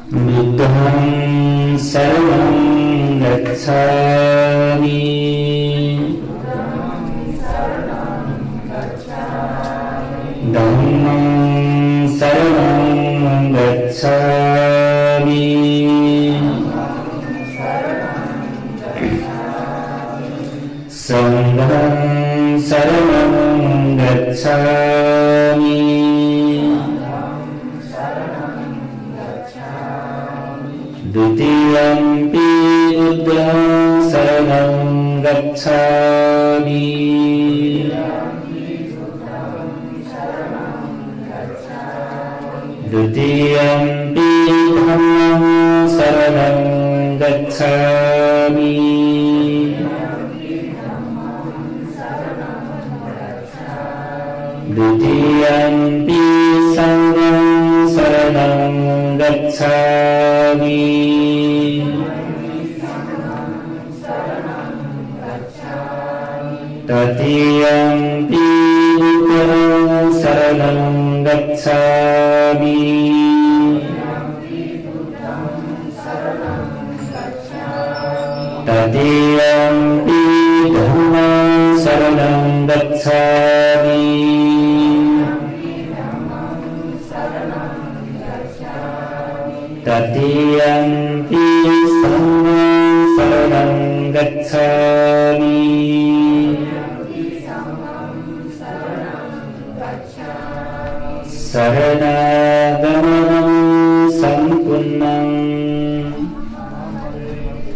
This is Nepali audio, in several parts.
Buddhang saranang gacchami. Dhammang saranang gacchami. Sanghang saranang gacchami. Dutiyampi buddhang saranang gacchami. Dutiyampi dhammang saranang gacchami. Dutiyampi sanghang saranang gacchami. Tatiyampi buddhang saranang gacchami. Tatiyampi dhammang saranang gacchami. Tatiyampi sanghang saranang gacchami. Saranagamam sampunnam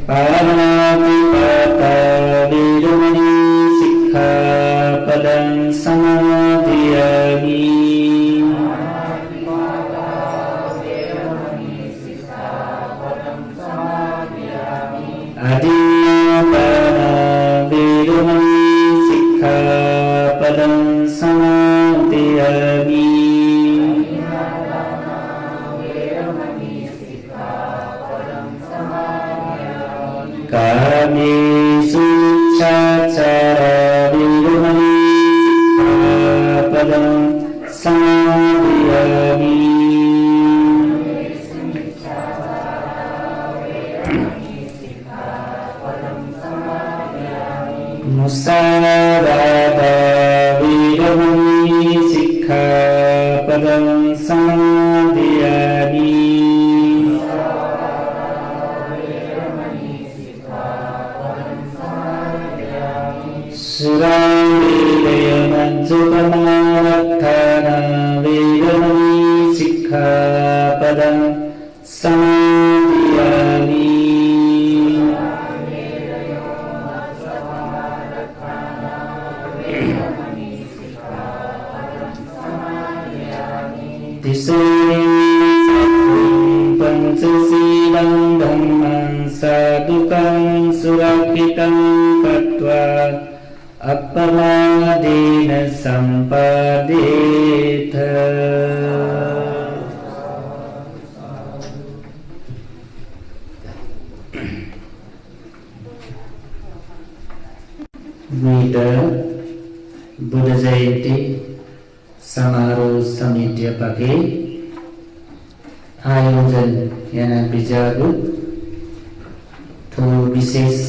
paranatipata vedamani sikkhapadang samadhiyami. Adinapana vedamani sikkhapadang samadhiyami. Kamesu cacara vedamani sikkhapadang samadhiyami. Musavada vedamani sikkhapadang samadhiyami. Suravedaya manjupamaratthana vedamani sikkhapadang samadhiyami. Tisung pancasilang dhammang sadukang surakitam patwa appamadena sampadetha. Buddha Jayanti समारोह समिति पाके आयोजन याना बिजागु थो विशेष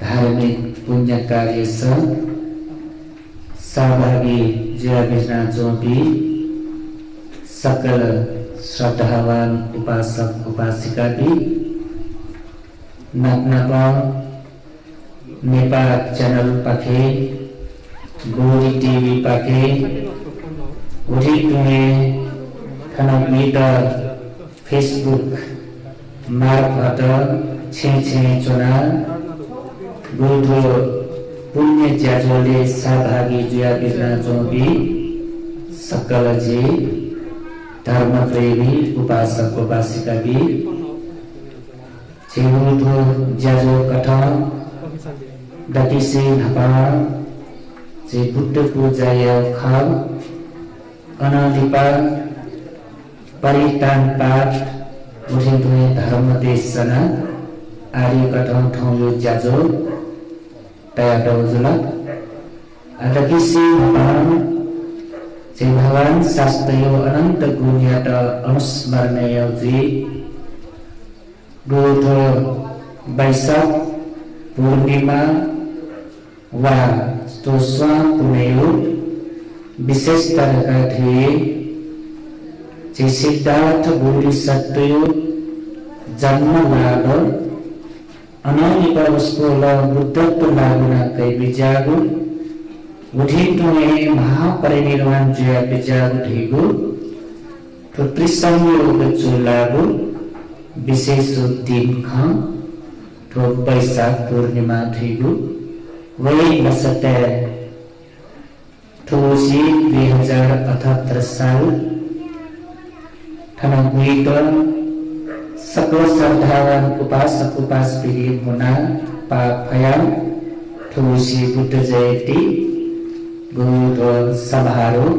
धार्मिक पुण्य कार्य सहभागी जियाबिना जोबी सकल श्रद्धावान उपासक उपासिका भी नग्नपा नेपाल चैनल पाके गोरी टीवी पाके उठी तुम्हें खनमीटर फेसबुक मार्फत छे चुना गोधो पुण्य ज्याजोले सहभागी जुया बिना जोबी सकल जी धर्म प्रेमी उपासक उपासिका भी छेगोधो ज्याजो कथा दतिसे नपा जे बुद्ध पूजा खाल अनादिपा परितान पाठ उठे धर्म देशना आर्य कथन ठौलो ज्याजो तया डौजुला अदकिसी नपा जे भगवान शास्त्रयो अनंत गुण्यात अनुस्मरणीय जी बुधो वैशाख पूर्णिमा वा तोस्वा पुनेयो विशेष तरका थिए जे सिद्धार्थ बोधिसत्वयो जन्म लाभ अनानी पर उसको बुद्धत्व लागुना कई विजागु उठी तुमे महापरिनिर्वाण जया विजागु ठिगु तो त्रिसंयोग चुलागु विशेष दिन ख तो वैशाख पूर्णिमा ठिगु वही बसते तुलसी 2078 साल ठना गुईत सकल श्रद्धावान उपासक उपासकी मुना पापया तुलसी बुद्ध जयंती गुरुद समारोह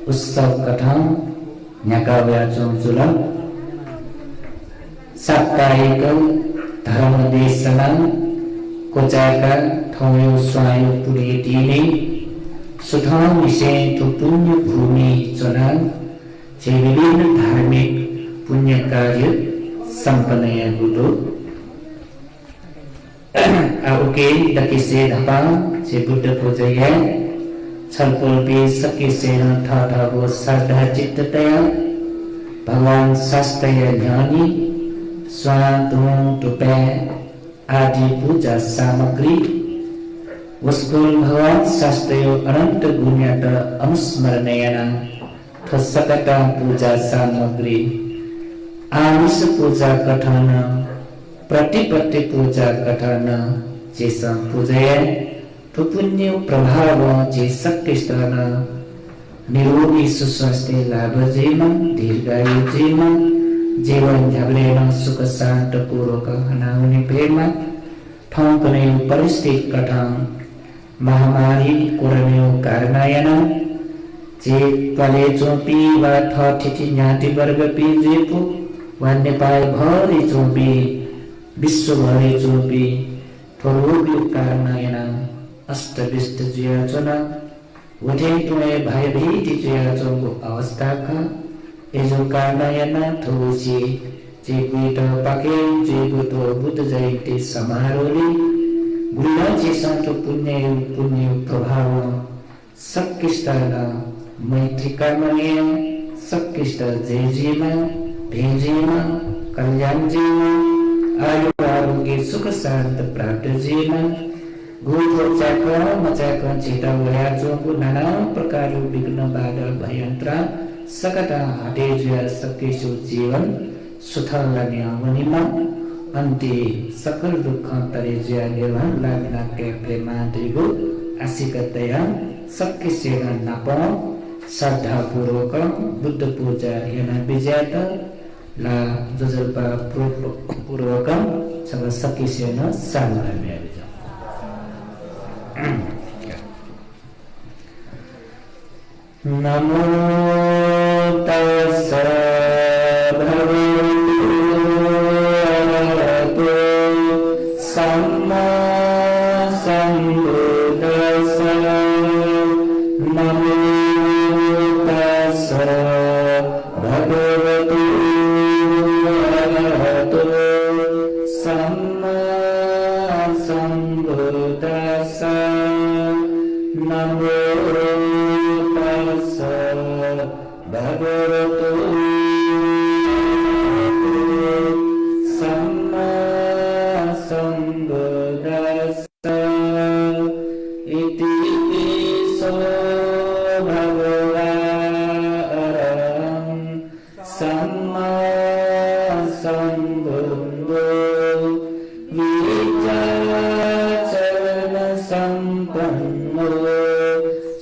उत्सव कथम न्याकाव्या चौचुला साप्ताहिक धर्म देशना कोचाका थौयो स्वायो पुरेटिने सुथाम विषय तो पुण्य भूमि चुना जे विभिन्न धार्मिक पुण्य कार्य संपन्नया गुदो आउके दकिसे धपा जे बुद्ध पूजया छलपुल्पी सकिसे ठाठाको श्रद्धा चित्ततया भगवान शास्त्रय ज्ञानी स्वाधुं टुपे आदि पूजा सामग्री वस्कुल भगवान शास्त्रयो अनंत गुण्यात अनुस्मरणीयना थसकता पूजा सामग्री आमिष पूजा कथन प्रतिपत्ति पूजा कथन जेसा पूजय तो पुण्य प्रभाव जे सक्तिस्थान निरोगी सुस्वास्थ्य लाभ जेमा दीर्घायु जेमा जीवन झगलेन सुख शांत पूर्वक हनाउने पेमा ठाउँ कुनै परिस्थिति कथन महामारी कोरोना कारणायना जे पले चोपी वा ठिठी ज्ञाति वर्ग पी जेपु वा नेपाल भरि चोपी विश्व भरि चोपी रोग कारणायना अष्टविष्ट जियाचना उठे तुमे भयभीति जियाचोको अवस्थाका एजो कारणायना थोसी जे गुइट पाके जे गुतो बुद्ध जयन्ती समारोहले गुणा जे संतो पुण्य प्रभाव सक्किष्टान मैत्री कर्मणीय सक्किष्ट जयजीमा भेजीमा कल्याण जीमा आयु आरोग्य सुख शांत प्राप्त जीमा गुरु चक्र मचक्र चिता वया जोको नाना प्रकार विघ्न बाधा भयंत्रा सकटा हटे जय सकेशो जीवन सुथला न्यावनिमा अन्ते सकल दुख तरे जय निर्वाण लाग्ना के प्रेमा दिगो आशिकतया सक्के सेना नप श्रद्धा पूर्वक बुद्ध पूजा यना विजयत ला जजल्पा पूर्वक सब सक्के सेना सामना में नमो तस्स भगवतो अरहतो सम्मा सम्बुद्दस्स नमो तस्स भगवतो अरहतो सम्मा सम्बुद्दस्स नमो भगवतो सम्मा सम्बुद्दस्स इति सो भगवान् अरहं सम्मा सम्बुद्धो विचरण सम्पन्नो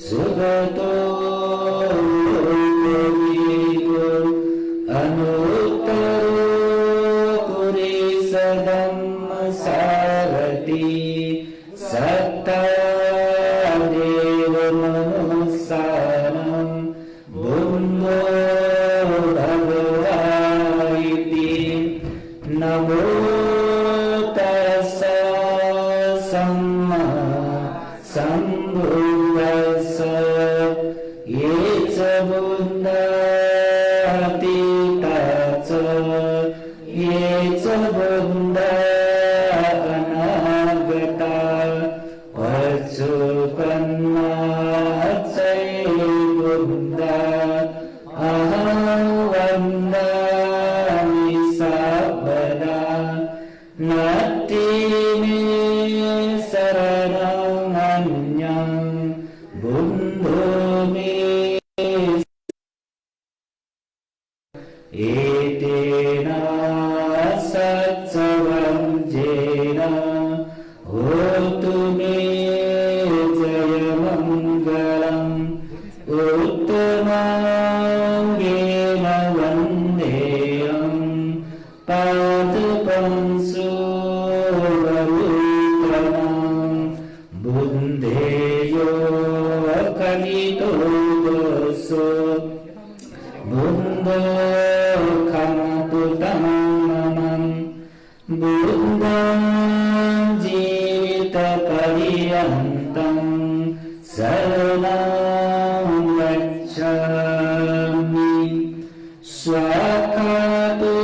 सुगतो etena saccavajjena hotu me jaya mangalam uttamangena vandeyam padpansu varutranam buddheyo kalito doso buddho khamatu dhammam buddham jivita pariyantam saranam gacchami swakhato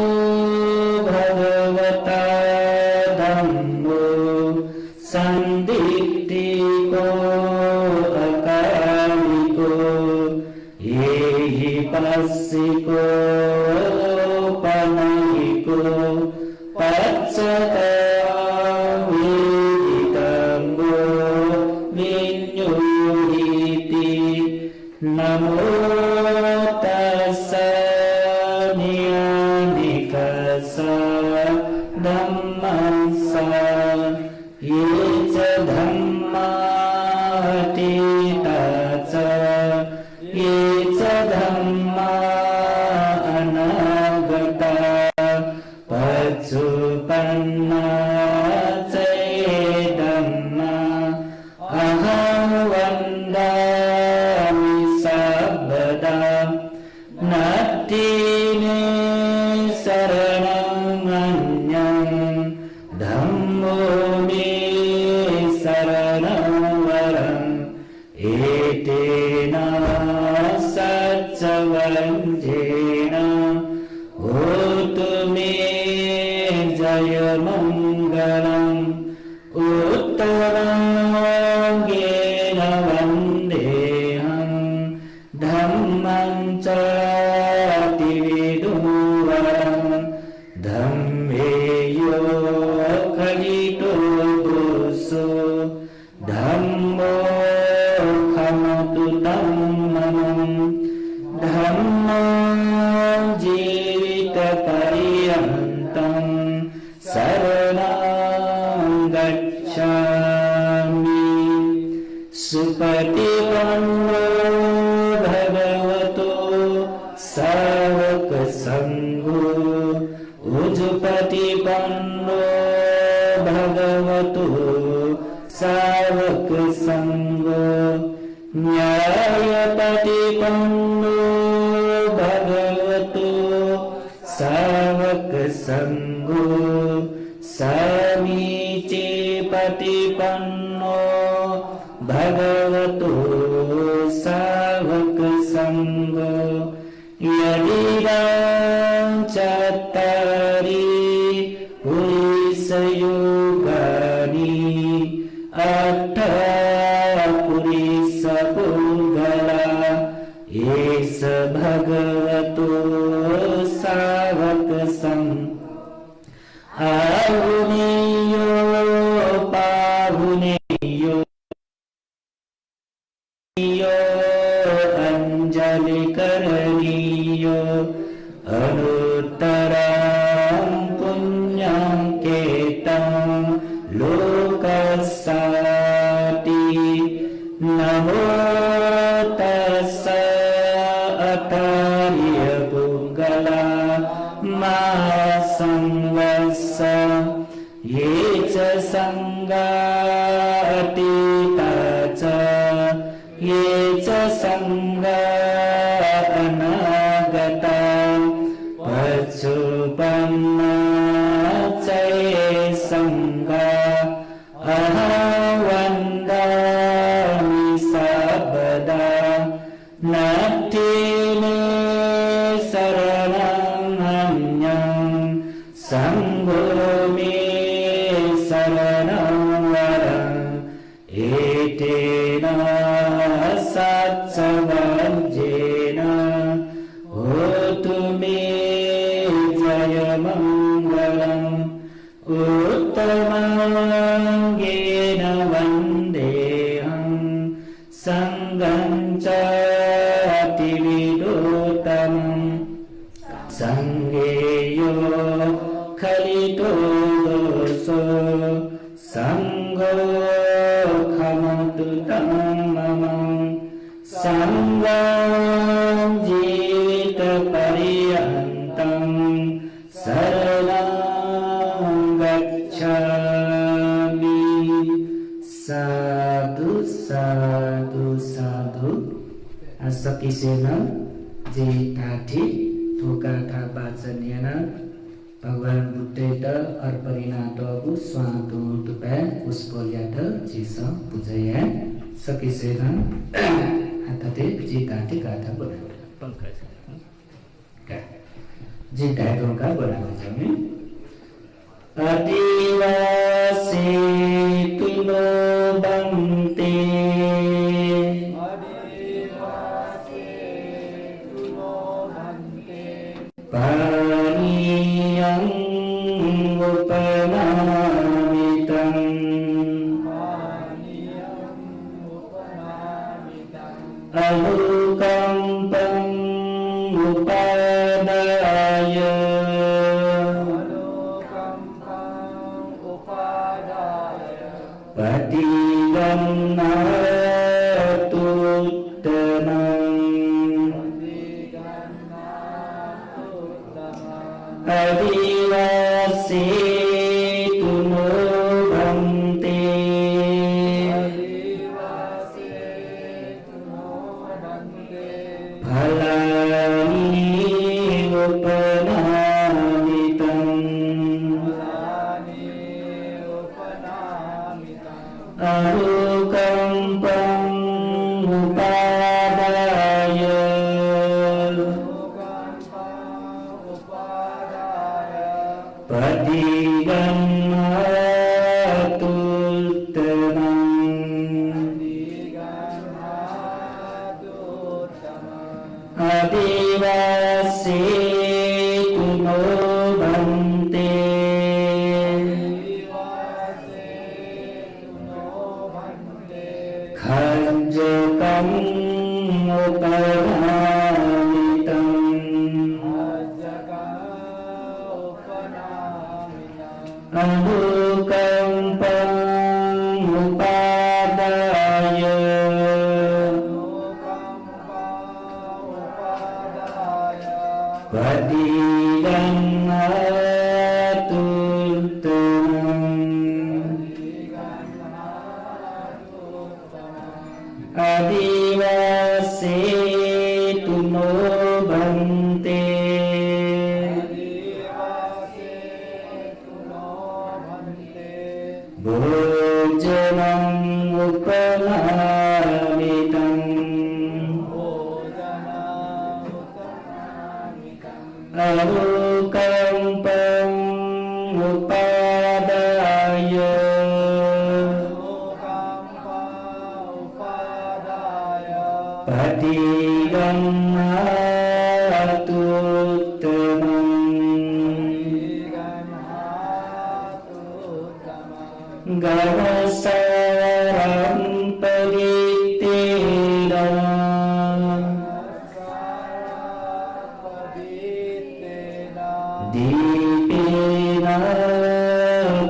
bhagavata dhammo sandittiko akaliko ehi passiko panahiko paccata viditambo vinyuriti namo tassa niyanikasa dhammassa yeca dhamma titaca yeca dhamma anagata pacupanna dhamma aham vandami sabbada nattine saranam anyam dhammo me saranam varam etena saccavajjena hotu me jaya mangalam uttamangena vandeham dhammam cati viduvaram dhammeyo kalito doso dhammo khamatu dhammam dhammam jivita pariyantam saranam gacchami supatipanno bhagavato savaka sangho ujupatipanno bhagavato savaka sangho nyayapatipanno bhagavato savaka sangho samice patipanno bhagavato savaka sangho yadidam cattari purisayogani atta purisa punggala esa bhagavato savaka sangho ahuneyo pahuneyo anjali karaniyo anuttaram punyam ketam lokasati namo tassa atariya punggala masangvassa yeca sangha atitaca yeca sangha anagata pacupanna caye sangha ahavandami sabbada nattine saranam anyam sangho me saranam varam etena saccavajjena hotu me jaya mangalam uttamangena vandeham sangham cati vidutamam Sanggeyo khalito doso Sanggo khamatu tammamang Sanggam jivita pariyantam Saranam gacchami Sadhu sadhu sadhu Asakisena Jitati Thukatha Bacanyana Bhagavan Buddha Arparinato Swatu Tupe Puspolyata Jisa Pujaya Sakisena Hatate Jitati Kata Buddha Jitati Kata Buddha Adivasi Tuno Bante Pariyang upanamitam Anukampang upadaya Patiganna Adivasi tuno bhante Phalani upanamitam Anukampam upadaya Adivasi tuno bhante Khajjakam upanamitam Anukampam upadaya Patiganna Adivasi tuno bhante Bhojanam upanamitam Anukampam upadaya Patiganna tuttamam Gavasaram paditena Dipena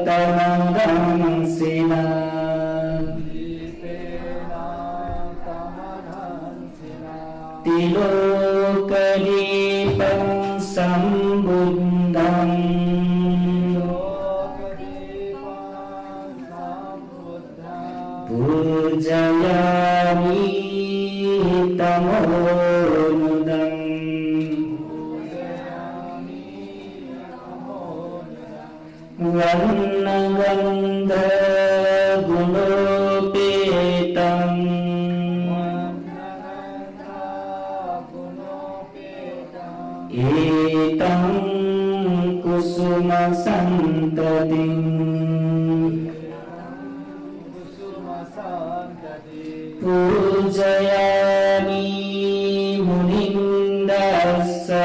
tamadansina Tilokadipam sambuddham Pujayami tamodam Varnagandha gunopetam Etam kusuma santatim Pujayami munindassa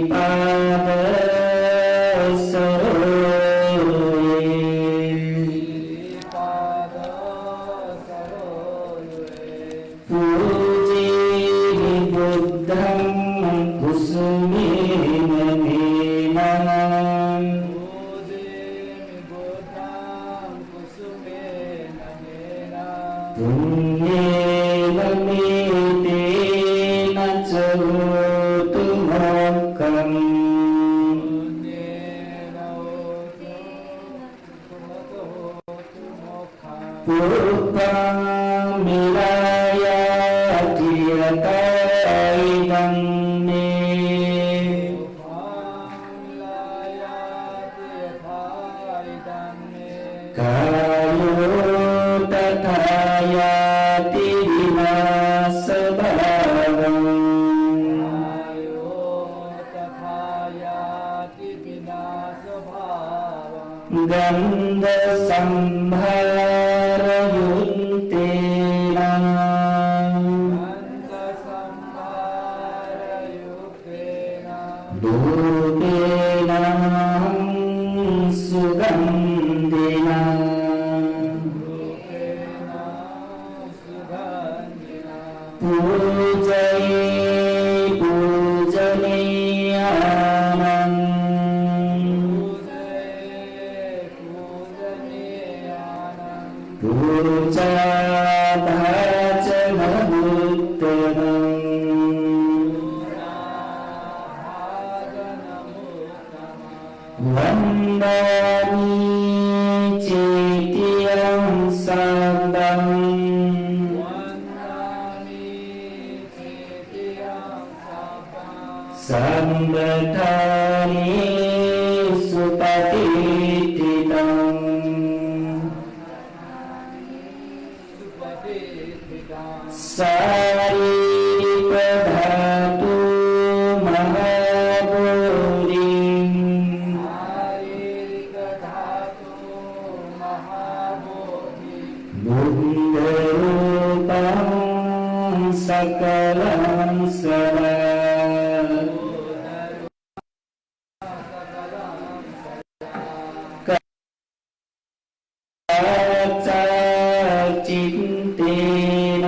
Siripada saroye पूजेमि बुद्धं कुसुमेन नेना पुण्येन मे तेन च होतु मोक्षम् पूर्वमिलायाति यथा इदं मे कायो तथा याति विनाशभावम् गन्धसंभारयुक्तेन धूपेन सुगन्धिना पूजये पूजनीयानाम् पूजाभाजनमुत्तमम् वन्दामि चेतियं सान्दम् संगठानि सुपतिष्ठितम् शारीरिकधातु महाबोधिम् बुद्धरूपं सकलं सदा चिन्तेन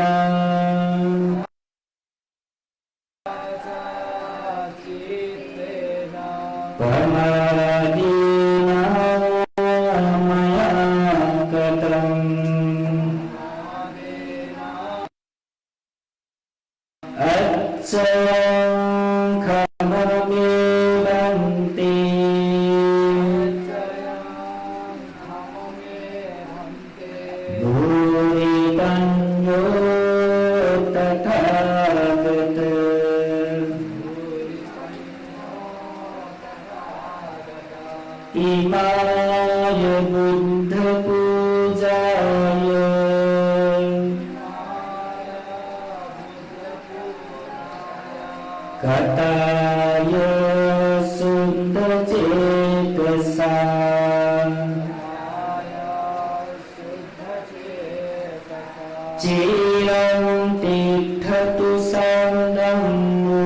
प्रमादेन मया कृतम् अच्छयं खममेवन्ते भूरिपन्यो तथागत इमाय बुद्धपूजाय कताय शुद्धचेतसा चिरं तिष्ठतु सन्दम्मो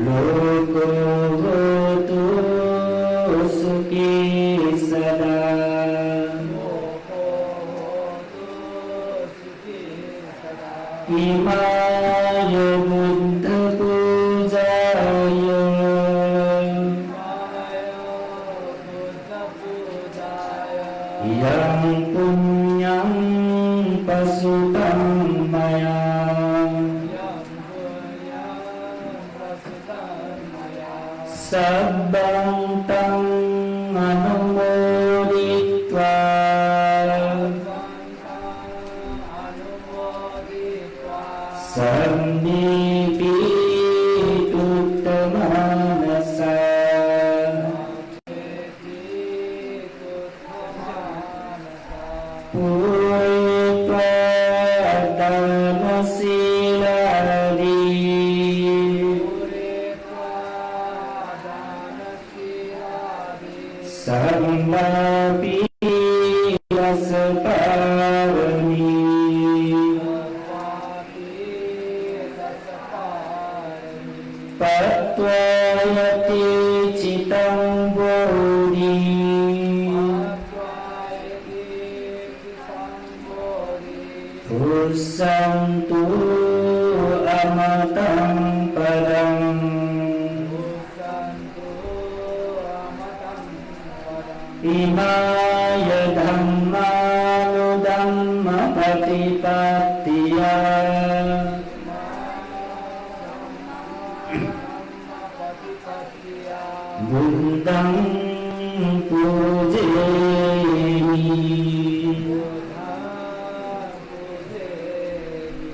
लोको होतु सुखी सदा इमाय बुद्धपूजाय यं पुण्यं पशुतं मया सब्बं तं अनुमोदित्वा सन्निपीतुत्तमानसा पूयित्वा दानशीलानि सर्वापि रसपावनी पत्वायति चितं बोधि Santu amatam padam Imaya dhammanu dhamma patipattiya Buddham pujemi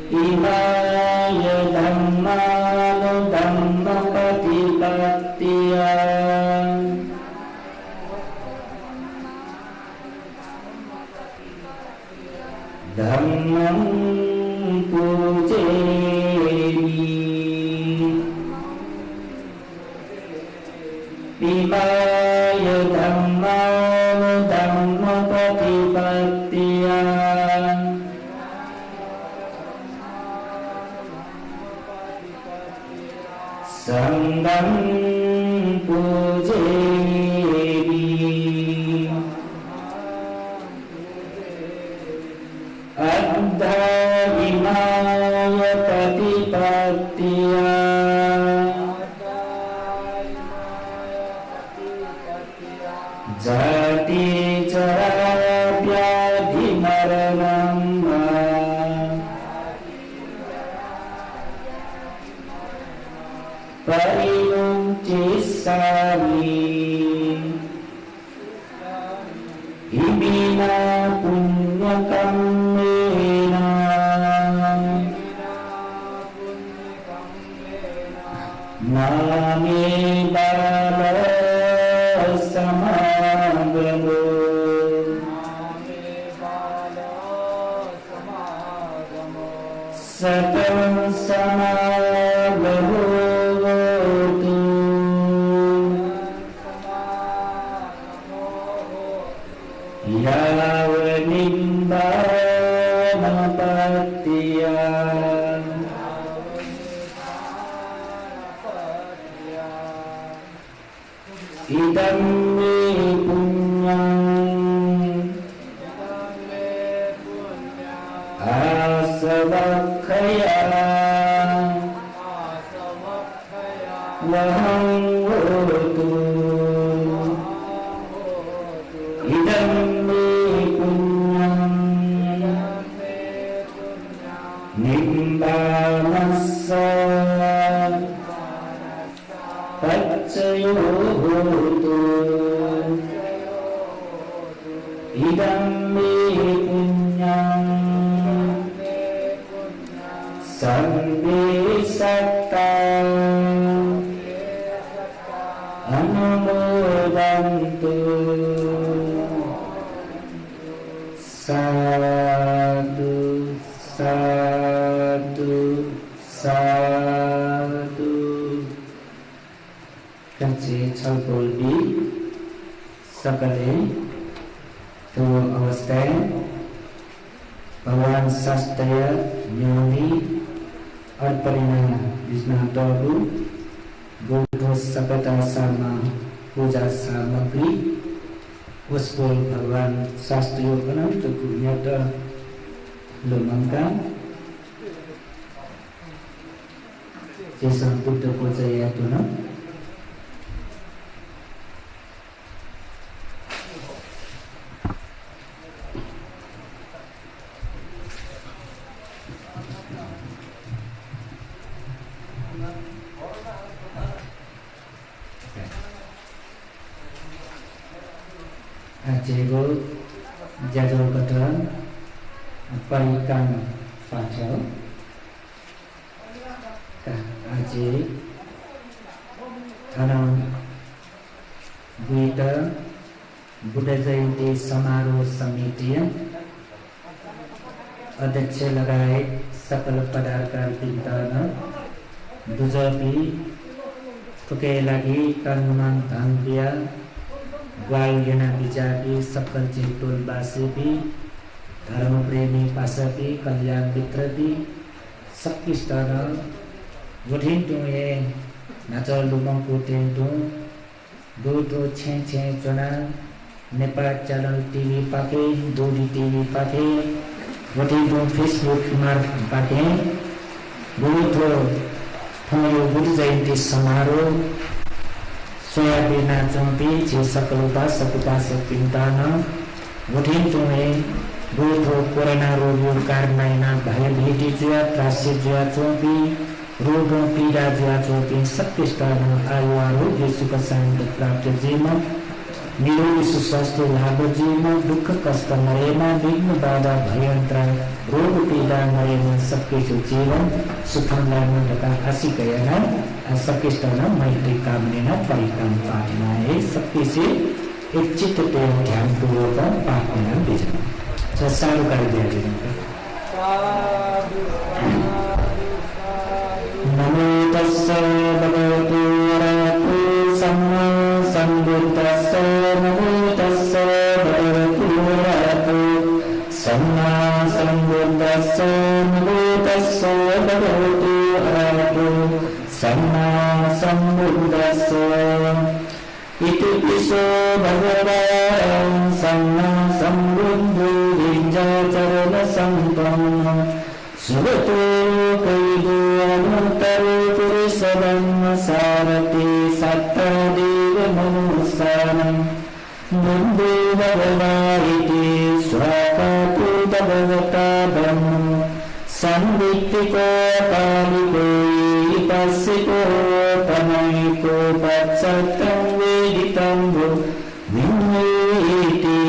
Imaya dhammanu dhamma patipattiya Dhammam pujemi Imaya dhammanu dhamma patipattiya Sangham pujemi Addha imaya patipattiya Jati jara vyadhi maranam Parinuncisami Himina punya kammena Nami bala samagamo Satam samagamo Yavanimbana pattiya Idam me punyam Asavakhaya Vaham votu Idam Nimbanassa Paccayo hotu Idam me punyam Sabbe satta Anumodantu Sadhu Sadhu Sadhu Kaci Chalpolbi Sakale Tu Avastai Bhavan Sastaya Nyoni Arparina Vishna Tabu Buddha Sabata Sama Puja Samagri Uspol Bhavan Sastayo Kanam Tuku Nyata Lumangkan Jesa Buddha Pujaya Tuna Ajego Jajal Kata Parikan Patel Aje Thanam Guita Buddha Jayanti Samaro Samiti अध्यक्ष लगाए सकल पदार्थ पिंतान दुजपी तुके लागि कर्ममान धान्दिया ग्वालगेना बिचापी सकल चिन्तोल बासेपी धर्म प्रेमी पासपी कल्याण मित्रपी सक्किस्तान गुठिन्टु ए नाचल लुमङको टेन्टु दोटो छे छे चना नेपाल च्यानल टिभी पाके दोडी टिभी पाके वटिङको फेसबुक मार्फत बुढो ठुलो बुढी जयन्ती समारोह सोयाबीना चौपी जे सकलुपा सकुपा सकिन्तान वटिङको बुढो कोरोना रोग कारनाइना भय भेटी जुया त्रास्य जुया चौपी रोगों पीड़ा जुया चौपी सत्य आयु आरोग्य सुख शांति प्राप्त जीवन निरोगी सुस्वास्थ्य लाभ जीवन दुख कष्ट मरेमा विघ्न बाधा भयंत्र रोग पीड़ा मरेमा सबके जीवन सुखम लाभ तथा हसी गया सबके मैत्री कामना परिक्रम प्रार्थना है सबके से एक चित्त ध्यान पूर्वक प्रार्थना भेजना सारू कर दिया नमो तस्सै भगवतो अरहतो सम्मा सम्बुद्धस्सै नमो तस्सै भगवतो अरहतो सम्मा सम्बुद्धस्सै नमो तस्सै भगवतो अरहतो सम्मा सम्बुद्धस्सै इति पिसो भगवान् सम्मा सम्बुद्धो विंजचरण संपन्न सुगतो कैदो अनुत्तरो पुरुषधर्म सारथि सत्तदेव मनुष्यानं नन्दो भगवानिति स्वाकातो भगवता ब्रह्म संवित्तिको कालिको पश्यको तनयिको पश्चत्तं वेदितं भो विन्येति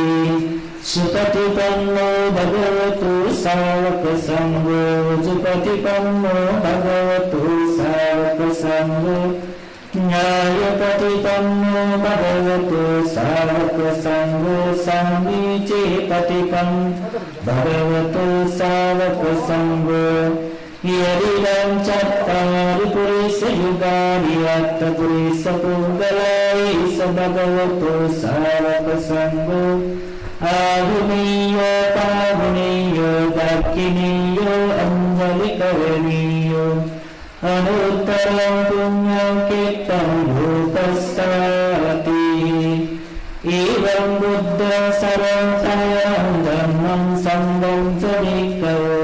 सुपतिपन्नो भगवतो सावक संगो जुपतिपन्नो भगवतो सावक संगो न्यायपतिपन्नो भगवतो सावक संगो समीचे पतिपन्नो भगवतो सावक संगो यदिदं चत्वारि पुरुषयुगानि अत्र पुरुषपुङ्गलैः स भगवतो सावक संगो आहुनीयो पाहुनीयो दक्षिणीयो अंजलिकरणीयो अनुत्तरं पुण्यं कीर्तं भूपस्साति एवं बुद्ध सरलतां धर्मं संगं च भिक्खवो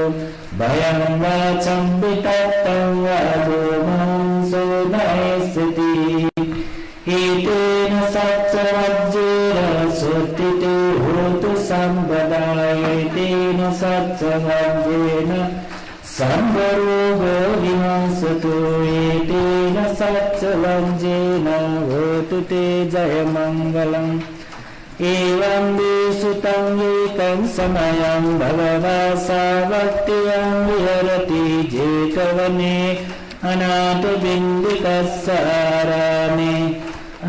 भयं वाचं वितक्तं वादोमं सोदयस्ति एतेन सत्सवज्जेन सुत्थितो होतु सम्पदाय तेन सत्सवज्जेन सम्भरोगो विनाशतु एतेन सत्सवज्जेन होतु ते जयमङ्गलम् एवं विसुतं एकं समयं भगवा सावक्त्यं विहरति जेतवने अनाथ बिन्दुकस्सारामे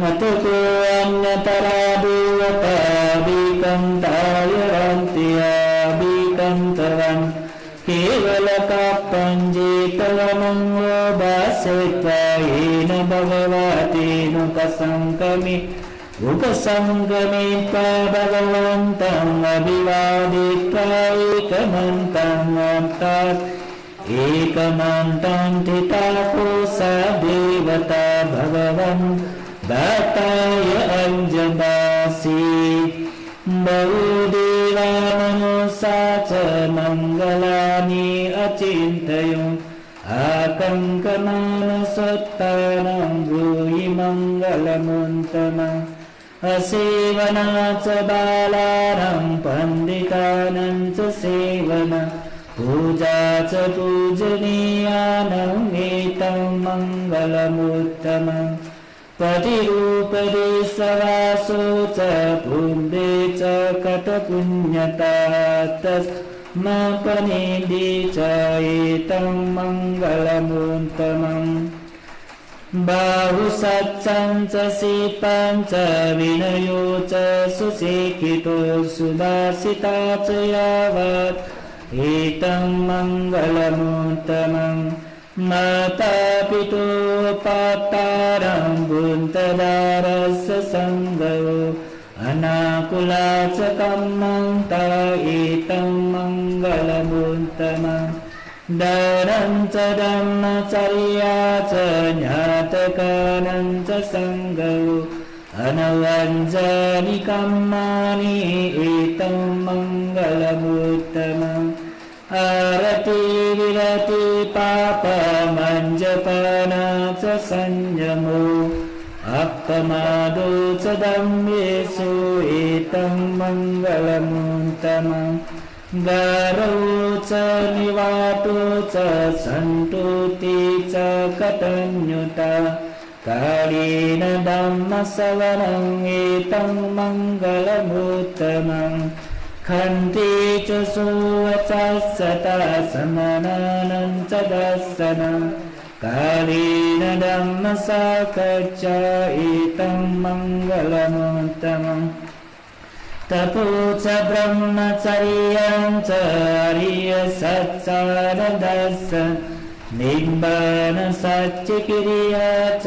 अतको अन्यतरा देवता विकन्तायरन्त्याभिकन्तवन् केवलकाप्पञ्जेतवनं वासेत्वा येन भगवतेनुपसङ्गमे उपसङ्गमित्वा भगवन्तम् अभिवादित्वा एकमन्तम् अर्थात् एकमन्तं थिताको स देवता भगवन् दाताय अंजबासी बहुदेवा मनुष्या च मङ्गलानि अचिन्तयन् आकङ्कमानसोत्तानं ब्रूहि मङ्गलमुत्तमम् असेवना च बालानां पण्डितानां च सेवना पूजा च पूजनीयानां एतं मङ्गलमुत्तमम् पतिरूपदेशवासो च पुण्ये च कटपुण्यता तस्मापनिधि च एतं मङ्गलमुत्तमम् बाहुसत्सं च सीपं च विनयो च सुशिक्षितो सुभाषिता च यावत् एतं मङ्गलमुत्तमम् माता पितोपातारं बुन्तदारस्य सङ्गो अनाकुला च कम्मन्ता एतं मङ्गलमुत्तमम् दानं च धर्मचर्या च ज्ञातकानं च सङ्गो अनवञ्जनि कर्माणि एतं मङ्गलमुत्तमम् आरति विरति पापमञ्जपनाच संयमो अपमादो च धम्मेषु एतं मङ्गलमुत्तमम् गारौ च निवातो च सन्तुति च कटन्युता कालेन धम्मश्रवणम् एतं मङ्गलमुत्तमम् खन्ति च सुवचस्सता समनानं च दर्शनम् कालेन धम्मसाकर्षा एतं मङ्गलमुत्तमम् तपो च ब्रह्मचर्यं च आर्यसच्चारदर्शन निब्बानसच्चिक्रिया च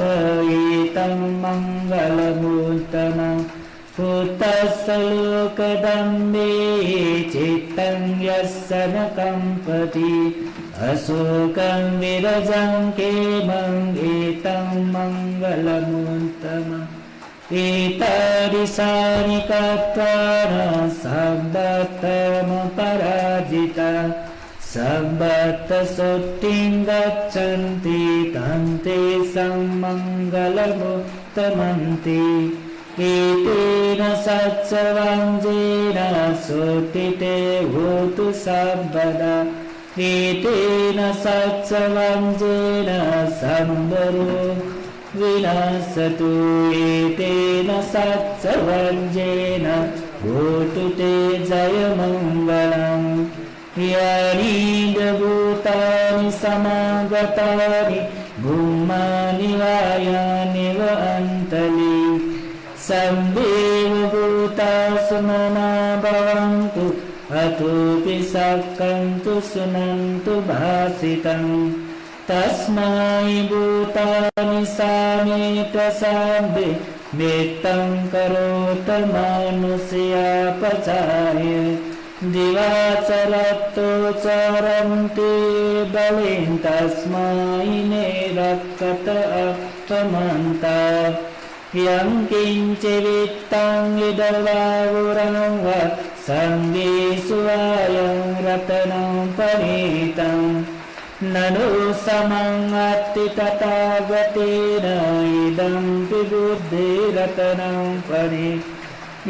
एतं मङ्गलमुत्तमम् पुत्रस्य लोकदम्भे चित्तं यस्य न कम्पति अशोकं विरजं क्षेमं एतं मङ्गलमुत्तमम् एतादृशानि कत्वानि सब्दत्तमपराजिता सब्दत्तसुट्टिं गच्छन्ति तं तेषां मङ्गलमुत्तमन्ति एतेन सत्सवञ्जेन सुट्टिते भूतु सर्वदा एतेन सत्सवञ्जेन सम्बरो विनाशतु एतेन सत्सवञ्जेन भूतु ते जयमङ्गलम् यानि भूतानि समागतानि भूमानि वायानि व अन्तलि सम्भेव भूता सुमना भवन्तु अतोऽपि सक्कन्तु सुनन्तु भासितम् तस्मै भूतानि सामेत साम्बे मेत्तं करोत मानुष्यापचार्य दिवाचरतो चरन्ति बलिं तस्मै निरक्षत अपमन्ता यं किञ्चित्तं यदवावुरं वा सङ्गेषु अयं रत्नं परीतं ननु समङ्गति तथागतेन इदं विबुद्धिरत्नं परि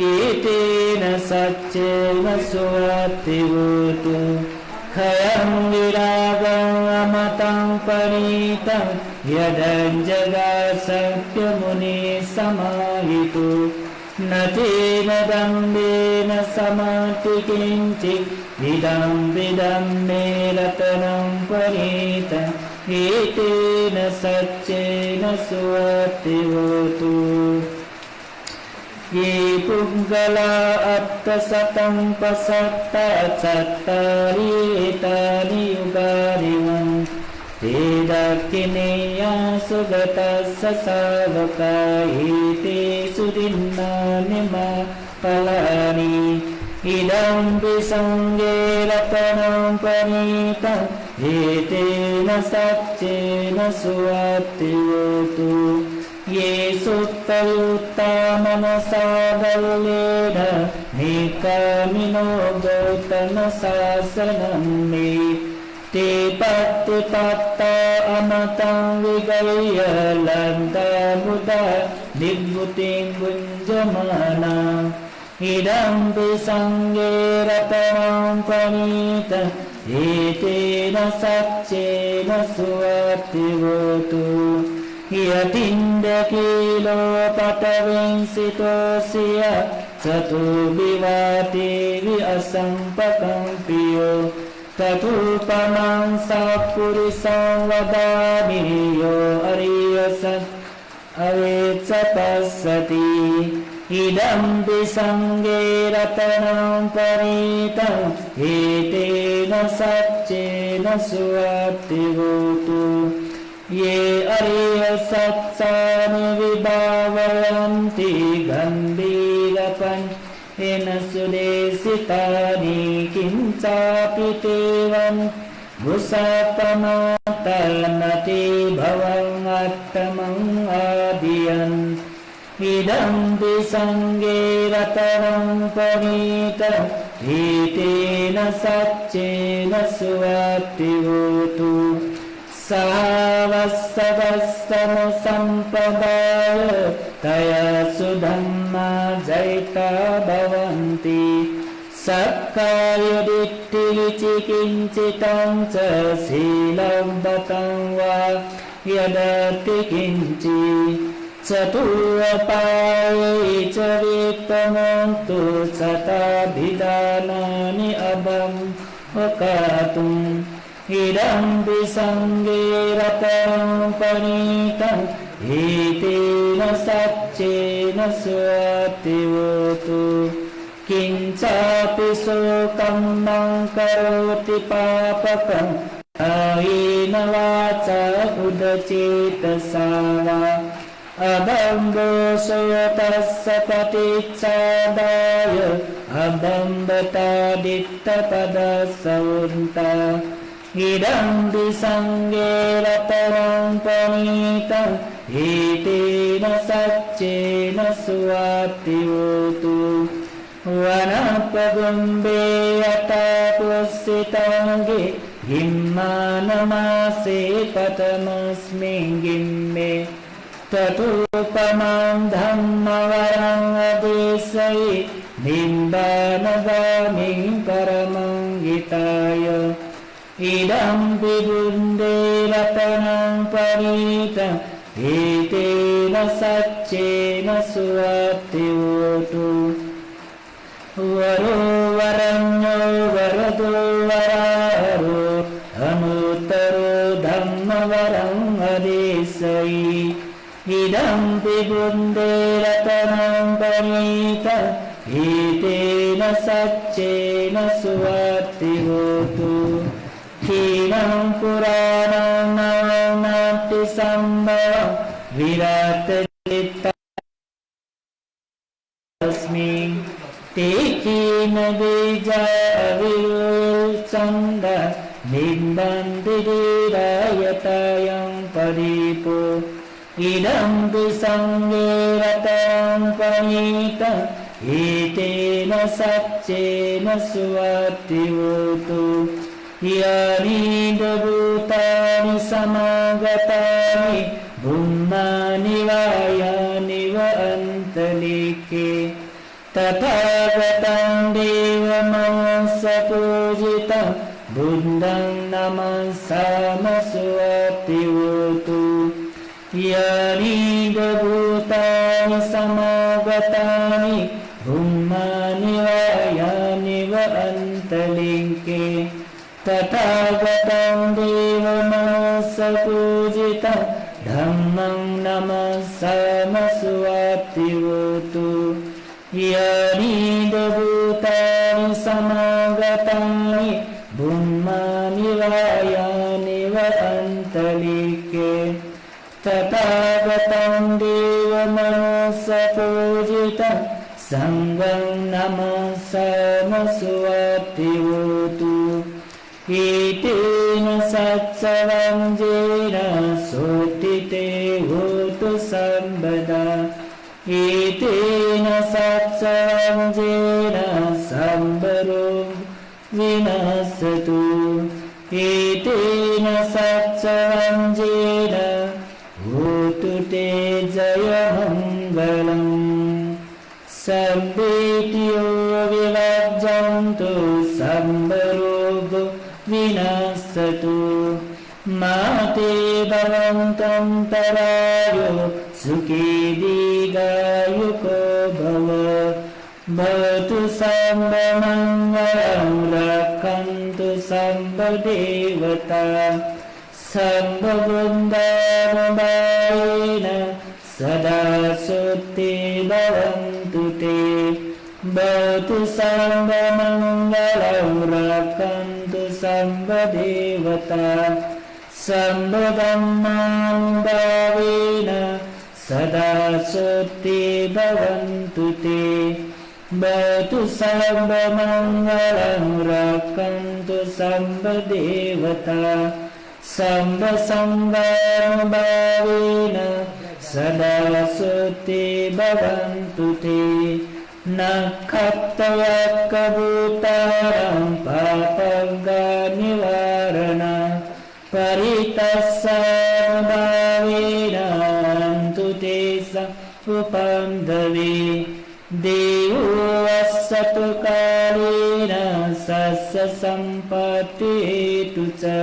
एतेन सच्चेन सुवत्तिभूतु खयं विरागम् अमतं परीतं यदञ्जगासत्यमुनिः समाहितो न तेन दम्भेन समति किञ्चित् इदं विदं मे रत्नं परीतं एतेन सच्चेन सुवत्तिभूतु ये पुङ्गला अर्थशतं प्रसक्ता चत्वारि एतानि युगानि ते दक्षिणेया सुगतस्य शावका एतेषु दिनानि फलानि इदं विसङ्गे रत्नं परीतं एतेन सच्चेन सुवत्तिभूतु ये सुप्तयुक्ता मनसा बलेन निकामिनो गौतमशासनं मे ते पत्तिपत्ता अमतं विगह्य लब्धमुदा निवृत्तिं भुञ्जमाना इदं विसङ्गे रत्नं परीतं एतेन सच्चेन सुवत्तिभूतु यतीन्द्रकीलोपटविंसितोऽस्य चतुर्विवातेवि असम्पकम्पियो तथोपमां सत्पुरुषं वदामि यो अवेत्स पश्यति इदं विसङ्गे रत्नं परीतं एतेन सच्चेन सुवत्तिभूतु ये अर्यसत्सानि विभावयन्ति गम्भीरपञ्चेन सुदेशितानि किञ्चापि तेवं भूषापमातर्मति भवन्नत्तमम् आदियन् इदं विसङ्गे रत्नं परीतं Itena saccena suattivotu Savasavasamo sampadaya Taya sudhamma jaita bhavanti Sakkaya ditti vichikincitam ca silam batang va yadati kinci Catuapaya ca vitamantu cata bhidanani abam okatum Idam bisange ratam panitam Itena saccena suattivotu Kincapi sokam mangkaroti papakam Aina vaca udacittasava Abambo sotassa paticadaya Abambata ditta padasavunta Idam bisange ratanam panitam Itena saccena suattivotu Vanapagumbe atapussitange Gimmanamase patamasmin gimme Tatupamam dhammavaram adesai Nimbanagamin paramam gitaya Idam vibunde ratanam panitam Itena saccena suattivotu Varo varanyo varado vararo Anuttaro dhamma varam adesai Idam vibunde ratanam panitam Itena saccena suattivotu Kinam puranam nati sambhavam Virata citta asmi Tekina bija avirul chanda Nimbandididayatayam paripo Idam bisange ratam panitam Itena saccena suattivotu Yani dabhutani samagatani Bhummani vayani va antalike Tathagatam deva manasa pujitam Buddham namasama suattivotu Yani dabhutani samagatani Bhummani vayani va antalike Tathagatam deva manasa pujitam Dhammam namasama suattivotu Yani dabhutani samagatani Bhummani vayani va antalike Tathagatam deva manasa pujitam Sangham namasama suattivotu Itena satsavam jena sotite hotu sambada Itena satsavam jena sambaro vinasatu Itena satsavam jena hotu te jaya mangalam Sabbetiyo vivajjantu sambarogo vinasatu Mate bhavantam tarayo sukhi digayuko bhava Bhavatu samba mangalam rakhantu samba devata Samba vrindavanubhayena sada sutti bhavantu te Bhavatu samba mangalam rakhantu samba devata Samba dhammanubhavena sada sutti bhavantu te Bhavatu samba mangalam rakhantu samba devata Samba sanghanubhavena sada sutti bhavantu te Nakhattavakabutaram papagga nivarana Paritassanudavinam tutesa upandave Devo assatu kalena sassa sampati tuca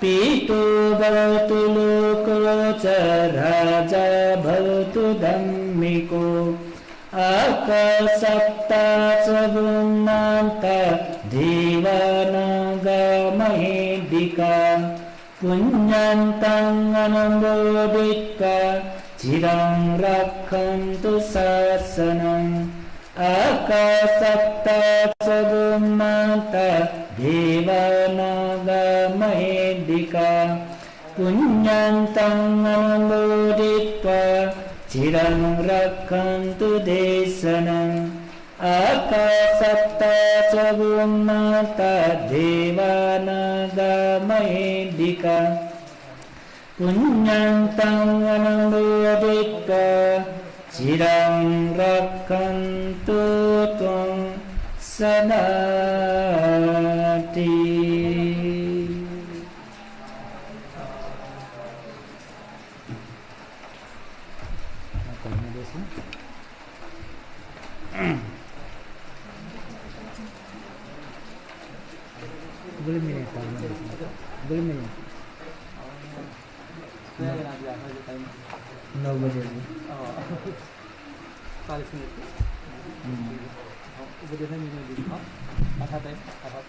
Pitu bhavatu lokoca raja bhavatu dhammiko Akasapta cabunanta devanaga mahedika Punyantang anambodika Cirang rakhantu sasanam Akasapta cabunanta devanaga mahedika Punyantang anambodika Cirang rakhantu desanam Akasapta cabunata devanaga mahedika Punyantang anambodika Cirang rakhantu tvang sadati Boleh minit, boleh minit. 9 बजे 40 मिनट उधर नहीं मिलेगी हाँ आधा टाइम आधा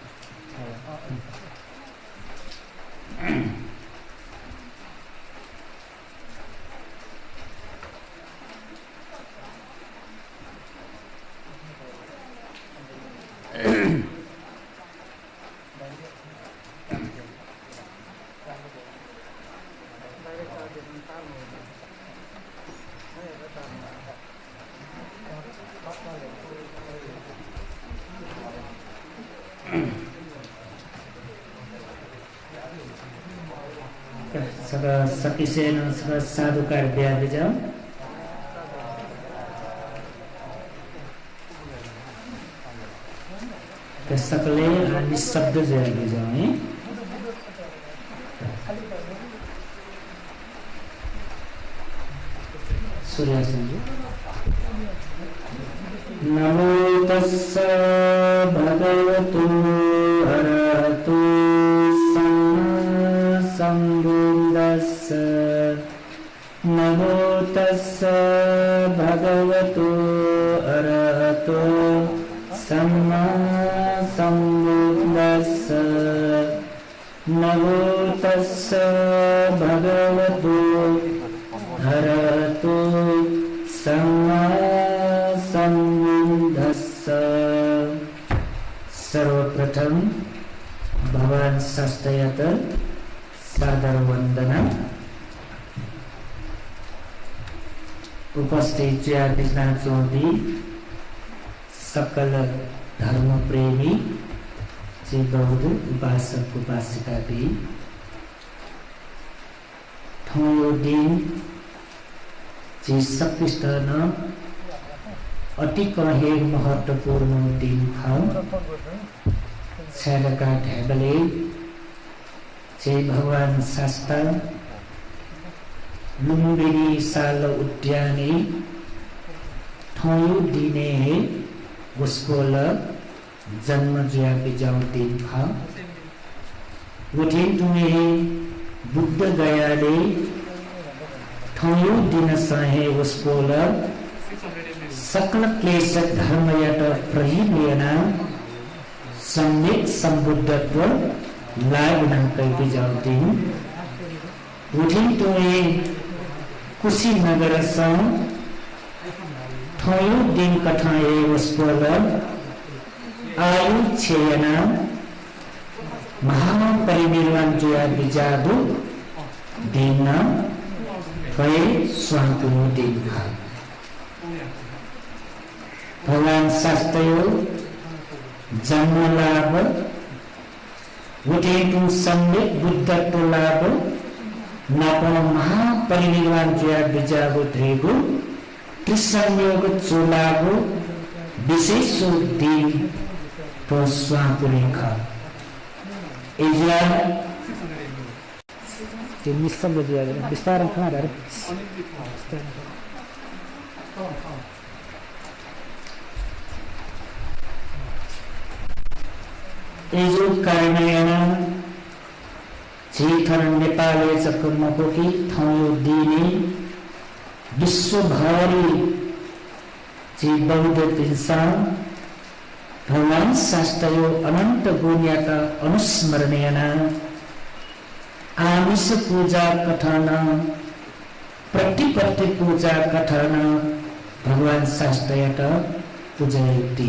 सकिसेन साधुकार बिहा जाओ सकले निशब्द जाओ जाओ सूर्यासन नमो तस्स भगवतो अरहतो सम्बुद्धस्स नमो तस्स भगवतो अरहतो सम्मा सम्बुद्धस्स नमो तस्स भगवतो अरहतो सम्मा सम्बुद्धस्स। सर्वप्रथम भगवान शास्त्रयत सादर वंदना। उपस्थित ज्ञातिना चौधरी सकल धर्म प्रेमी श्री बौद्ध उपासक उपासिका भी ठो दिन जी सकिस्तान अति कहे महत्वपूर्ण दिन खाओ छेलका ढेबले जे भगवान शास्त्र लुम्बिनी साल उद्याने ठोयो दिने है उसको जन्म जुया बिजाऊ दिन खाओ उठिन तुम्हें बुद्ध गयाले ठोयो दिन सहे उसको सकल क्लेश धर्मयत प्रहीन सम्यक संबुद्धत्व लागना कई जाओ दिन उठिन तुम्हें कुशीनगर ठोयो दिन कठाए उसको आयु छेयना महापरिनिर्वाण जुया बिजादु दिन फे स्वांतु दिन खा भगवान शास्त्रयो जन्म लाभ उठेतु सम्यक बुद्धत्व लाभ नापो महापरिनिर्वाण जुया बिजागो ध्रेगो त्रिसंयोग चोलागो विशेष दिन तो स्वापुरेख इजरायल त्यो निशब्द जुवा बिस्तारै कहाँ रे एजो कार्यान्वयन झिथर नेपालले चक्रमा कि ठाउँ दिने विश्वभरि जी बौद्ध पिंसा भगवान शास्त्रयो अनंत गुण्याका अनुस्मरणीय आमिष पूजा कथन प्रतिपत्ति पूजा कथन भगवान शास्त्रयत पूजयति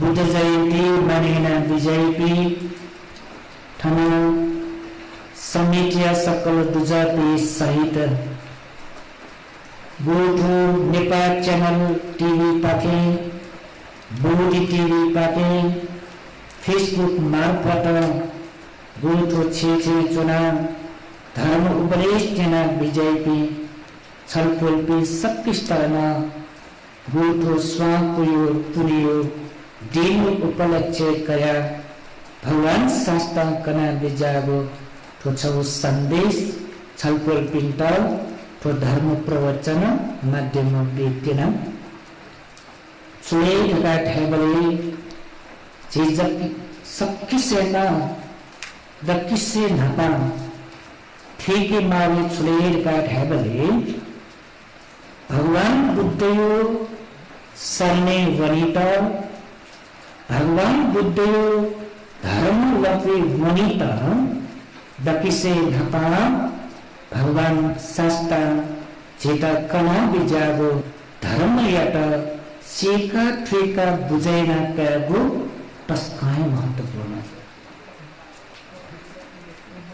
बुद्ध जयन्ती मानेना विजयपी ठनु समितिया सकल दुजापी सहित गोठो नेपाल चैनल टीवी पाके बोडी टीवी पाके फेसबुक मार्फत गोठो छे चुना धर्म उपदेश जना विजयपी छलफलपी सकिष्टना गोठो स्वापुयो पुनियो दिन उपलक्ष्य कया भगवान शास्त्र कना विजागो तो छौ संदेश छलफल पिंटा तो धर्म प्रवचन माध्यम व्यक्तिन सुने ढका ठेबले चीज सकिसे ना दकिसे नपा ठीक मारे सुने ढका ठेबले भगवान बुद्धयो सरने वनिता भगवान बुद्धयो धर्म वपे वनिता दकिसे नपा भगवान शास्त्र चेता कना बिजागो धर्म यात सेका ठेका बुझैना कयागो तस्काय महत्वपूर्ण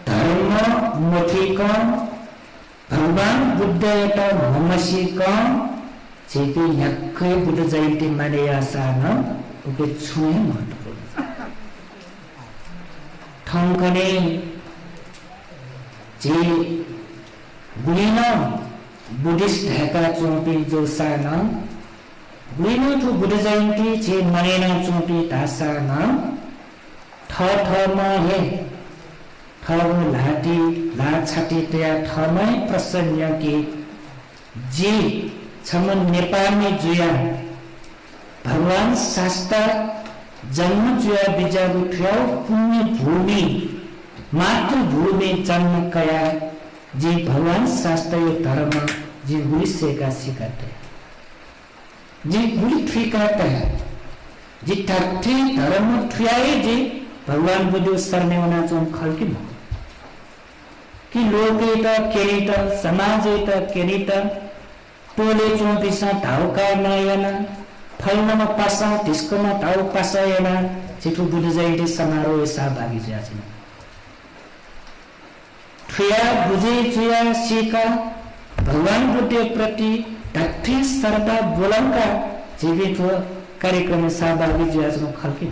धर्म मथिका भगवान बुद्ध यात ममसिका चेती यक्कै बुद्ध जयन्ती माने आसान उके छुए महत्वपूर्ण ठंकने जे बुढिना बुद्धिस्ट ढाका चौपी जो साना बुढिना तो बुद्ध जयन्ती छे मनेना चौपी धासाना ठमा हे ठगो लाटी लाछाटी तया ठमै प्रसन्न के जे छमन नेपालमै जुया भगवान शास्त्र जन्म जुया बिजागु ठ्याउ पुण्य भूमि मातृभूमि जन्म कया जी भगवान शास्त्र यो धर्म जी गुली सेका सिकाते जी गुली ठिकाते जी ठट्ठी धर्म ठुयाए जी भगवान बुद्धो सरने होना चों खल्की म कि लोके त केरी त समाज त केरी त टोले चों पिसा धाउका नयना फलनमा पासा त्यसकोमा धाउ पासायना छिटो बुद्ध जयन्ती समारोह सहभागी जाछन् ठुया बुझे चुया सीका भगवान बुद्ध प्रति डट्ठी श्रद्धा बोलाउका जीवित हो कार्यक्रम सहभागी जुयाजनो खल्की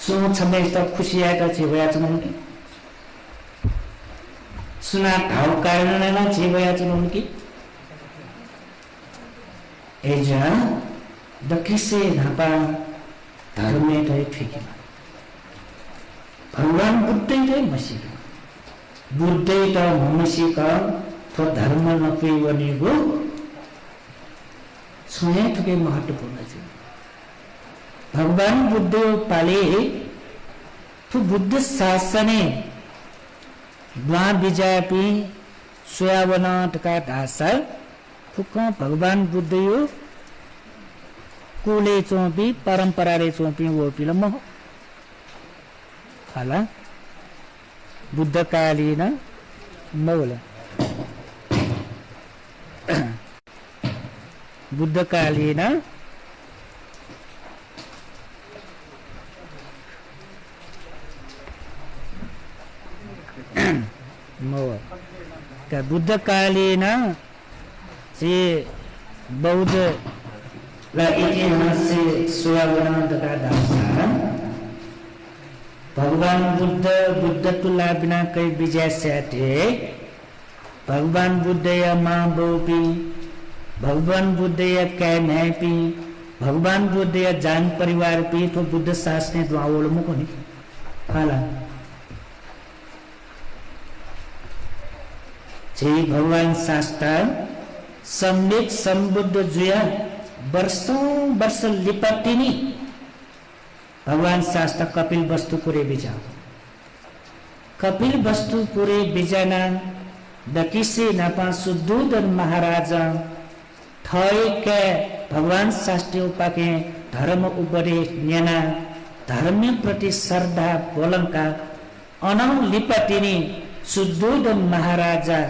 सुन छमे त खुशी आएका जीवयाजनो सुना ठाउँ कारण जीवयाजनो कि एजा दकिसे नापा धर्मे त ठिक भगवान बुद्धै त मसिका बुद्धै त मसिका तो धर्म नपे वनेगो स्वयं के महत्वपूर्ण छ भगवान बुद्ध पाले तो बुद्ध शासने द्वा बिजापी स्वयावना टका ढासा फुक भगवान बुद्ध यो कुले चोपी परंपरा रे चोपी वो पिलम खाला बुद्ध कालीन मौला बुद्ध कालीन मौला का बुद्ध कालीन से बौद्ध ला इतिहास से स्वयं तथा दासा भगवान बुद्ध बुद्ध तुला बिना कई विजय से थे भगवान बुद्धय माँ बोपी भगवान बुद्धय कैनैपी भगवान बुद्धय जान परिवार पी तो बुद्ध शासने द्वावल मुकोनी फाला जे भगवान शास्त्र सम्यक संबुद्ध जुया वर्षों वर्ष लिपटिनी भगवान शास्त्र कपिल वस्तु पुरे बिजा कपिल वस्तु पुरे बिजाना दकिसे नपा सुदूदन महाराजा थय के भगवान शास्त्री उपाके धर्म उपदेश न्याना धर्म प्रति श्रद्धा बोलंका अनौ लिपटिनी सुदूदन महाराजा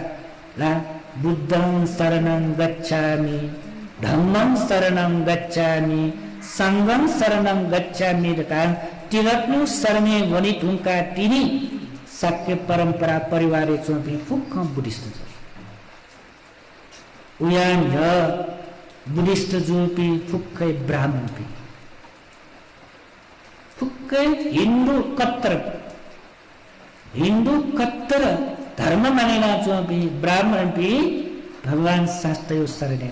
ला बुद्धं शरणं गच्छामि धम्मं शरणं गच्छामि संघं शरणं गच्छामि तथा तिरत्नु शरणे वनित उनका तिनी सत्य परंपरा परिवार चोपी फुक्क बुद्धिस्ट उयान बुद्धिस्ट जोपी फुक्कै ब्राह्मण पी फुक्कै हिंदू कत्तर धर्म मानेना चोपी ब्राह्मण पी भगवान शास्त्र शरणे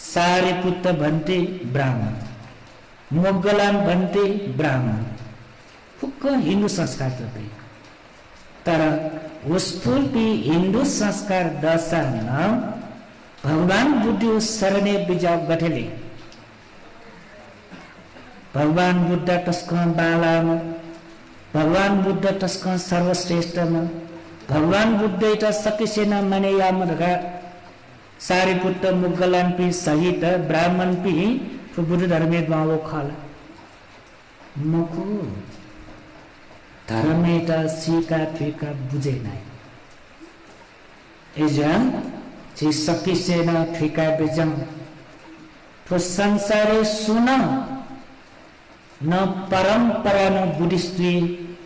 सारे पुत्र भन्ते ब्राह्मण मोगलान भन्ते ब्राह्मण फुक्क हिंदू संस्कार तो तर उसपूर्वी हिंदू संस्कार दशा न भगवान बुद्ध शरणे बिजाव गठेले भगवान बुद्ध टस्क बालाम भगवान बुद्ध टस्क सर्वश्रेष्ठम भगवान बुद्ध इटा सकिसेन मने याम रगा सारे पुत्र मुगलान पी सहित ब्राह्मण पी बुद्ध धर्मे द्वावो खाला मको धर्मेटा सीका थीका बुझे नाई एजन ची सकिसेन थीका बेजम तो संसारे सुना न परंपरा न बुद्धिस्ट्री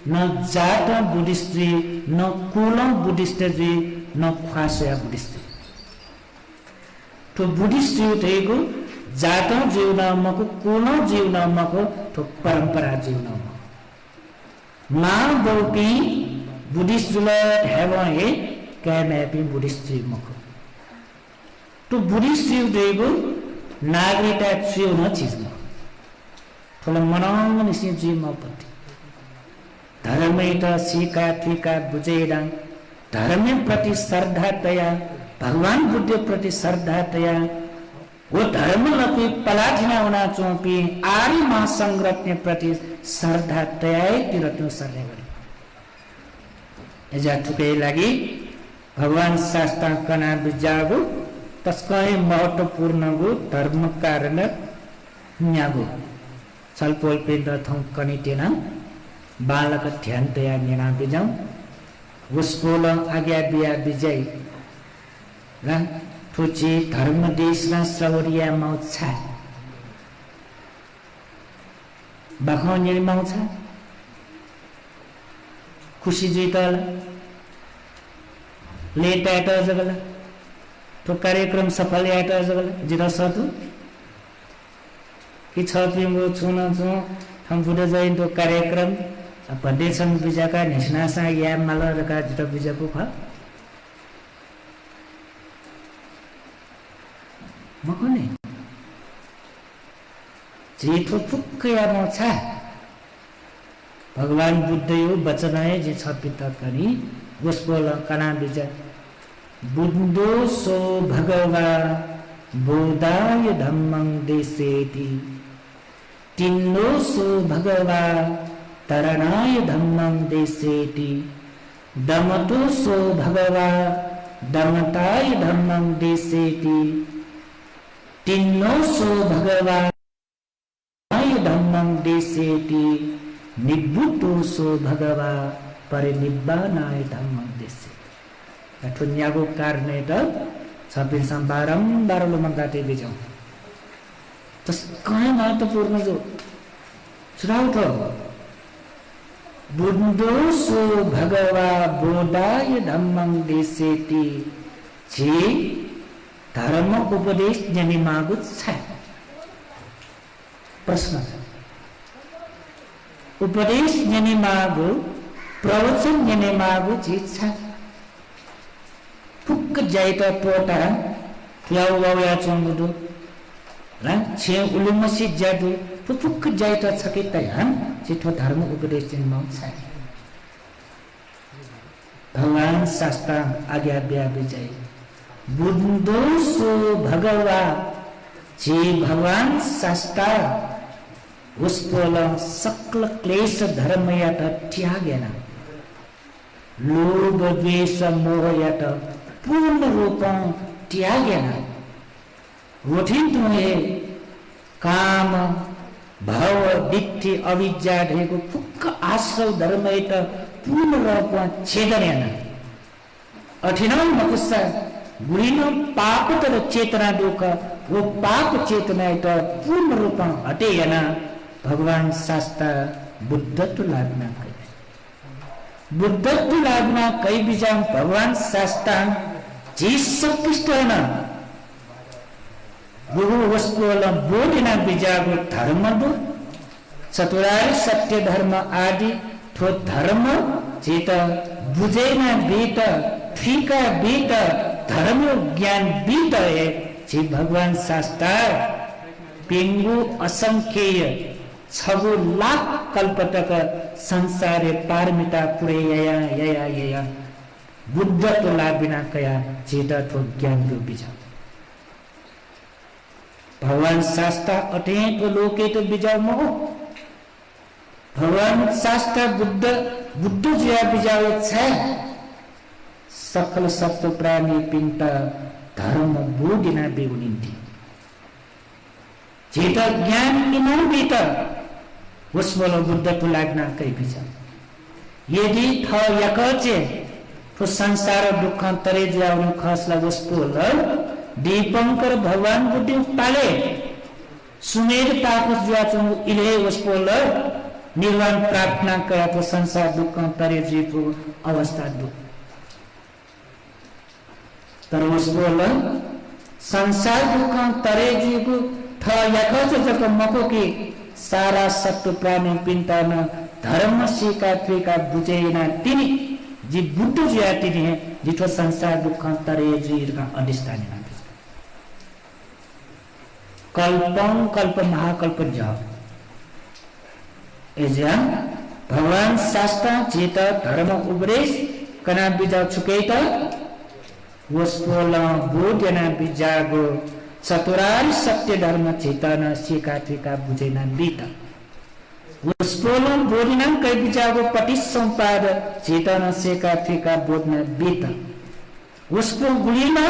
न जात बुद्धिस्ट्री न कुल बुद्धिस्ट्री न ख्वासया बुद्धिस्ट्री तो बुद्धिस्ट्री उठेको जात जीवन मको कुल जीवन मको तो परंपरा जीवन मको माँ बोपी बुद्धिस्ट जुला हेवा है क्या मैं भी बुद्धिस्ट जीव मको तो बुद्धिस्ट जीव देगो नागरिकता जीव न चीज मको थोड़ा मनांग निसी जीव मपति धर्म इटा सीका थीका बुझेरा धर्म प्रति श्रद्धा तया भगवान बुद्ध प्रति श्रद्धा तया वो धर्म लपी पलाठिना होना चोपी आर्य महासंग्रत्य प्रति श्रद्धा तयाई तिरत्नु सर्ने गरे एजा ठुके लागि भगवान शास्त्र कना बिजागु तस्कै महत्वपूर्ण गु धर्म कारण न्यागु छलपोल पेन्द थौ कनितेना बालक ध्यान तया नेना बिजाउ उसकोल आज्ञा बिया बिजय रा थुची धर्म देश र सवरिया मौछा बखौन्य मौछा खुशी जीतल लेट आट जगला तो कार्यक्रम सफल आट जगला जिरा सतु कि छ पिंगो छुन छु हम बुढा जैन तो कार्यक्रम भन्दैछन् बिजाका निस्नासा या मालरका जिरा बिजाको ख मकोने जेठो फुक्कया मछा भगवान बुद्ध यो वचन है जे छ पिता करी उसको कना बिजा बुद्धो सो भगवा बोधाय धम्मं देसेति तिन्नो सो भगवा तरणाय धम्मं देसेति दमतो सो भगवा दमताय धम्मं देसेति तिन्नो सो भगवा धम्मं देसेति निब्बुतो सो भगवा परिनिब्बानाय धम्मं देसेति ठुन्याको कारणे त छपिन बारम्बार लुमगाटे बिजाउ तस कहाँ महत्वपूर्ण जो सुनाउ त बुद्धो सो भगवा बोधाय धम्मं देसेति जे धर्म उपदेश ज्ञानी मागु छ प्रश्न उपदेश ज्ञानी मागु प्रवचन ज्ञानी मागु छ jaita pota tiau wawya chongudu ran che ulumasi jadu pupuk jaita sakitayan chito dharma उपदेशन mau sai भगवान शास्त्र आज्ञा ब्या विजय बुद्धो सो भगवा जे भगवान शास्त्र उसपोल सकल क्लेश धर्मयात त्यागेन लोभ द्वेष मोहयात पूर्ण रूपं त्यागेन वठिन तुहे काम भाव दिट्ठी अविद्या ढेको फुक्क आश्रव धर्मयत पूर्ण रूपं छेदनेन अठिनम मकुस्सा गुणिन पापतर चेतना दुख वो पाप चेतना तो पूर्ण रूपं हटेयन भगवान शास्त्र बुद्धत्व लागना बुद्धत्व लागना कई बीजा भगवान शास्त्र जीसस क्रिस्टन बहु वस्तुला बोधिना बीजागो धर्म दो चतुरार्य सत्य धर्म आदि थो धर्म चेत बुझेना बीत ठीका बीत धर्म ज्ञान बीत है जे भगवान शास्त्र पिंगु असंख्येय 6 लाख कल्पतक संसारे पारमिता पुरे यया बुद्ध तो लाबिना कया चेता तो ज्ञान को बीजा भगवान शास्त्र अटे तो लोके तो बीजा मोह भगवान शास्त्र बुद्ध जिया बीजावे छे सकल सत्व प्राणी पिंता धर्म बोधिना बेउनिन्थी चेता ज्ञान किन बीता उसमल बुद्ध तो लाग्ना कई बीजा यदि थ यकचे तो संसार दुख तरे जाउनु खसला उसपोल दीपंकर भगवान बुद्धि पाले सुमेर तापस ज्याचु इले उसपोल निर्वाण प्रार्थना कया तो संसार दुख तरे जीवको अवस्था दुख तर उसपोल संसार दुख तरे जीवको थ यकचे जक मको की सारा सत्व प्राणी पिंतान धर्म सिका बुझेना तिनी जी बुद्ध जिया तिनी है जितो संसार दुख तरे जीवका अधिष्ठानी कल्पं कल्प महाकल्प जाओ एजा भगवान शास्त्र चेत धर्म उपदेश कना बीजा छुकेता वस्पोला बोधना बीजागो चतुरार्य सत्य धर्म चेतना सिका बुझेना बीता वस्पोला बोधना कई बीजागो पटिसंपाद चेतना सिका बोधना बीता उसको गुलिना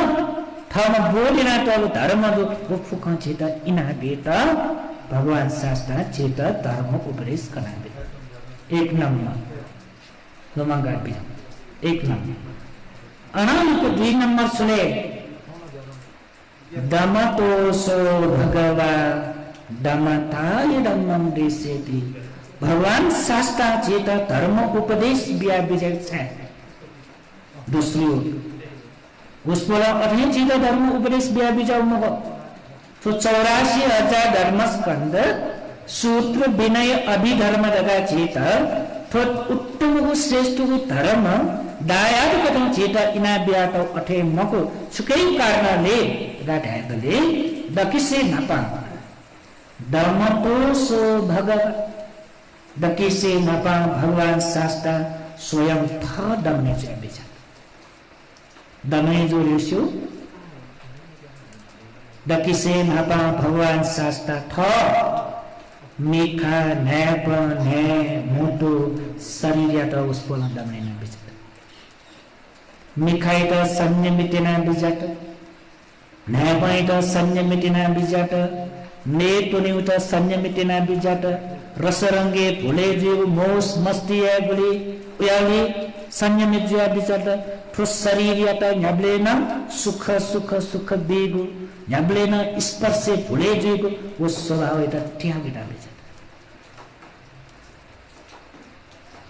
थामा बोलिना तो धर्म दो फुक चेता इना बेटा भगवान शास्त्र चेता धर्म उपदेश करना बेटा एक नंबर लोमांगा भी एक नंबर अनाम को 2 नंबर सुने दमतो सो भगवा दमताय धम्मं देसेति भगवान शास्त्र चेता धर्म उपदेश बिया विजय है दूसरी उसको अधीन चीजा धर्म उपदेश बिया बिजाऊ मग तो 84,000 धर्मस्कंद सूत्र विनय अभिधर्म लगा चेता तो उत्तम श्रेष्ठ धर्म दायाद कदम चेता इना बिया तो अठे मको सुकै कारणले गाठाएले दकिसे नपा धर्मतो सो भगव दकिसे नपा भगवान शास्त्र स्वयं थ दमने चाहिँ बिचा दमै जोड्यो दकिसे नपा भगवान शास्त्र थ मिखा न्याप न्याय मोटो शरीर या त उसको दमने न बिचा मिखाई त संयमितेना बिजाट न्याय त संयमितेना बिजाट नेतुनि त संयमितेना बिजाट रसरंगे भुले जीव मोस मस्ती है बोली उयाली संयमित जिया बिचाट तो शरीर या त न्याब्लेन सुख सुख सुख बेगु न्याब्लेन स्पर्श भुले जीव वो स्वभाव त त्यागेटा बिचाट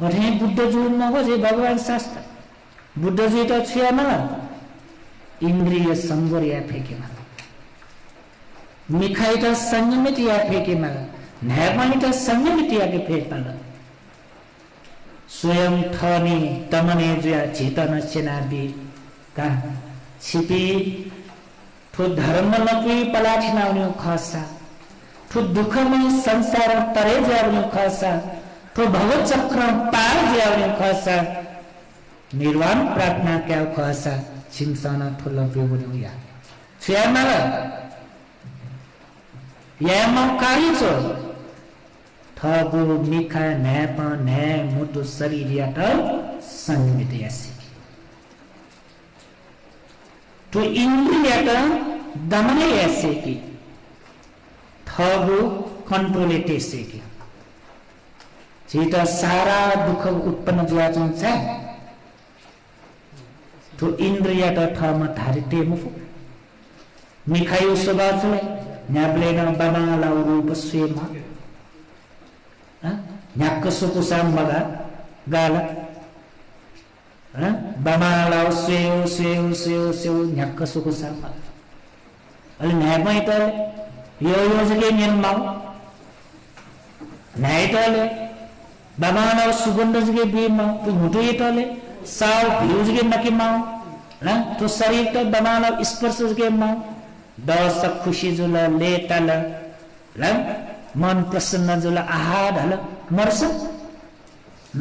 और हे बुद्ध जो न हो जे भगवान शास्त्र बुद्ध जी तो छिया न इंद्रिय संवर या फेके मा मिखाई त संयमित या फेके मा न्यायपानी त संयमित या के फेके मा स्वयं थनी तमने जुया चेतन सेनाबी का छिपी ठो धर्म नकी पलाठिनाउने खसा ठो दुःखमय संसार तरे जाउने खसा ठो भवचक्र पार जाउने खसा निर्वाण प्रार्थना क्या खसा छिमसाना ठुलो बेबुने या छ्यामा यामा कारिचो थगु मिखा न्याप न्या मुटु शरीर यात संगीत यासी तो इन्द्रियात दमने यासी की थगु कंट्रोल तेसे की जेटा सारा दुःख उत्पन्न जुआचो छ तो इन्द्रियात थमा धारिते मुफु मिखायो स्वभावले न्याब्लेन बनालाउ रूप स्वेमा न्याक्क सुकुसाम मगा गाला बनालाउ स्वेउ स्वेउ स्वेउ स्वेउ न्याक्क सुकुसाम अलि न्यामै त यो जगे नियममाउ न्याय तले बनालाउ सुगन्ध जगे बिमा तु मुटु यतले साउ भिउ जगे नकिमाउ न तो शरीर त बनालाउ स्पर्श जगे माउ दस खुशी जुल ले तल ल मन प्रसन्न जुल आहार हल मर्स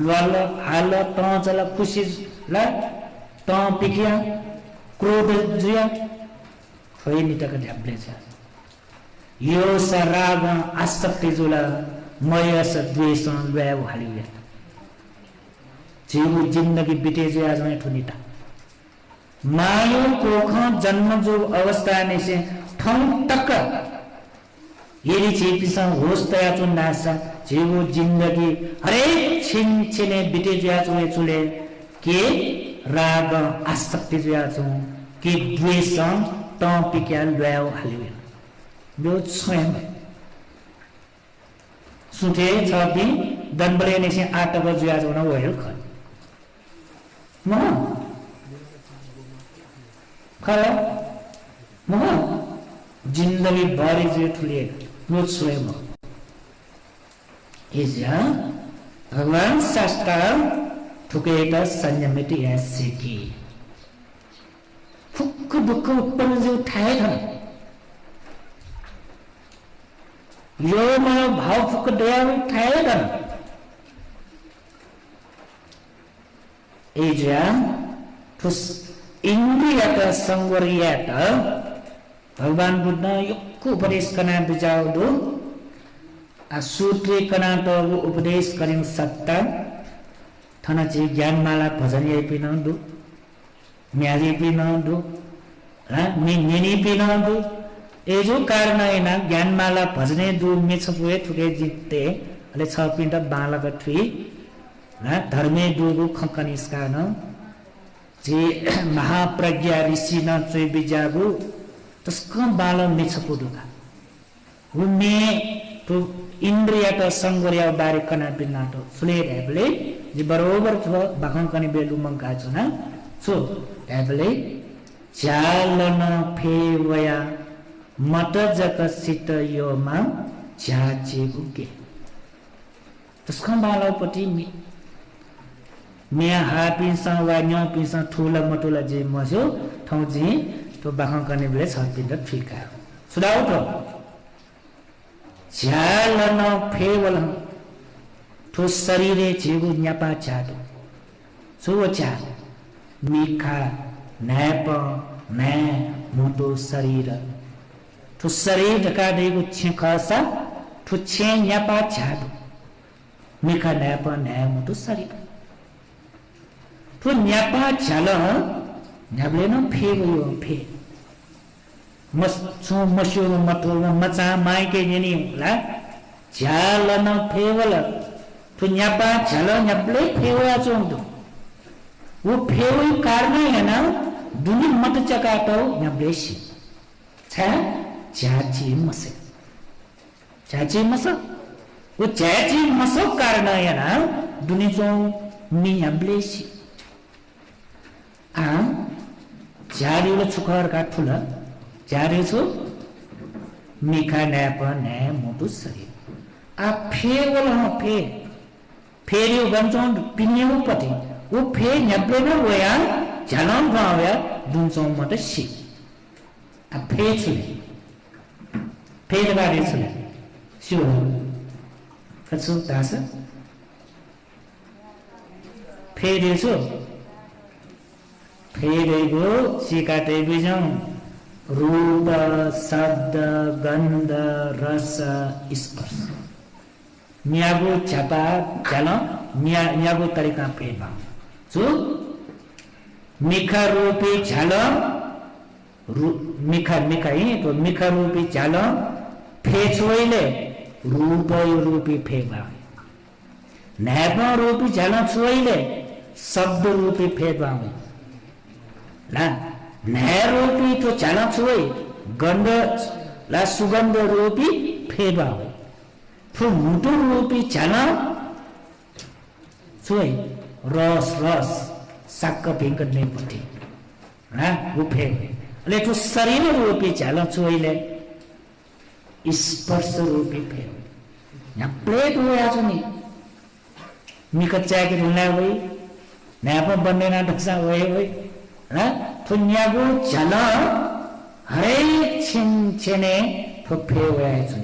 लल हाल त जल खुशी ल त पिकिया क्रोध जुया खोइ नितक ढ्याप्ले छ यो सराग आसक्ति जुल मयस द्वेष ल्याउ हालिया जीव जिन्दगी बिते जे आज मैं ठुनिता मायो कोख जन्म जो अवस्था ने से ठौं तक यदि चेपिसा होस तया चुन नासा जीव जिन्दगी हरेक छिन छिने बिते जुया चुने चुले के राग आसक्ति जुया चु के द्वेष त पिक्या ल्याउ हालियो यो स्वयं सुते छपि दनबले ने से 8 बजे जुया चुन वयल ख म खला म जिन्दगी भरि जे ठुले यो स्वयं इजा भगवान शास्त्र ठुकेटा संयमित ऐसे की फुक दुःख उत्पन्न जो ठाए था यो मनो भाव फुक दया ठाए था इजा ठुस इन्द्रियका संवरियात भगवान बुद्ध योक्को उपदेश कना बिजाउदो आ सूत्रे कना तो उपदेश करिन सत्ता थना छि ज्ञानमाला भजन ये पिनदु म्याजी पिनदु मी निनी पिनदु एजो कारण हैन ज्ञानमाला भजने दु मेछपुए ठुके जित्ते अले छ पिण्ड बालक ठुई धर्मे दुगु खकनिस्कान जे महाप्रज्ञा ऋषि न चोइ बिजागु तस्क बाल मेछपुदुका उमे तो इन्द्रियका संगोरिया बारे कना बिनातो सुले हेबले जे बरोबर छ बाखं कनि बेलु मंका छ न सो हेबले चालन फेवया मत जक सित योमा जाचे गुके तस्क बालपटी मिया हापिसा वा न्यो पिसा ठुला मटुला जे मस्यो ठौ जे तो बाखं कने बेले छपिद फिका सुदाउ त झालन फेवल ठो शरीरे जीव न्यापा चाडो सुवचा मिखा नैप नै मुटो शरीर ठो शरीर ढका देगु छेखसा ठो छे न्यापा चाडो मिखा नैप नै मुटो शरीर तो न्यापा झाल न्याब्ले न फेवयो फे मसो मस्यो मटो मचा माइके नेनी होला झाल न फेवल तो न्यापा झाल न्याब्ले फेवया चोंदो वो फेवय कारण हैन दुनी मत चकाटो न्याब्ले सी छ जाची मसे वो जाची मसो कारण हैन दुनी चो नि न्याब्ले सी झाडीले छुखर काठुल झाडी छु मिखा न्याप न्या मोटु शरीर आ फेवल फेरियो गन्छौं पिन्यौ पति वो फे न्याप्ले न वया झालम गाव्या दुन्छौ मत सी आ फेछुले फेल गाडी छुले सिउ कछु दास फेरेछु फेरेको सिकाटे बिजौं रूप शब्द गन्ध रस स्पर्श मियागो छापा जान मियागो तरिका फेर्मा छु मिखा रूपी झाल मिखा तो मिखा रूपी झाल फेछोइले रूप रूपी फेर्मा न्यापा रूपी झाल छोइले शब्द रूपी फेर्मा ला न्याय रूपी तो झाल छोइ गन्ध ला सुगन्ध रूपी फेर्मा तो मुटु रूपी झाल छोइ रस रस साक्क भिङ्क नै पटे वो फेर्मे अले तो शरीर रूपी झाल छोइले स्पर्श रूपी फेर्मे यहाँ प्लेट हुआ छ नि मिक च्याके ढुल्ला वही न्यापा बन्ने ना ढक्सा वही वही ना तो न्यागो झाल हरेक छिन छिने तो फे हुआ छ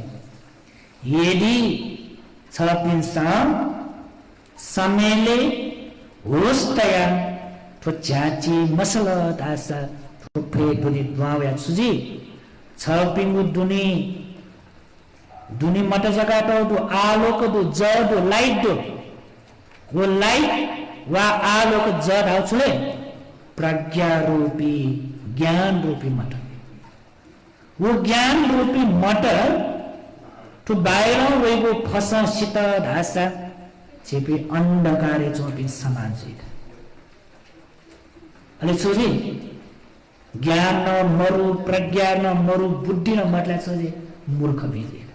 यदि छ पिन्साम समेले होस् तया तो चाची मसल दासा तो फे दुनी द्वाव्या सुजी छ पिंगु दुनी दुनी मट जगह तो आलोक दो ज दो लाइट दो वो लाइट वा आलोक ज धाउछले प्रज्ञा रूपी ज्ञान रूपी मट वो ज्ञान रूपी मट तो बाहिर वहीको फस शीत धासा चेपी अंधकारे चोपी समान सीधा अले छोरी ज्ञान न मरु प्रज्ञा न मरु बुद्धि न मतला छोरी मूर्ख बीजे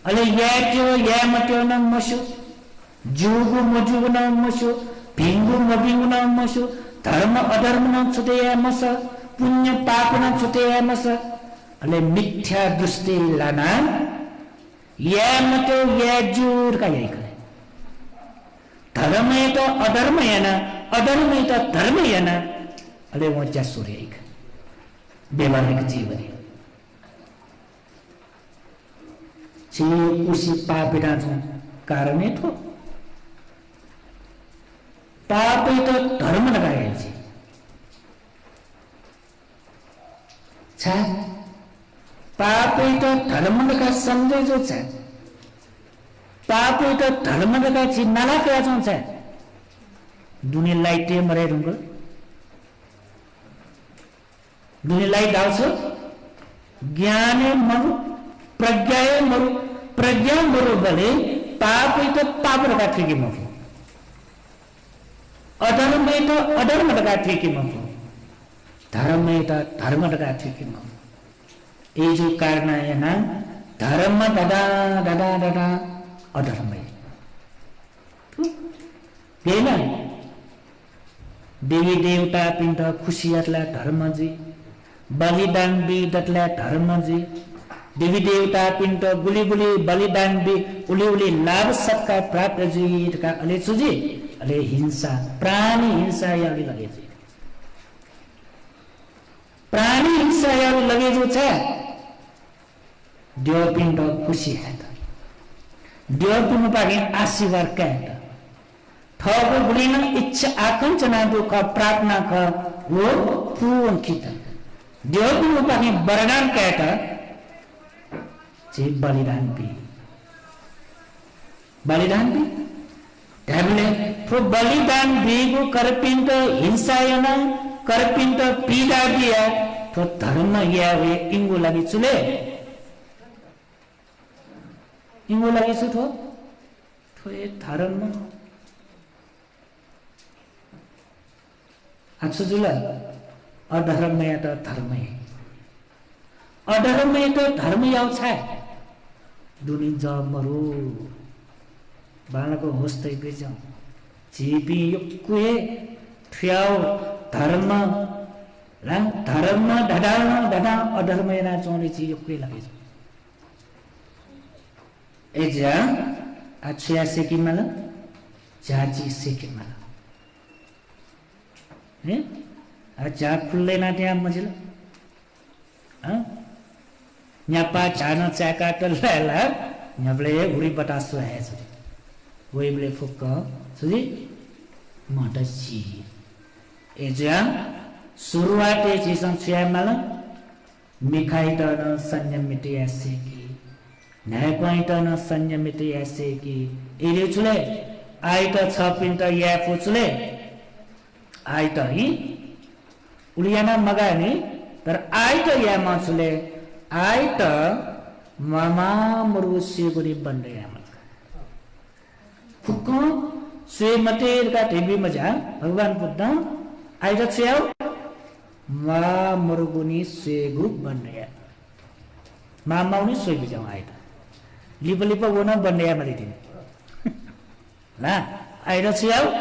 अले याट्यो या मट्यो न मसु जुगु मजुगु न मसु भिंगु मबिंगु न मसु धर्म अधर्म न छुटे या मस पुण्य पाप न छुटे या मस अले मिथ्या दृष्टि लाना या मट्यो या जुर का यही करे धर्म है तो अधर्म है ना अधर्म है तो धर्म है ना अले वो सूर्य एक व्यवहारिक जीवन है चे उसी पापिना जो कारण है तो पाप है तो धर्म लगाए जी छा पाप है तो धर्म लगा समझे जो छा पाप है तो धर्म लगा ची नाला क्या जो छा दुनिया लाइट मरे रुंगल दुनिया लाइट आओ छो ज्ञान मरु प्रज्ञा मरु प्रज्ञा मरु बले पाप है तो पाप लगा थी कि मफु अधर्म है तो अधर्म लगा थी कि मफु धर्म है तो धर्म लगा थी कि मफु ये जो कारण है ना धर्म दादा दादा दादा अधर्म है ये ना देवी देवता पिंड खुशियातला धर्म जी बलिदान भी दतला धर्म जी देवी देवता पिंड गुली गुली बलिदान भी उली उली लाभ सत्कार प्राप्त जी का अले सुजी अले हिंसा प्राणी हिंसा या लगे जी प्राणी हिंसा या लगे जो छे देव पिंड खुशी है देव पिंड पागे आशीर्वाद कहता थोको बुढ़ीना इच्छा आकांक्षना दो का प्रार्थना का वो पूर्ण किता देव पिंड पागे वरदान कहता चे बलिदान भी ढाबले तो बलिदान भी को करपिंड हिंसा या ना करपिंड पीड़ा भी है तो धर्म या वे इंगो लगी चुले इंगो लगी सु तो ये धर्म अच्छा जुला अधर्म में तो धर्म है अधर्म में तो धर्म याव छा दुनी जब मरो बालको होस्ते बेजो जीपी युक्कुए ठ्याव धर्म ला धर्म दादा अधर्म ना चोने ची युक्कुए लगे एजा अच्छा से की माला जाची से की माला हैं अच्छा खुल्ले ना त्या मजिल हां न्यापा चाना चाका टल्ला न्याबले उरी बतासो है सुजी वही बले फुक सुजी मटची एजा शुरुआते चिसं छ्यामल मिखाई टन संयमित ऐसे की न्याय टन संयमित ऐसे की एले चुले आइट छ पिन्ट या पुचले आइट ही उलियाना मगानी तर आइट या मचले आइट मामा मुरुसी गुरी बन्डे आमत फुक्को स्वे मटेर का टीवी मजा भगवान बुद्ध आइट छ्याउ मा मुरुगुनी स्वे ग्रुप बन्डे मामाउनी स्वे बिजाउ आइट लिप लिप गोना बन्डे आमली दिन ना आइट छ्याउ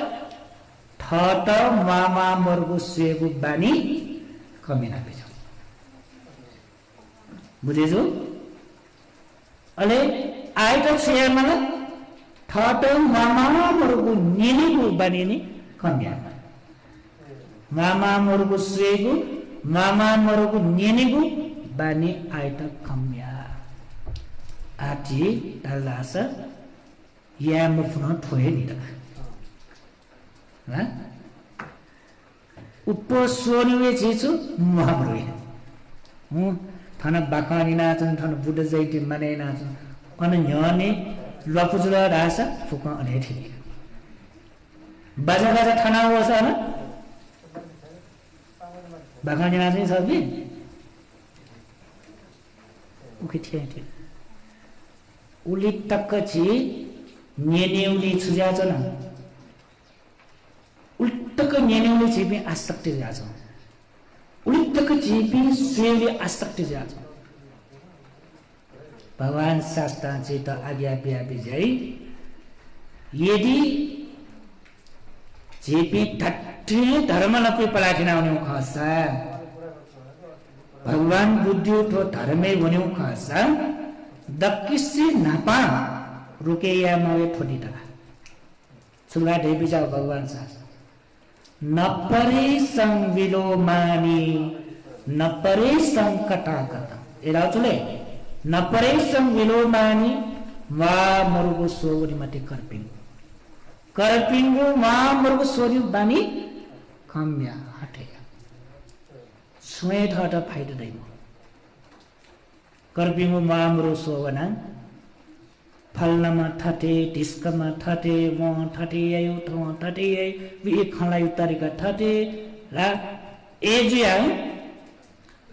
थट मामा मुरुगु स्वे ग्रुप बानी कमिना बिजाउ बुझेजु अले आइट छ्या मला थट मामा मुरुगु निनिगु बानी नि कमिया मामा मुरुगु स्वेगु मामा मुरुगु निनिगु बानी आइट कमिया आटी दलास या मुफन थोए नि ह उप सोनिवे छिछु महाब्रोय थाना बाखानी नाचन थाना बुढ जैति माने नाचन अन न्याने लपुजुला रासा फुका अने थिए बाजा बाजा थाना होसा न बाखानी नाचन सबि उखि थिए थिए उली तक्क छि नेने उली छुजा छ न उल्टक नेने उली छि बि आसक्ति जा छ उल्टक जीपी स्वेले आसक्ति जाछ भगवान शास्त्रांचे त आज्ञा पिया विजय यदि जीपी ठट्टे धर्म लपे पलाठिनाउने खसा भगवान बुद्धि तो धर्मे भन्यौ खसा दक्किसी नापा रुके या मवे थोडिता सुगा देवी जाओ भगवान शास्त्र नपरे संविलो मानी नपरे संकटागत एरा चुले नपरे संविलो मानी वा मरुगो सोरी मते करपिंगो वा मरुगो सोरी बानी कम्या हटे स्वेत हट फाइट दैम करपिंगो वा मरु सोवना फलनमा ठटे डिस्कमा ठटे म ठटे आयो थ ठटे आइ वि खलाई तरिका ठटे ला एजिया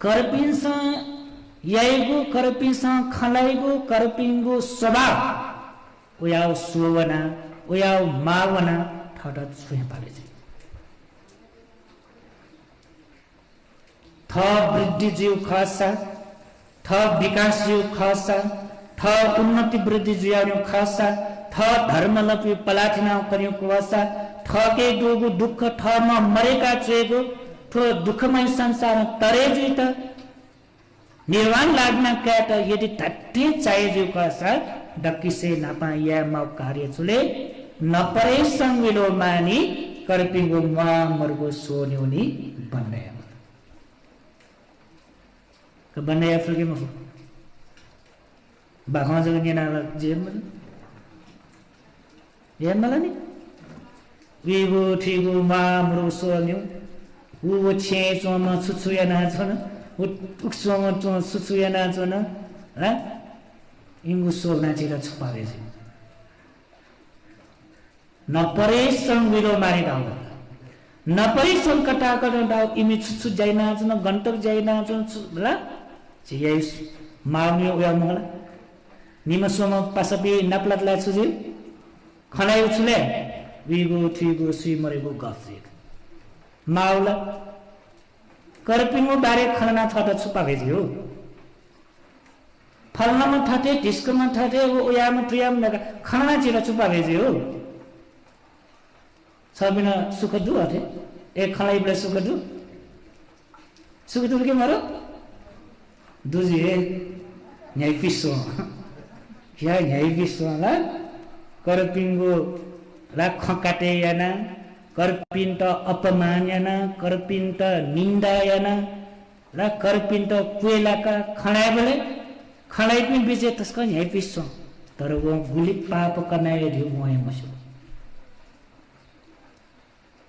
करपिंस याइगु करपिंस खलाइगु करपिंगु स्वभाव उयाउ सोवना उयाउ मावना ठट छुए पाले छ थ वृद्धि जीव खासा थ विकास जीव खासा थ उन्नति वृद्धि जुयाउ खासा थ धर्म लपि पलाठिना कर्यु कुवासा थ के दुगु दुख थ म मरेका चेगु थो दुखमय संसार तरे जुत निर्वाण लाग्न क्याट यदि ठट्टे चाहे जु खासा दक्किसे नापा या म कार्य चुले नपरे संविलो मानी करपिगु मा मरगु सोन्युनी बन्ने क बन्ने अफलके म बाखा जग निना जेमल येमलनी विगु ठिगु मामरु सोन्यु उ छे चोम छुछुयाना छन उ उक्सोम चो छुछुयाना छन ह इंगु सोना चिरा छुपावे छ नपरे संविलो मारि दाउ नपरे संकटा कर दाउ इमि छुछु जाइना छन गन्टक जाइना छन ल छियै माउनी उया मगला निमसोम पासपि नपलतला छुजि खनाइ उछले विगु ठिगु सि मरेगु गफसे माउला करपिङो बारे खना छट छुपा भेजियो फलनमा ठटे डिस्कमा ठटे उयाम प्रियम खना चिरा छुपा भेजियो सबिना सुख दु अथे एक खनाइ बले सुख दु के मारो दुजी न्याय पिसो क्या न्याय पिसो ला करपिङो ला खकाटे याना कर्पिन्त अपमानयन कर्पिन्त निन्दायन र कर्पिन्त कुएलाका खणाए बोले खणाई पनि बिचे त्यसको यहाँ पिस्छ तर वो गुली पाप कनाए धिउ वहाँ मसो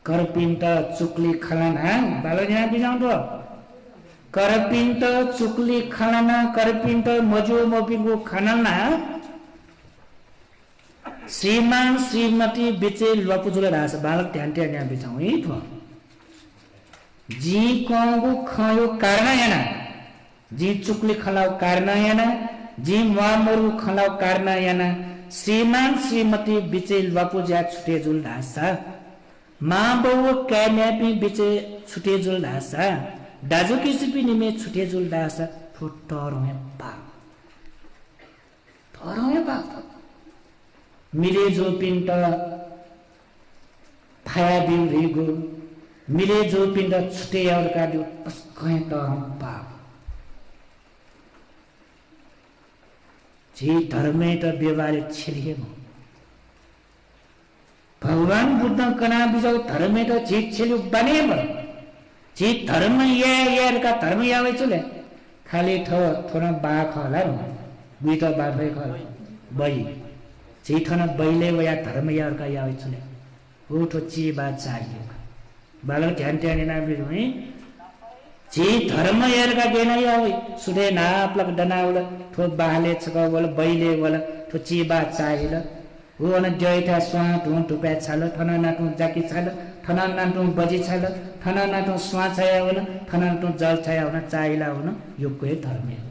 कर्पिन्त चुक्ली खलाना बालो यहाँ बिजाउँदो कर्पिन्त चुक्ली खलाना कर्पिन्त मजो मपिङको खनाना श्रीमान श्रीमती बिचे लपुजुल रास बालक ध्यान ध्यान यहाँ बिचाउँ है थो जी कौंगो खायो कारण याना जी चुक्ली खलाओ कारण याना जी मुआमरु खलाओ कारण याना श्रीमान श्रीमती बिचे लपुजा छुटे जुल ढासा माँ बउ कैन्यापी बिचे छुटे जुल ढासा दाजु किसिपी निमे छुटे जुल ढासा फुटरों पा तरों पा मिले जो पिंड फाया बिउ रिगो मिले जो पिंड छुटे और काट्यो कहीं तरों पा जी धर्मे त व्यवहारिक छिरिए भगवान बुद्ध कना बिजाउ धर्मे त जीत छिल्यो बने ब जी धर्म ये का धर्म यावे चले खाली थोड़ा बाख होला बुई त बाफै खल बई जी थन बईले वया धर्म यार का यावे चले उठो ची बात चाहिए बालक ध्यान ध्यान ना बिरु है जी धर्म यार का गेना यावे सुदे ना प्लक डनाउल थो बाहले छक बोल बईले बोल थो ची बात चाहिए वो न जयता स्वा टु टुपे छाल थना नाटु जाकी छाल थना नाटु बजी छाल थना नाटु स्वा छाया हुन थना नाटु जल छाया हुन चाहिला हुन यो कोही धर्म हो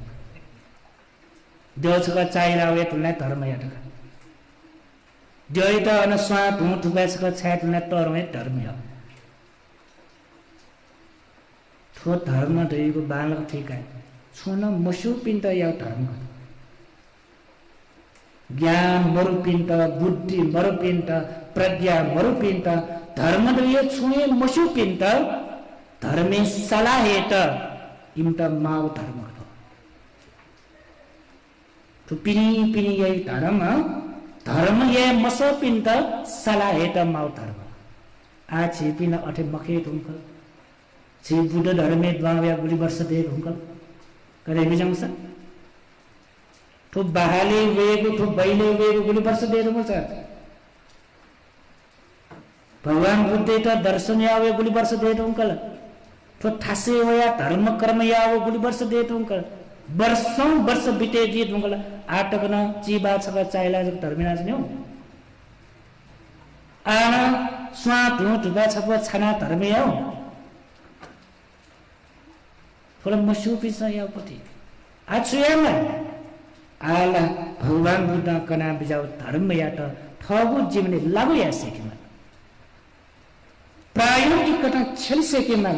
देउछका चाहिला हो तुलाई धर्म या त जयता अन स्वा टु टुपे छका छाया तुलाई धर्म हो थो धर्म दैको बालक ठीक है छुन मसु पिन्त या धर्म ज्ञान मरुपिन्त बुद्धि मरुपिन्त प्रज्ञा मरुपिन्त धर्म यो छुए मसुपिन्त धर्मे सलाहेत इम्त माउ धर्म तो पिनी यही धर्म ये मसपिन्त सलाहेत माउ धर्म आ छिपिन अठे मखे ढुङ्कल छि बुद्ध धर्मे द्वाव्या गुली वर्ष दे ढुङ्कल करे बिजाउँछ तो बहाले वेगो तो बैले वेगो गुली वर्ष दे दूंगा सर भगवान बुद्ध तो दर्शन यावे गुली वर्ष दे दूंगा तो ठासे होया धर्म कर्म यावे गुली वर्ष दे दूंगा वर्षों वर्ष बीते जी दूंगा आटकना चीबा छका चाइला जक धर्मिनाज न्यौ आना स्वा धुट बा छपा छना धर्म याव थोड़ा मसु पिसा याव पति आछुयामा आला भगवान बुद्ध कना बिजाउ धर्म या त ठगु जीवने लागु या सेकिमा प्रायोगिक कथा छल सेकिमा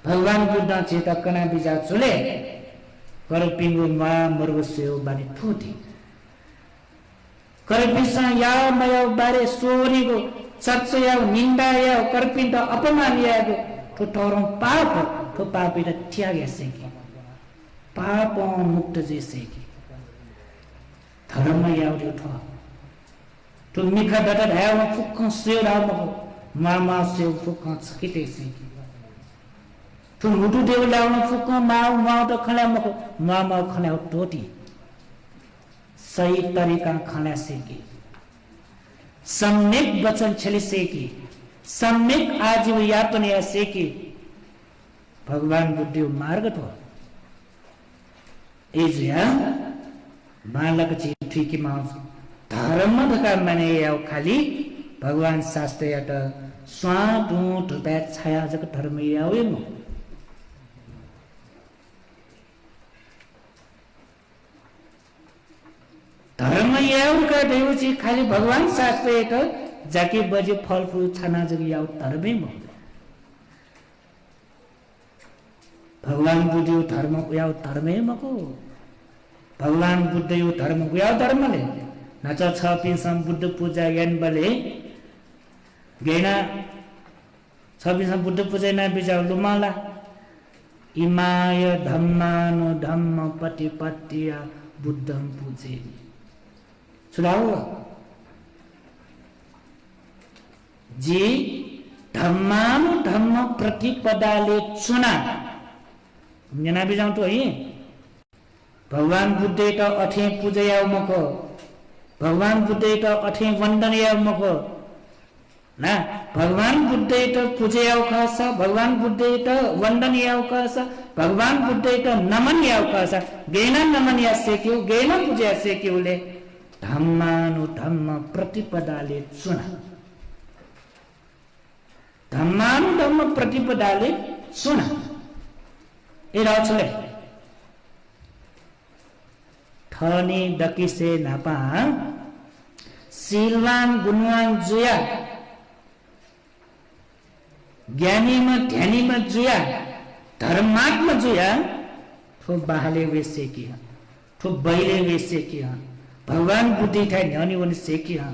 भगवान बुद्ध चेता कना बिजा चले कर पिंगु मा मर्ग सेउ बानी थुति कर बिसा या मय बारे सोरीगो सच्च या निंदा या करपिन्त अपमान या तो तोरम पाप तो पाप इता त्याग या सेकी पाप मुक्त जे सेकी धर्म याउdio थ तो मिखा दादा धाया फुक्क सेउ राम मामा सेउ फुक्क छकिते से तो मुटु देव लाउन फुक्क माउ माउ त खला मको मामा खला टोटी सही तरीका खला सेकी सम्यक वचन छले सेकी सम्यक आजीव यापन या सेकी भगवान बुद्ध मार्ग तो एजिया बालक चिठी की माउस धर्म धका माने याव खाली भगवान शास्त्र यात स्वा टुट बे छाया जक धर्म याव न धर्म याव का देउची खाली भगवान शास्त्र यात जाके बजे फल फूल छाना जक याव धर्मै म भगवान बुद्ध धर्म याव धर्मै मको भगवान बुद्ध यो धर्म या धर्मले नच छ पिसम बुद्ध पूजा यान बले गेना छ पिसम बुद्ध पूजा ना बिजाउ लुमाला इमाय धम्मानो धम्म पतिपत्तिया बुद्धम पूजे सुनाओ जी धम्मानुधम्म प्रतिपदाले चुना जना बिजाउँ तो है भगवान बुद्ध का अठे पूजया मको भगवान बुद्ध का अठे वंदनया मको ना भगवान बुद्ध का पूजया खास भगवान बुद्ध का वंदनया खास भगवान बुद्ध का नमनया खास गेना नमनया से क्यों गेना पूजया से क्यों ले धम्मानुधम्म प्रतिपदाले चुना धम्मानुधम्म प्रतिपदाले चुना ये रावछले ठनी दकिसे नापा सिलवान गुणवान जुया ज्ञानी में ध्यानी में जुया धर्मात्म जुया तो बाहले वेसे किया तो बैले वेसे किया भगवान बुद्धि था ज्ञानी वन से किया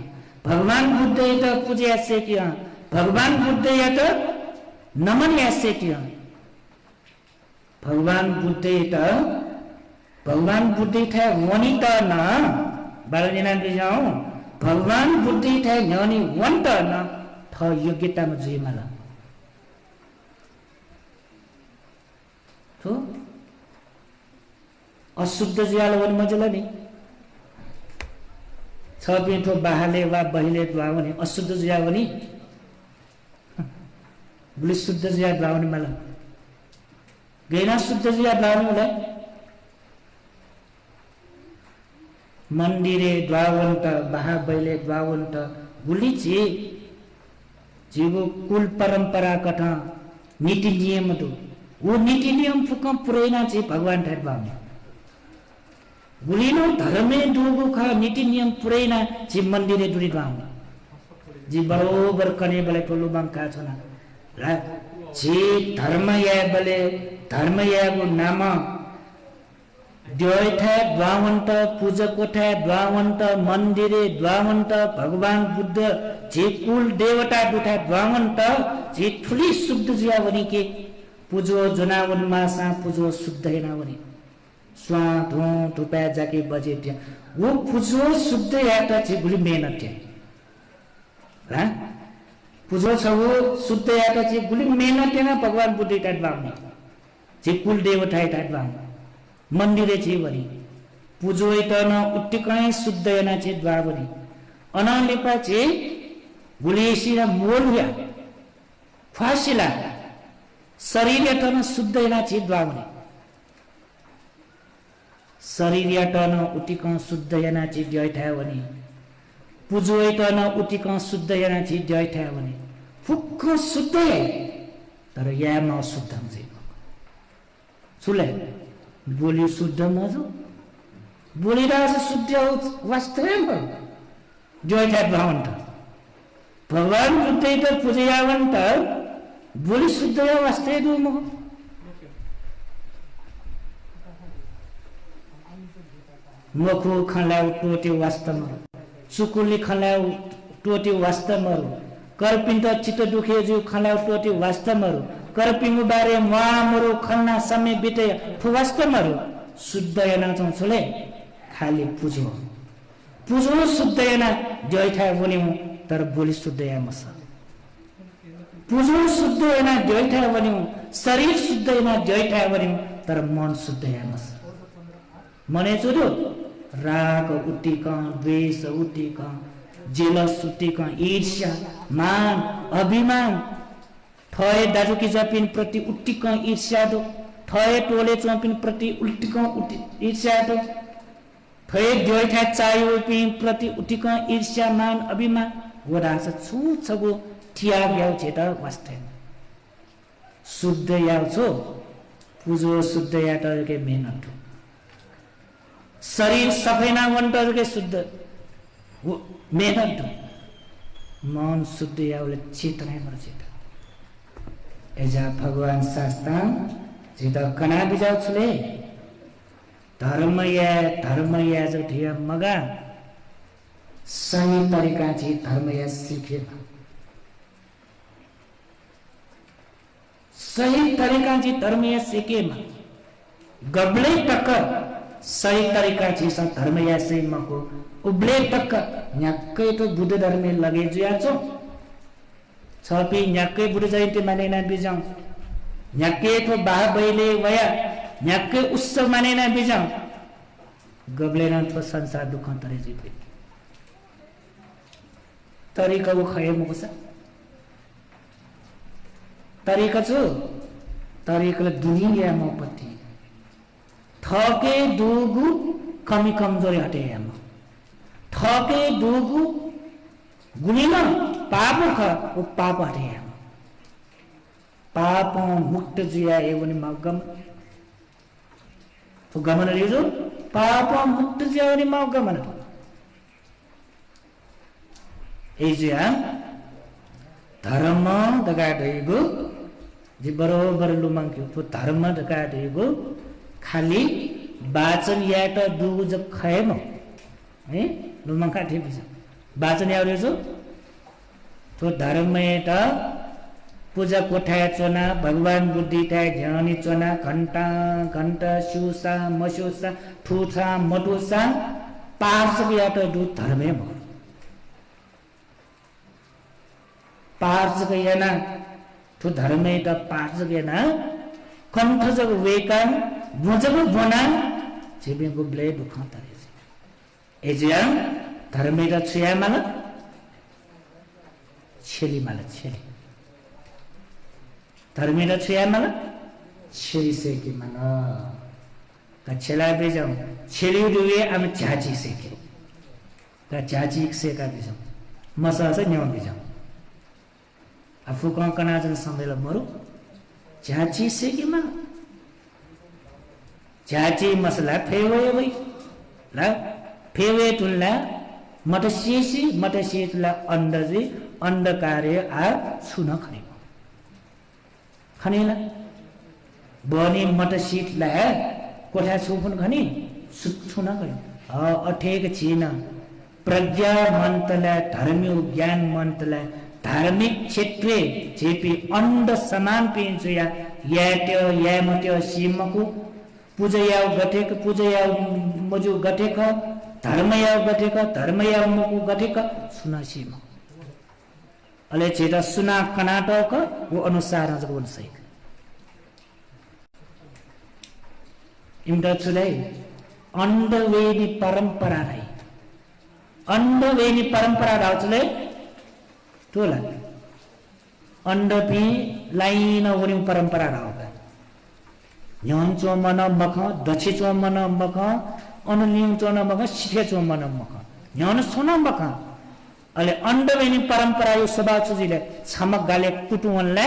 भगवान बुद्ध तो पूजा से किया भगवान बुद्ध या तो नमन ऐसे किया भगवान बुद्धि था वनिता न बालजना जाऊं भगवान बुद्धि था ज्ञानी वंता न था योग्यता में जी मला तो अशुद्ध जियाल वन मजला नहीं छपी तो बाहले वा बहिले द्वावनी अशुद्ध जियावनी बुली शुद्ध जिया द्वावनी मला गैना शुद्ध जिया द्वावनी मला मंदिरे द्वावंत बाहा बहिले द्वावंत बुली ची जीवो कुल परंपरा कथा नीति नियम तो वो नीति नियम फुकम पुरेना ची भगवान ठाट बावनी बुलिनो धर्मे दुगो खा नीति नियम पुरेना ची मंदिरे दुरी द्वावनी जी बरोबर कने बले टोलु बाम का छना जी धर्म या को नाम द्वय थे द्वावंत पूजक थे द्वावंत मंदिरे द्वावंत भगवान बुद्ध जे कुल देवता दुठा द्वावंत जे ठुली शुद्ध जिया बनी के पूजो जनावन मासा पूजो शुद्ध है ना बनी स्वा धो टुपा जाके बजे दिया वो पूजो शुद्ध या तो जे गुली मेहनत है हाँ पूजो सब शुद्ध या तो जे गुली मेहनत है ना भगवान बुद्ध का द्वावनी जे कुल देवता है द्वावनी मंदिरे ची बनी पूजो न उत्तिकै शुद्ध ना ची द्वावनी अनालेपा ची गुलेशीरा मोलुया फासिला शरीर न शुद्ध ना ची द्वावनी शरीर न उत्तिकै शुद्ध ना ची द्वैठावनी पूजो न उत्तिकै शुद्ध ना ची द्वैठावनी फुक्क शुद्ध है तर या न शुद्ध हमसे सुले बोली शुद्ध मजो बोली राज शुद्ध वास्तव में जो है भगवान भगवान बुद्ध तो पूजयावंत बोली शुद्ध वास्तव दो मो मखु खलाउ टोटे वास्तव मरो सुकुली खलाउ टोटे वास्तव मरो करपिंत चित्त दुखे जो खलाउ टोटे वास्तव मरो करपिंगु बारे मरो खन्ना समय बिते वास्तव मरो शुद्ध एना चले खाली पूजो शुद्ध एना जयठा बनी तर बोली शुद्ध या मस पूजो शुद्ध एना जयठा बनी शरीर शुद्ध एना जयठा बनी तर मन शुद्ध या मस मने चुरो राग उतिका द्वेष उतिका जेलस उतिका ईर्ष्या मान अभिमान ठय दाजुकी जपिन प्रति उट्टिक ईर्ष्या दो ठय टोले चपिन प्रति उट्टिक ईर्ष्या दो ठय द्वैठा चायो पिन प्रति उट्टिक ईर्ष्या मान अभिमान वडास छु छगो थिया ग्याउ छेत वास्ते शुद्ध याउ छो पूजो शुद्ध या के मेहनत शरीर सफैना वंटर के शुद्ध मेहनत मन शुद्ध याउले चेतना मर चेतना एजा भगवान शास्त्र जित कना बिजाउ छले धर्म या जो थिया मगा सही तरीका छि धर्म या सिखे सही तरीका छि धर्म या सिखे गबले तक सही तरीका छि धर्म या से मको उबले तक न्याक्कै तो बुद्ध धर्म लगे जुया छो छपी न्याक्कै बुढो जयन्ती मानेन बिजाउँ न्याक्कै थो बाह बैले वया न्याक्कै उत्सव मानेन बिजाउँ गब्लेन थो संसार दुःख तरे जिपे तरिका उ खय मुकसा तरिका छु तरिका दुनिया मपति थके दुगु कमी कमजोरी हटे हम थके दुगु गुणिन पाप ख उ पाप हटे हम पाप मुक्त जिया एवनी मगम तो गमन रिजो पाप मुक्त जिया एवनी मगमन एजिया धर्म दगा दैगो जी बरोबर लुमांक्यो तो धर्म दगा दैगो खाली वाचन याट दुगु ज खयम है लुमांका ठेपिस वाचन याउ जो तो धर्म एटा पूजा कोठाया चोना भगवान बुद्धि था ज्ञानी चोना घंटा घंटा सुसा मसुसा ठुसा मटुसा पार्स याट दु धर्मे म पार्स गयना तो धर्मे त पार्स गयना कंठ जग वेका बुझब बना जेबे गो ब्लेड दुखाता रे एजिया धर्मे त छिया माला छेली माला छेली धर्मे त छिया माला छेली से की माना का छेला बे जाऊ छेली दुवे हम झाजी से के का झाजी से का बे जाऊ मसा से न्यो बे जाऊ आफू कना जन सम्मेलन मरु झाजी से की माना झाजी मसला फेवे वई ला फेवे तुला मटसीसी तुला अंडजी अंडकार्य आ सुन खने खनेला बनी मटसीट ला कोठा छुपुन खनी सुन गयो अठेक छिन प्रज्ञा मन्तला धर्मी ज्ञान मन्तला धार्मिक क्षेत्रे जेपी अंड समान पिन्छ या याट्यो यामट्यो सीमको पूजयाव गठेक पूजयाव मजु गठेक धर्मयाव गठेक धर्मयाव मकु गठेक सुना सीम अले छेटा सुना कनाटक वो अनुसार जको वनसै इमदा छुलै अंडवेनी परंपरा रै अंडवेनी परंपरा राउचले तोला अंडपी लाइन वरी परंपरा राउका न्योन चोमन मख दछि चोमन मख अनुलिम चोन मख सिथे चोमन मख न्योन सोन मख अले अंडवेनी परंपरा यो सभा चुजिले छमक गाले कुटुवनले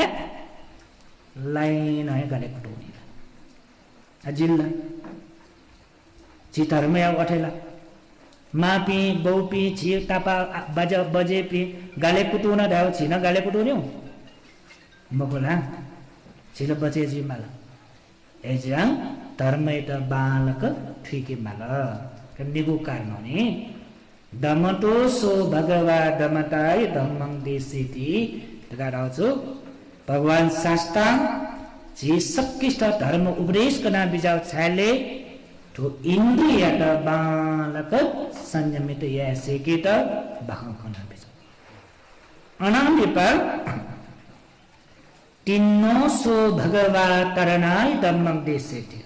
लाइन है गाले कुटुवनी अजिल्ला चितरमे अठेला मापी बहुपी छि तापा बजे पी गाले कुटुन धाउ छिन गाले कुटुन्यौ मकोला छिल बजे जी माला एजा धर्म एटा बालक ठिके माला कन्नेगु कारण नि दमतो सो भगवा दमताय धम्मं देसिति तगा राउछु भगवान शास्त्र जी सकिष्ट धर्म उपदेश कना बिजाउ छाले तो इंद्रिय त बालक संयमित ऐसे की त बाहं खना बिजाउ अनादि पर तिन्नो सो भगवा तरनाय धम्मं देसिति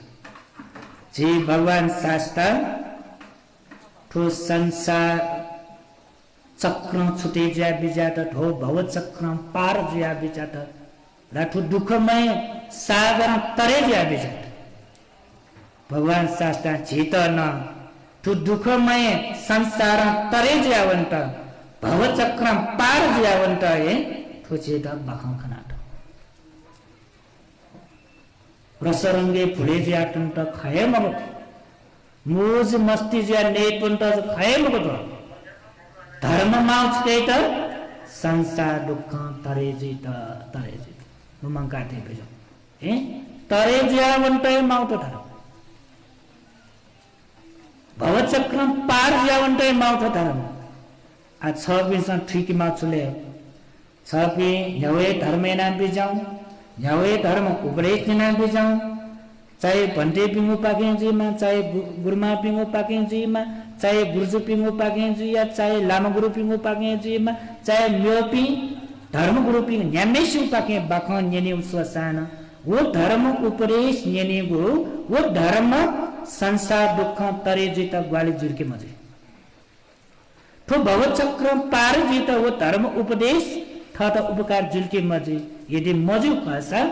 जी भगवान शास्त्र ठो संसार चक्र छुटे ज्या बिजात ठो भव चक्र पार ज्या बिजात लाठो दुखमय सागर तरे ज्या बिजात भगवान शास्त्र चेतन ठो दुखमय संसार तरे ज्यावंत भव चक्र पार ज्यावंत हे ठो चेत बाखं खनाट रसरंगे फुले ज्याटन त खय मग मोज मस्ती ज्या नेपन त खय मग त धर्म माउच के त संसार दुख तरे जी त तरे जी नुमंका थे बेजो ए तरे ज्यावंत माउत धर्म भवचक्र पार ज्यावंत माउत धर्म आ छबिस ठीक माछुले छपि यवे धर्मे नाम बिजाउ यवे धर्म उपदेश नाम बिजाउ चाहे भन्टे पिङु पाकेजी मा चाहे गुरुमा पिङु पाकेजी मा चाहे गुरुजु पिङु पाकेजी या चाहे लामा गुरु पिङु पाकेजी मा चाहे म्योपी धर्म गुरुपी न्यामेशु पाके बाखन नेने स्वसान वो धर्म उपदेश नेने गो वो धर्म संसार दुख तरे जित ग्वाली जुर्के मजे तो भव चक्र पार जित वो धर्म उपदेश था तो उपकार जुर्के मजे यदि मजु खासा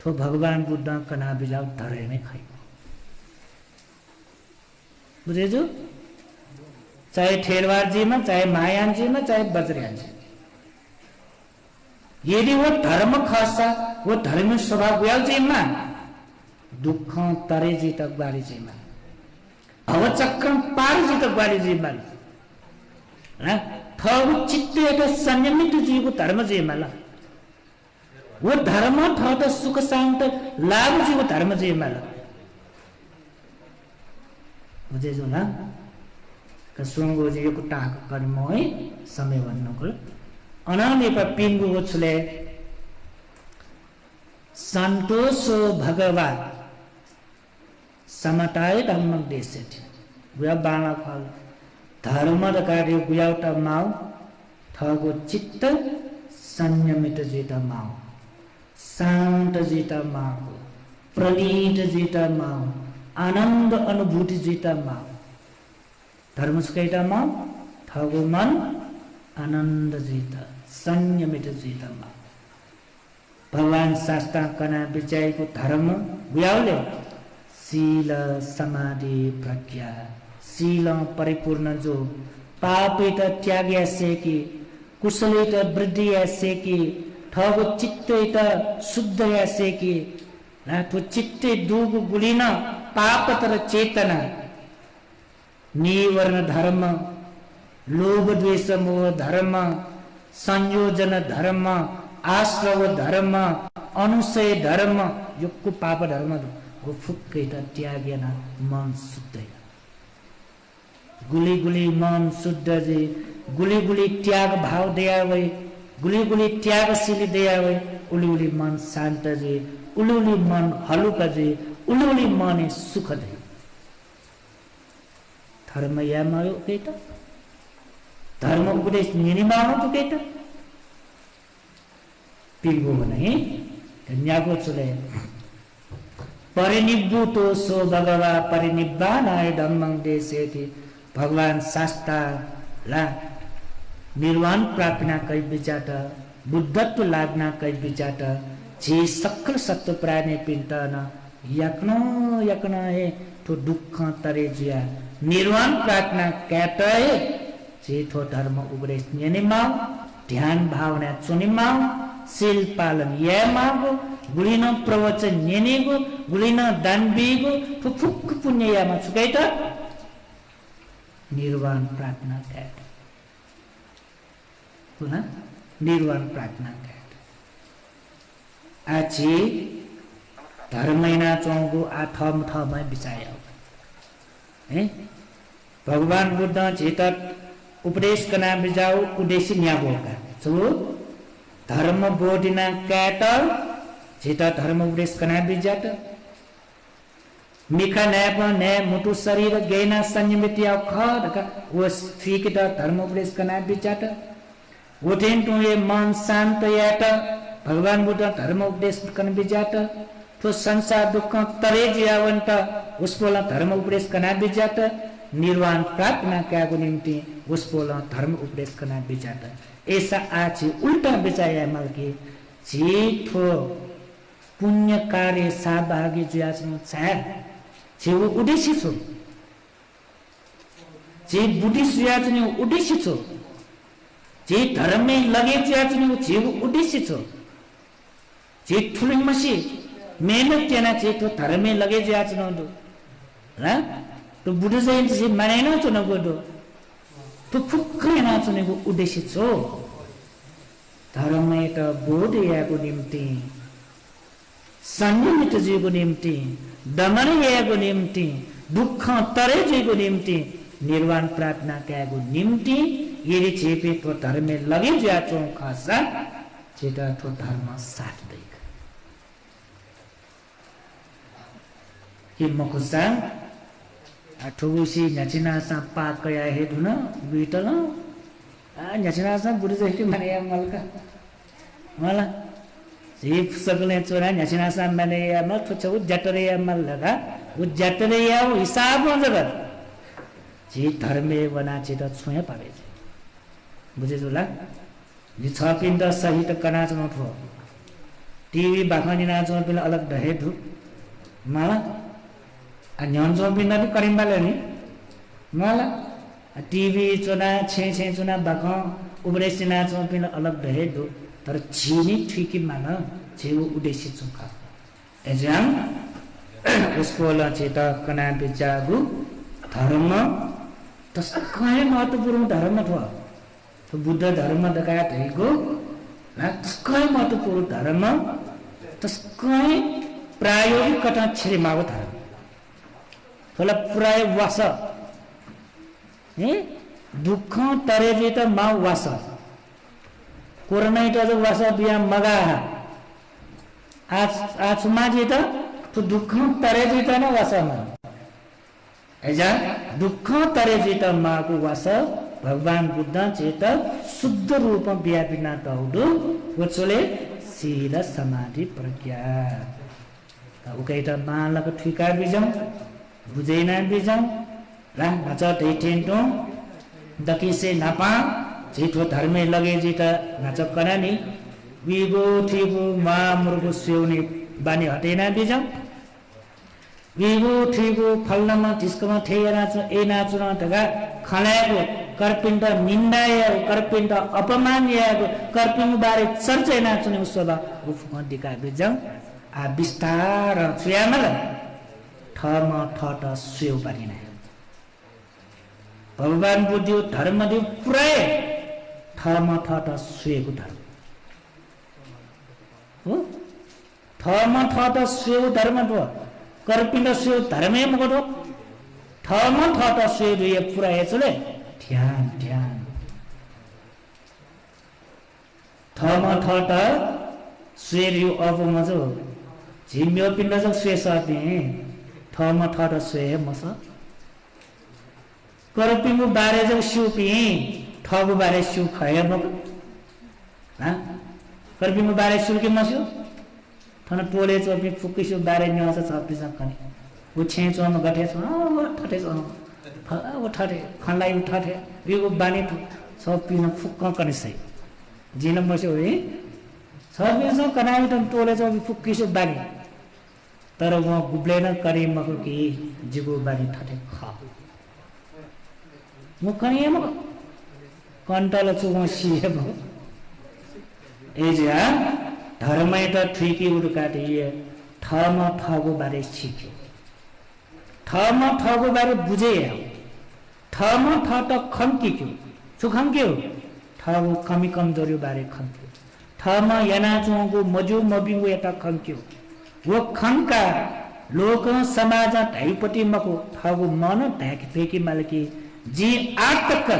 तो भगवान बुद्ध कना बिजाव धरे में खाई बुझे जो चाहे ठेरवार जी में चाहे मायान जी में चाहे बजरियान जी यदि वो धर्म खासा वो धर्म स्वभाव गया जी में दुख तरे जी तक बारी जी में भवचक्र पार जी तक बारी जी में थो चित्त एक संयमित जी को धर्म जी में वो धर्म थो तो सुख शांत लाभ जी को धर्म जी में मुझे जो ना कसुंगो जी को टाक कर मोय समय वन्नो को अनाने पर पिंगु को चले संतोषो भगवान समताय धर्म देशे गुया बाला फल धर्म र कार्य गुयाउटा माउ थगो चित्त संयमित जिता माउ शांत जिता माउ प्रणीत जिता माउ आनंद अनुभूति जिता माउ धर्म सुखैटा माउ थगो मन आनंद जिता संयमित जिता माउ भगवान शास्त्र कना विजय को धर्म गुयाउले शील समाधि प्रज्ञा शील परिपूर्ण जो पापित त्याग्या सेकी कुशलित वृद्धि सेकी ठगो चित्त शुद्ध सेकी तो चित्त दूग गुलिन पापतर चेतना निवर्ण धर्म लोभ द्वेष मोह धर्म संयोजन धर्म आश्रव धर्म अनुशय धर्म यो को पाप धर्म वो फुक्कै त त्यागेन मन शुद्ध गुली गुली मन शुद्ध जे गुली गुली त्याग भाव दिया वै गुली गुली त्यागशील दिया वै उली उली मन शांत जे उली उली मन हलुका जे उली उली मन सुख दे धर्म या मायो केटा धर्म उपदेश निनिमानो तो केटा पिंगो नहीं कन्याको चले परिनिब्बुतो सो भगवा परिनिब्बानाय धम्मं देशेति भगवान शास्त्र ला निर्वाण प्राप्तना कै विचाट बुद्धत्व लाग्ना कै विचाट जे सकल सत्व प्राणी पिंटन यक्न है तो दुख तरे जिया निर्वाण प्रार्थना कहता है जे थो धर्म उपदेश निनिमा ध्यान भावना चुनिमा शील पालन ये मागो गुलिन प्रवचन नेनेगो गुलिन दान बिगो फुक पुण्य यामा चुकाइता निर्वाण प्रार्थना कहता पुनः निर्वाण प्रार्थना कहता आछि धर्मैना चौगो आ थम थमै बिचायो है भगवान बुद्ध चेत उपदेश कना बिजाऊ उद्देश्य न्यागो का चलो धर्म बोडिना कैटर जेता धर्म उपदेश कना बिजात मिखा नैप नै मुटु शरीर गैना संयमित या खद का वो सीखता धर्म उपदेश कना बिजात वोटेन तो ये मन शांत यात भगवान बुद्ध धर्म उपदेश कना बिजात तो संसार दुख तरे जियावंत उसपोला धर्म उपदेश कना बिजात निर्वाण प्रार्थना क्याको निम्ति उसपोला धर्म उपदेश कना बिजात ऐसा आज उल्टा बिचाया मलकी जेठो पुण्य कार्य सहभागी जुयाचन छ जे उद्देश्य छ जे बुद्धि जुयाचन उद्देश्य छ जे धर्म में लगे जुयाचन जे उद्देश्य छ जे ठुलिङ मसी मेहनत तेना जे तो धर्म में लगे जुयाचन दो ल तो बुद्धि जयन्ती से मनाइना चुन गोदो तो फुक्कै नाचनेको उद्देश्य छ धर्म त बोधयाको निम्ति संयमित जीवको निम्ति दमन याको निम्ति दुख तरे जीवको निम्ति निर्वाण प्रार्थना त्यागको निम्ति यदि चेपे तो धर्म में लगे जाचो खासा चेता तो धर्म साथ देख ये मकुसा ठुगुसी नचिना सा पाक कया हेदुन बिटल न्यासिनासा बुढी जहिले माने या मलका मला जी सकले चोरा न्यासिनासा माने या मल छौ जटरे या मल लगा उ जटरे या हिसाब म जगत जी धर्मे वनाचे त छुए पावे बुझे जुला जी छ पिण्ड सहित कनाच न थो टीवी बाखनी नाच पिन अलग ढहे धु मला अन्यन जो पिन नि करिमबाले नि मला टीवी चुना छे चुना बाख उबरे सिना चो पिन अलग ढहे धु तर छिनी ठिकी मान छेउ उद्देश्य चुका एजाम उसको लचे त कना बिचागु धर्म तस्कै महत्त्वपूर्ण धर्म थो तो बुद्ध धर्म दका थैगो तस्कै महत्त्वपूर्ण धर्म तस्कै प्रायोगिक कथा छिरिमागो धर्म थोला प्राय वास हे दुःख तरे जेत मा वास कोरोना त वास बिया मगा आज माझे त तो दुःख तरे जेत न वास मा एजा दुःख तरे जेत मागु वास भगवान बुद्ध चेत शुद्ध रूप व्यापिना तौडु वचोले शील समाधि प्रज्ञा उकै त मालक ठिका बिजम बुझैना बिजम रा नच टेटेन्टो दकी से नापा जिठो धर्मे लगे जित नच कनानी विगो थिगो मा मुर्गो स्योनी बानी हटेना बिजम विगो थिगो फल्नमा तिस्कमा थेरा छ ए नाच न तगा खलाएको कर्पिण्ड निन्दाया कर्पिण्ड अपमानया कर्पिण्ड बारे चर्चा नाच्ने उसबा उफमा दिका बिजम आ विस्तार छ्यामल ठम ठट स्यो पारिना भगवान बुद्धि धर्म दिउ पुरै ठम ठट स्वेको धर्म हो ठम ठट स्यो धर्म दो कर्पिण्ड स्यो धर्मै मगो ठम ठट स्यो दुय पुरै चले ध्यान ध्यान ठम ठट स्वेरियो अब मजो झिम्यो पिण्ड जक स्वे सपे ठम ठट स्वे मस करपिङु बारे जक सुपी ठगु बारे सु खय बक हा करपिङु बारे सुके मस्यो थन टोले चोपी फुकिसु बारे न्यास छपी सकने उ छे चोम गठे छ ओ ठटे छ ओ ठटे खनलाई उठाथे रिगु बानी सब पिन फुक्क कने सै जिन मस्यो हे सब यसो कनाइ त टोले चोपी फुकिसु बानी तर म गुब्लेन करी मको कि जिगु बानी ठटे ख मुखनियम कंटल चुगो सिए भो एजा धर्मै त ठिकी उडकाटे ठम ठगु बारे सिक्यो ठम ठगु बारे बुझे ठम ठट खम्किक्यो चुखम्क्यो ठगु कमी कमजोरी बारे खम्क्यो ठम याना चुगु मजु मबिगु एता खम्क्यो वो खम्का लोक समाज ढाइपटी मको ठगु मन ढाकी फेकी मालकी जी आटक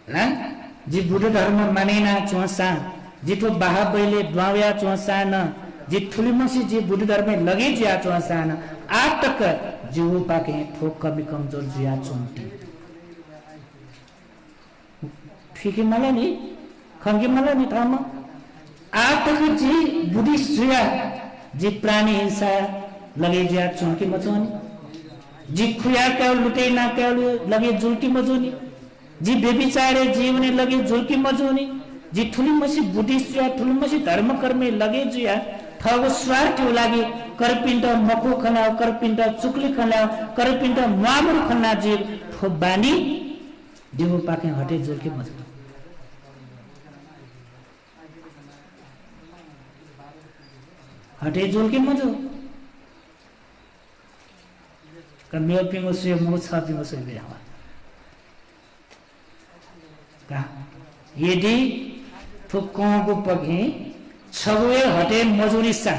ना जी बुद्ध धर्म मानेना चोसा जितो बाहा बैले द्वाव्या चोसा न जी ठुलीमसी जी बुद्ध धर्म लगे जिया चोसा न आटक जीव पाके ठोक कमी कमजोर जिया चोंटी ठीक है मला नि खंगी मला नि थाम आटक जी बुद्धिस्ट जिया जी प्राणी हिंसा लगे जिया चोंकी मचोनी जी खुया क्या लुटे ना क्या लगे जुल्की मजोनी जी बेबिचारे जीवने लगे जुल्की मजोनी जी ठुली मसी बुद्धिस्ट या ठुली मसी धर्म कर्मे लगे जिया ठगो स्वार्थ लागे करपिण्ड मको खना करपिण्ड चुकली खना करपिण्ड मामुर खना जी बानी देव पाके हटे जुल्की मजो हटे जुल्की मजो कमियो पिंगो से मो छ पिंगो से बेवा का यदि फुक्को को पगे छवे हटे मजूरी सा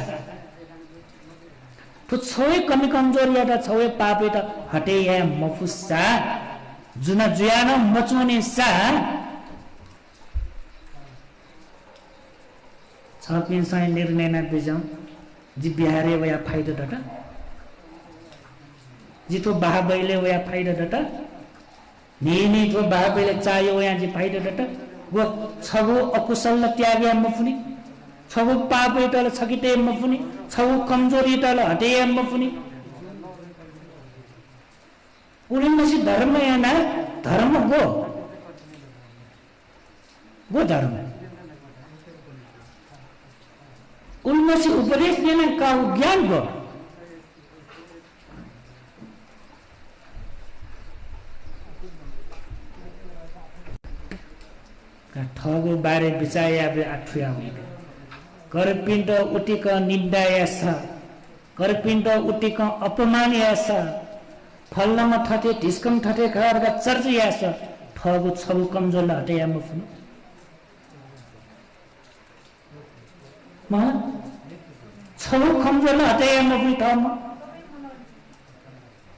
तो छवे कमी कमजोरी या छवे पापे त हटे या मफुसा जुना जुयान मचोने सा छ पिन साइ निर्णय न बेजम जी बिहारे वया फाइदा दटा जितो बाहा बैले वया फाइदा दटा नी तो बाहा बैले चायो वया जी फाइदा दटा वो छगो अकुशल त्यागे मफुनी छगो पाप इटल छकिते मफुनी छगो कमजोर इटल हटे मफुनी उलिमसी धर्म याना धर्म गो धर्म उनमें उपदेश देने का ज्ञान गो ठगो बारे बिचाया आठुया करपिण्ड उटिक निन्दा यास करपिण्ड उटिक अपमान यास फल्नमा ठटे ढिस्कम ठटे खरका चर्च यास ठगो छगो कमजोर हटे या मफुन छगो कमजोर हटे या मफुन ठाम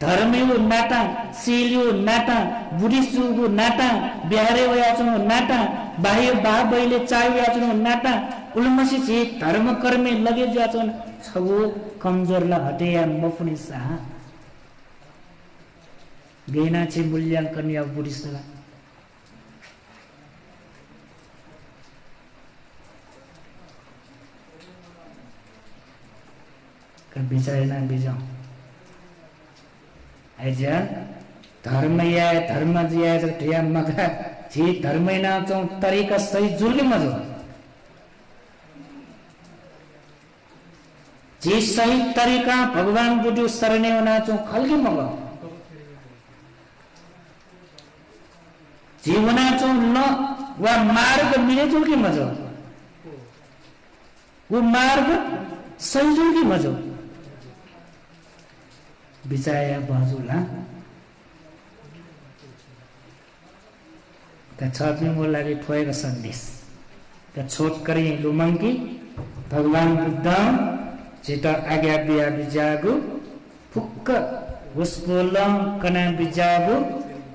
धर्मियो नाटा सिलियो नाटा बुढिसुगु नाटा बिहारे वयाचो नाटा बाह्य बाबैले चायो याचो नाटा उलमसी छि धर्म कर्मे लगे जाचो छगो कमजोर ल हटे या मफुनी सा गेना छि मूल्यांकन या बुढिसला का बिचायना बिजाऊ आइजा धर्म या धर्म जिया ठिया मगा जी धर्मैना चौ तरीका सही जुर्गे मजो जी सही तरीका भगवान बुद्धि शरणे होना चौ खलगे मगा जीवना चौ न वा मार्ग मिले जुर्गे मजो वो मार्ग सही जुर्गे मजो बिचाया बाजुला का छापिङको लागि ठोएको सन्देश का छोट करी लुमंगी भगवान बुद्ध चिता आज्ञा बिया बिजागु फुक्क उसको कना बिजागु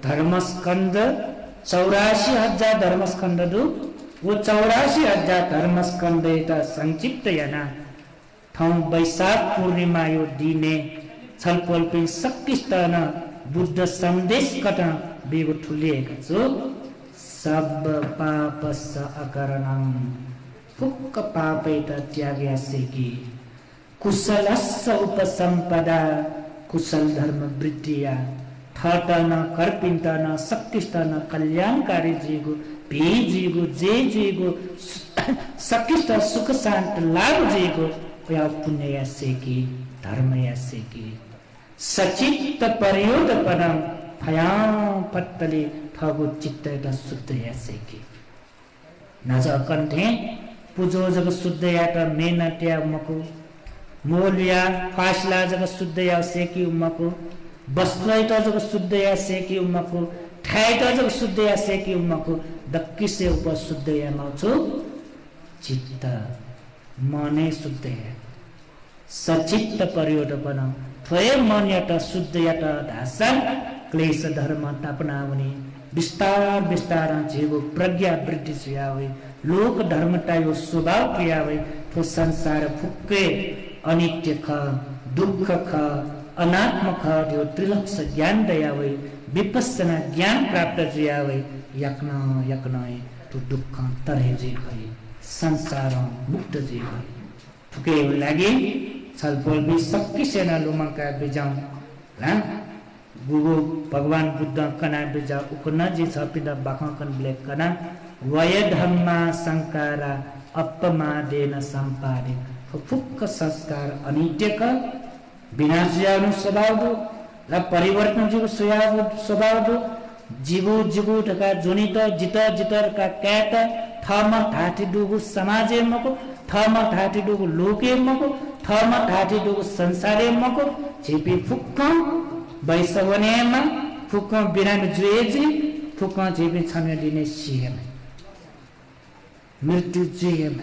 धर्मस्कंद 84,000 धर्मस्कंद दु वो 84,000 धर्मस्कंद एता संक्षिप्त याना ठाउँ वैशाख पूर्णिमा यो दिने छलफल पे शक्तिस्तान बुद्ध सन्देश कटा बेगो ठुलिएका छु सब पाप स अकरणम फुक्क पापैत त्याग्या सेकी कुशलस्स उपसम्पदा कुशल धर्म वृद्धिया ठटन कर्पिन्तन शक्तिस्तन कल्याणकारी जीगो भे जीगो जे जीगो शक्तिस्त सुख शान्त लाभ जीगो या पुण्य या सेकी धर्म या सेकी सचित्त परयोदपनम फया पत्तली ठगु चित्त द शुद्ध या सेकी नज कंठे पुजो जग शुद्ध या त मेनट्या मको मोलिया फासला जग शुद्ध या सेकी उमको बस्त्रैत जग शुद्ध या सेकी उमको ठाइत जग शुद्ध या सेकी उमको दक्की से उप शुद्ध या मचो चित्त मने शुद्ध या सचित्त परयोदपनम थोय मन यात शुद्ध यात धासन क्लेश धर्म तापनाउने विस्तार विस्तार जीव प्रज्ञा वृद्धि सुयावे लोक धर्मता यो स्वभाव क्रियावे तो संसार फुक्के अनित्य ख दुःख ख अनात्म ख यो त्रिलक्ष ज्ञान दयावे विपස්සना ज्ञान प्राप्त जियावे यक्न यक्नय तो दुःख तरहे जे भई संसार मुक्त जे भई फुके लागि छलफल भी सक्की सेना लुमंका बिजाऊ ला गुगु भगवान बुद्ध कना बिजा उकना जी छपिदा बाखकन ब्लेक कना वय धम्मा संकारा अपमादेन संपादे फुक्क संस्कार अनित्यक विनाशयानु स्वभाव दो ला परिवर्तन जीव स्वभाव दो जीवु जीवु टका जोनित जित जितर का कैट थम ठाठी दुगु समाजे मको थम ठाठी दुगु लोके मको थम ठाठी दुगु संसारे मको छिपी फुक्क वैसवनेमा फुक्क बिरामी जुएजी फुक्क छिपी छमे दिने सिएम मृत्यु जुएम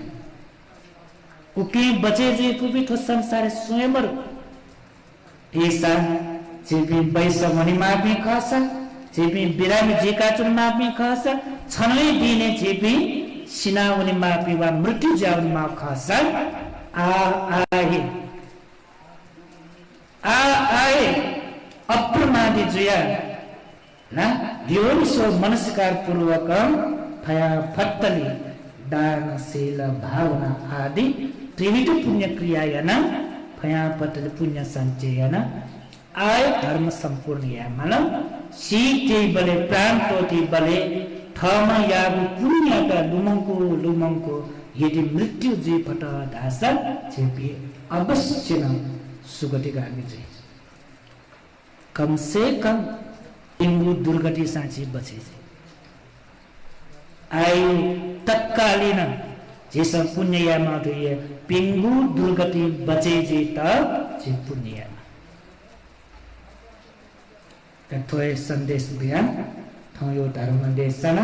उके बचे जी कुबी ठो संसार स्वयंवर ऐसा छिपी वैसवनेमा भी खासा छिपी बिरामी जिका चुनमा भी खासा छनै दिने छिपी सिनाउने मापी वा मृत्यु जाउने मा खासा आए अप्रमादी जुया ना ध्योनिसो मनस्कार पूर्वक फया फत्तली दानशील भावना आदि त्रिविध पुण्य क्रियायन फया फत्तली पुण्य संचयन आय धर्म संपूर्ण या मानव सीते बले प्रान्तोति बले थमा यागु पुण्य का लुमंको यदि मृत्यु जी फट धासा छेपी अवश्य न सुगति गामी चाहिँ कम से कम इंगु दुर्गति साँची बचे आयु तत्कालीन जैसा पुण्य या माधुर्य पिंगु दुर्गति बचे जे त पुण्य थोय संदेश बिहान थयो धर्म देशना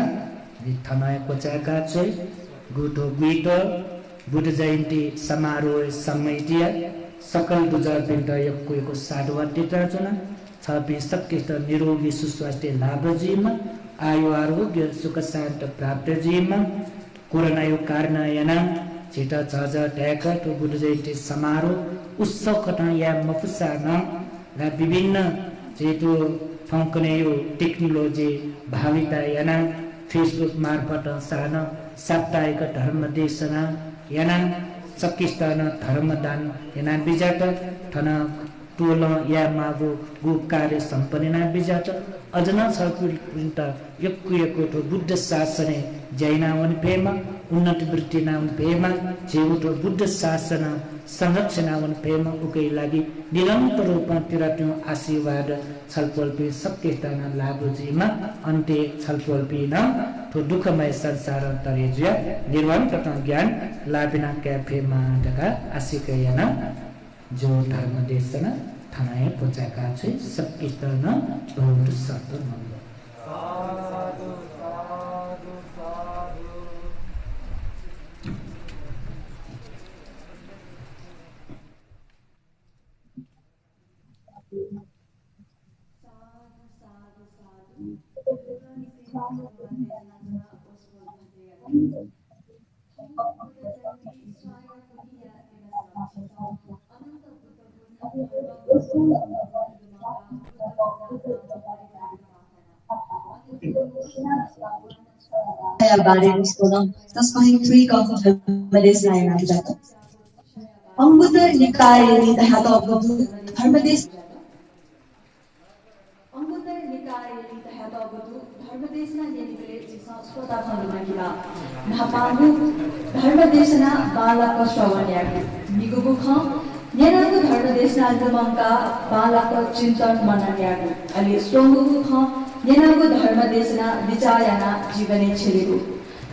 थनाय कोचाका चाहिँ गुठो गुइटो बुद्ध जयन्ती समारोह समितिया सकल दुजा बिन्द यक्कुको साधुवादिता जना छपि सकिष्ट निरोगी सुस्वास्थ्य लाभ जीवमा आयु आरोग्य सुख शान्ति प्राप्त जीवमा कोरोना यो कारणयन छिटा छज ट्याक तो बुद्ध जयन्ती समारोह उत्सव कथा या मफुसान र विभिन्न जेतो फंकने यो टेक्नोलोजी भाविता याना फेसबुक मार्फत सान साप्ताहिक धर्म देशना याना सकिस्तान धर्मदान याना बिजाट थन टोल या मागो गु कार्य सम्पन्ना बिजाट अजना छपुन्त यक्कुयको बुद्ध शासने जैनावन पेमा उन्नति वृत्ति नाम पेमा जेउटो बुद्ध शासन संरक्षणावन पेमा उकै लागि निरन्तर रूपमा तिरट्यौं आशीर्वाद छलपल्पी सकिस्तान लाभुजीमा अन्त्य छलपल्पी न तो दुःखमय संसार तरेज्या निर्वाण तथा ज्ञान लाबिना क्याफेमा दका आशिकयन जो धर्म देशना थानाय पोचाका चाहिँ सकिस्तान बहुत सत्य नम्बर बारे उसको तस्माही three of Dharmadesh Nayana Jata. Ambuddha Nikaya ni Tahata of Dharmadesh. Ambuddha Nikaya ni Tahata of Dharmadesh na Yenibele Jisa Skota Khanumagila. Nahapangu Dharmadesh na Bala Kostravanyaki. Nigubukha Yenagu Dharmadesh na Algamanga Bala Kochintan Mananyaki. Ali Strongubukha Yenagu Dharmadeshna Vichayana Jivane Chiligu.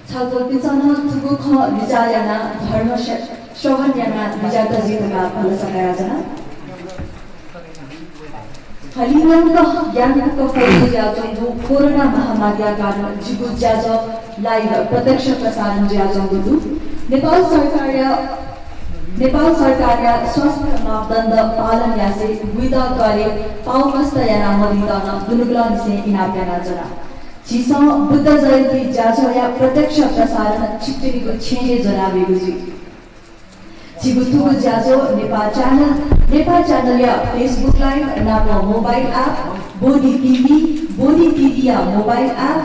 Chalpalpitsana Tugukha Vichayana Dharma Shravanyana Vijata Jitaka Palasakayajana. Halimanta Yanaka Fayajangu Corona Mahamadya Karna Jigu Jaja Live Prataksha Prasaran Jajangu. Nepal सरकारका स्वास्थ्य मापदण्ड पालन यासे गुइदा गरे पाउमस्त याना मरिदन दुनुगलन से इनाप्याना जना छिसा बुद्ध जयन्ती जाजया प्रत्यक्ष प्रसारण छिटिनीको छेने जनाबेको छु छिगुतुगु जाजो नेपाल च्यानल या फेसबुक लाइभ नापो मोबाइल एप बोडी टिभी या मोबाइल एप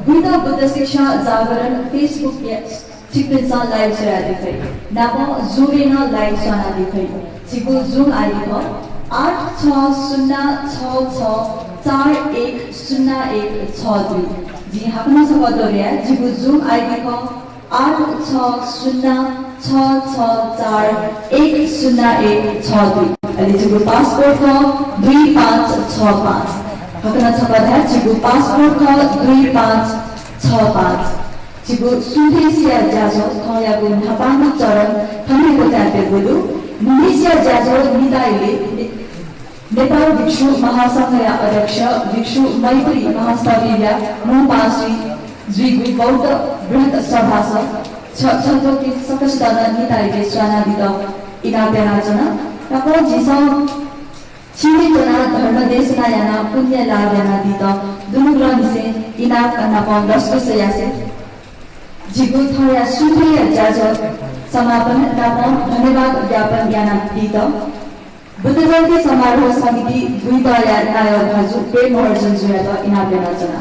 गुइदा बुद्ध शिक्षा जागरण फेसबुक चिकित्सा लाइव सेवा दिखै नापो जुमेना लाइभ सेवा दिखै चिगु जुम आइडी को 8606410162 जी हाकमा सबदोरिया चिगु जुम आइडी को 8606410162 अनि चिगु पासपोर्ट को 2565 हाकमा सबदा चिगु पासपोर्ट को 2565 Cibu Indonesia Jazo Koyagu Hapangu Coron Kami Kotate Bulu Indonesia Jazo Nidaili Nepal Vikshu Mahasangaya Adaksha Vikshu Maipuri Mahastavya Mupaswi Zwigwi Bauta Brhat Sabhasa Chantoki Sakasdana Nidaili Swana Dito Inaperajana Tapo Jisa Chimikana Dharmadesh Nayana Punya Lavana Dito Dunuglan Se Inak Anapon Rasko Sayase जिगु थया सुत्रिय जाजो समापन नापन धन्यवाद ज्ञापन याना दित बुद्ध जयन्ती समारोह समिति दुईदया नायक भाजु पे महर्जन जुयात इनाबेना जना